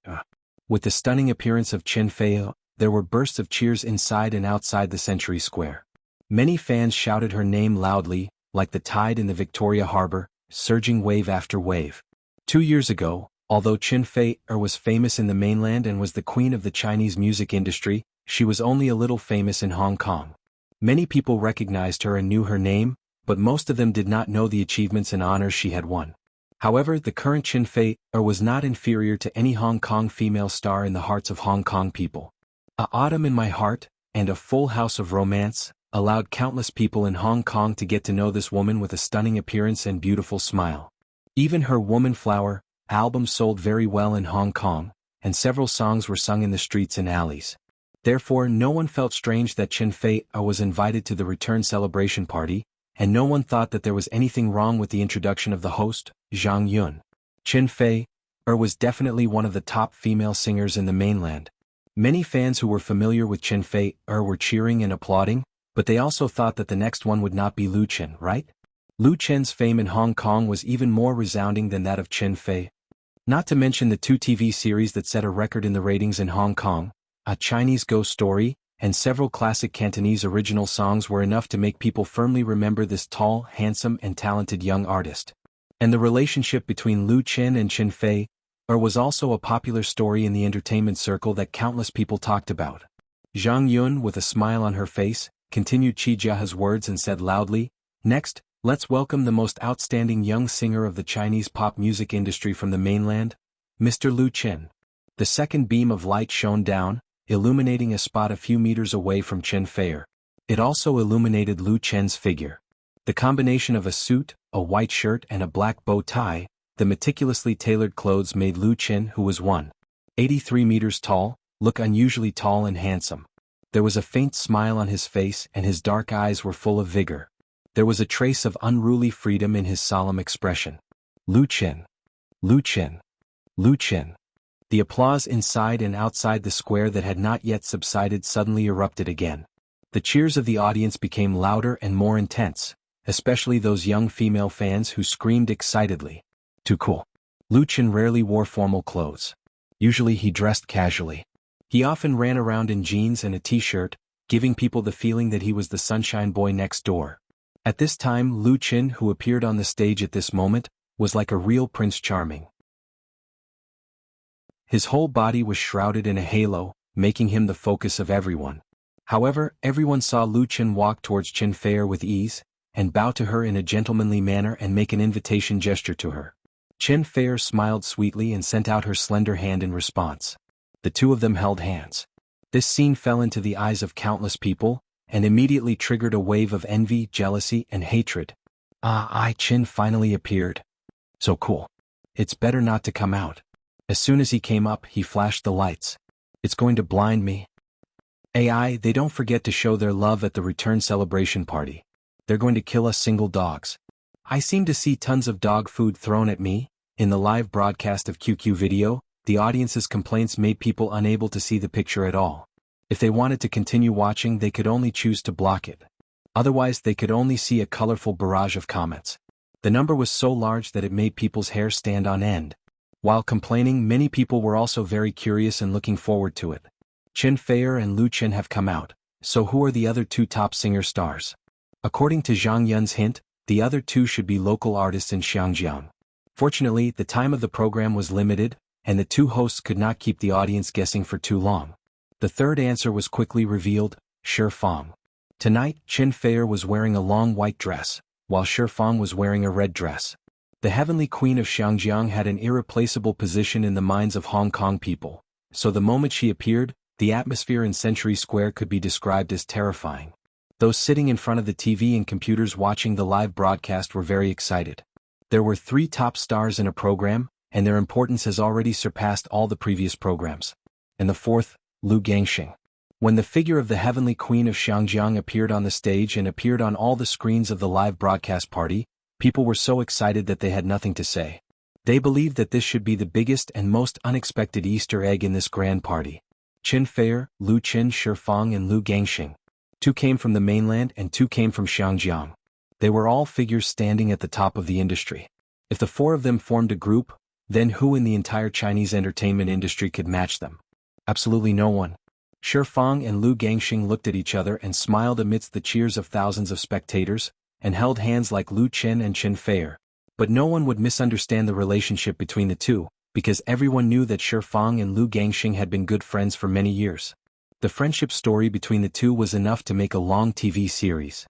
Speaker 1: With the stunning appearance of Chen Fei, there were bursts of cheers inside and outside the Century Square. Many fans shouted her name loudly, like the tide in the Victoria Harbor, surging wave after wave. 2 years ago, although Chen Fei was famous in the mainland and was the queen of the Chinese music industry, she was only a little famous in Hong Kong. Many people recognized her and knew her name, but most of them did not know the achievements and honors she had won. However, the current Chen Fei was not inferior to any Hong Kong female star in the hearts of Hong Kong people. "A Autumn in My Heart" and "A Full House of Romance" allowed countless people in Hong Kong to get to know this woman with a stunning appearance and beautiful smile. Even her Woman Flower album sold very well in Hong Kong, and several songs were sung in the streets and alleys. Therefore, no one felt strange that Chen Fei was invited to the return celebration party, and no one thought that there was anything wrong with the introduction of the host, Zhang Yun. Chen Fei was definitely one of the top female singers in the mainland. Many fans who were familiar with Chen Fei were cheering and applauding, but they also thought that the next one would not be Lu Chen, right? Lu Chen's fame in Hong Kong was even more resounding than that of Chen Fei. Not to mention the 2 TV series that set a record in the ratings in Hong Kong, A Chinese Ghost Story, and several classic Cantonese original songs were enough to make people firmly remember this tall, handsome, and talented young artist. And the relationship between Lu Chen and Chen Fei was also a popular story in the entertainment circle that countless people talked about. Zhang Yun, with a smile on her face, continued Qi Jiahe's words and said loudly, "Next, let's welcome the most outstanding young singer of the Chinese pop music industry from the mainland, Mr. Lu Chen." The second beam of light shone down, illuminating a spot a few meters away from Chen Fei. It also illuminated Lu Chen's figure. The combination of a suit, a white shirt and a black bow tie, the meticulously tailored clothes made Lu Chen, who was 183 meters tall, look unusually tall and handsome. There was a faint smile on his face and his dark eyes were full of vigor. There was a trace of unruly freedom in his solemn expression. "Lu Chen! Lu Chen! Lu Chen!" The applause inside and outside the square that had not yet subsided suddenly erupted again. The cheers of the audience became louder and more intense, especially those young female fans who screamed excitedly, "Too cool!" Lu Chen rarely wore formal clothes. Usually he dressed casually. He often ran around in jeans and a t-shirt, giving people the feeling that he was the sunshine boy next door. At this time, Lu Chen, who appeared on the stage at this moment, was like a real Prince Charming. His whole body was shrouded in a halo, making him the focus of everyone. However, everyone saw Lu Chen walk towards Chen Fei with ease, and bow to her in a gentlemanly manner and make an invitation gesture to her. Chen Fei smiled sweetly and sent out her slender hand in response. The two of them held hands. This scene fell into the eyes of countless people, and immediately triggered a wave of envy, jealousy, and hatred. Chin finally appeared. So cool. It's better not to come out. As soon as he came up, he flashed the lights. It's going to blind me. They don't forget to show their love at the return celebration party. They're going to kill us single dogs. I seem to see tons of dog food thrown at me. In the live broadcast of QQ video, the audience's complaints made people unable to see the picture at all. If they wanted to continue watching, they could only choose to block it. Otherwise, they could only see a colorful barrage of comments. The number was so large that it made people's hair stand on end. While complaining, many people were also very curious and looking forward to it. Chen Feier and Lu Chen have come out, so who are the other two top singer stars? According to Zhang Yun's hint, the other two should be local artists in Xiangjiang. Fortunately, the time of the program was limited, and the two hosts could not keep the audience guessing for too long. The third answer was quickly revealed: Shi Fang. Tonight, Chen Feier was wearing a long white dress, while Shi Fang was wearing a red dress. The heavenly queen of Xiangjiang had an irreplaceable position in the minds of Hong Kong people, so the moment she appeared, the atmosphere in Century Square could be described as terrifying. Those sitting in front of the TV and computers watching the live broadcast were very excited. There were 3 top stars in a program, and their importance has already surpassed all the previous programs. And the fourth, Lu Gangxing. When the figure of the heavenly queen of Xiangjiang appeared on the stage and appeared on all the screens of the live broadcast party, people were so excited that they had nothing to say. They believed that this should be the biggest and most unexpected Easter egg in this grand party. Chen Feier, Lu Chen, Shi Fang, and Lu Gangxing. 2 came from the mainland and 2 came from Xiangjiang. They were all figures standing at the top of the industry. If the 4 of them formed a group, then who in the entire Chinese entertainment industry could match them? Absolutely no one. Shi Fang and Lu Gangxing looked at each other and smiled amidst the cheers of thousands of spectators, and held hands like Lu Chen and Chen Feier. But no one would misunderstand the relationship between the two, because everyone knew that Shi Fang and Lu Gangxing had been good friends for many years. The friendship story between the two was enough to make a long TV series.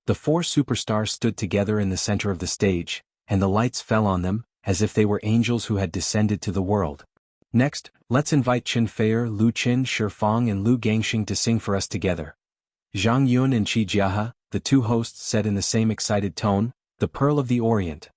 Speaker 1: The 4 superstars stood together in the center of the stage, and the lights fell on them, as if they were angels who had descended to the world. Next, let's invite Chen Feier, Lu Chen, Shi Fang, and Lu Gangxing to sing for us together. Zhang Yun and Qi Jiahe, the 2 hosts, said in the same excited tone, "The Pearl of the Orient."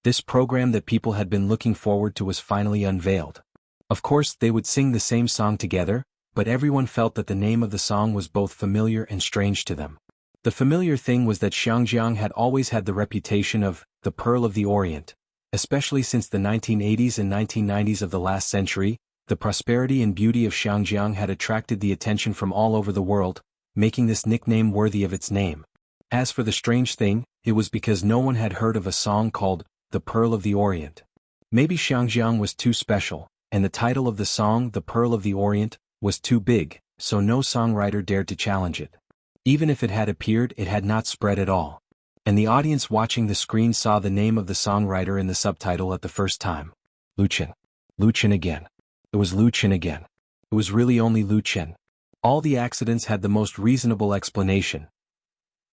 Speaker 1: This program that people had been looking forward to was finally unveiled. Of course, they would sing the same song together, but everyone felt that the name of the song was both familiar and strange to them. The familiar thing was that Xiangjiang had always had the reputation of the Pearl of the Orient. Especially since the 1980s and 1990s of the last century, the prosperity and beauty of Xiangjiang had attracted the attention from all over the world, making this nickname worthy of its name. As for the strange thing, it was because no one had heard of a song called The Pearl of the Orient. Maybe Xiangjiang was too special, and the title of the song, The Pearl of the Orient, was too big, so no songwriter dared to challenge it. Even if it had appeared, it had not spread at all. And the audience watching the screen saw the name of the songwriter in the subtitle at the first time. Lu Chen. Lu Chen again. It was Lu Chen again. It was really only Lu Chen. All the accidents had the most reasonable explanation.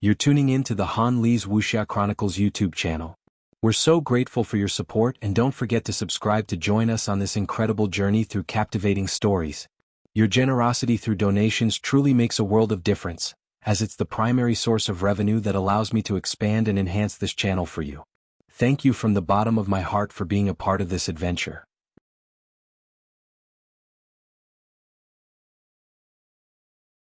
Speaker 1: You're tuning in to the Han Li's Wuxia Chronicles YouTube channel. We're so grateful for your support, and don't forget to subscribe to join us on this incredible journey through captivating stories. Your generosity through donations truly makes a world of difference, as it's the primary source of revenue that allows me to expand and enhance this channel for you. Thank you from the bottom of my heart for being a part of this adventure.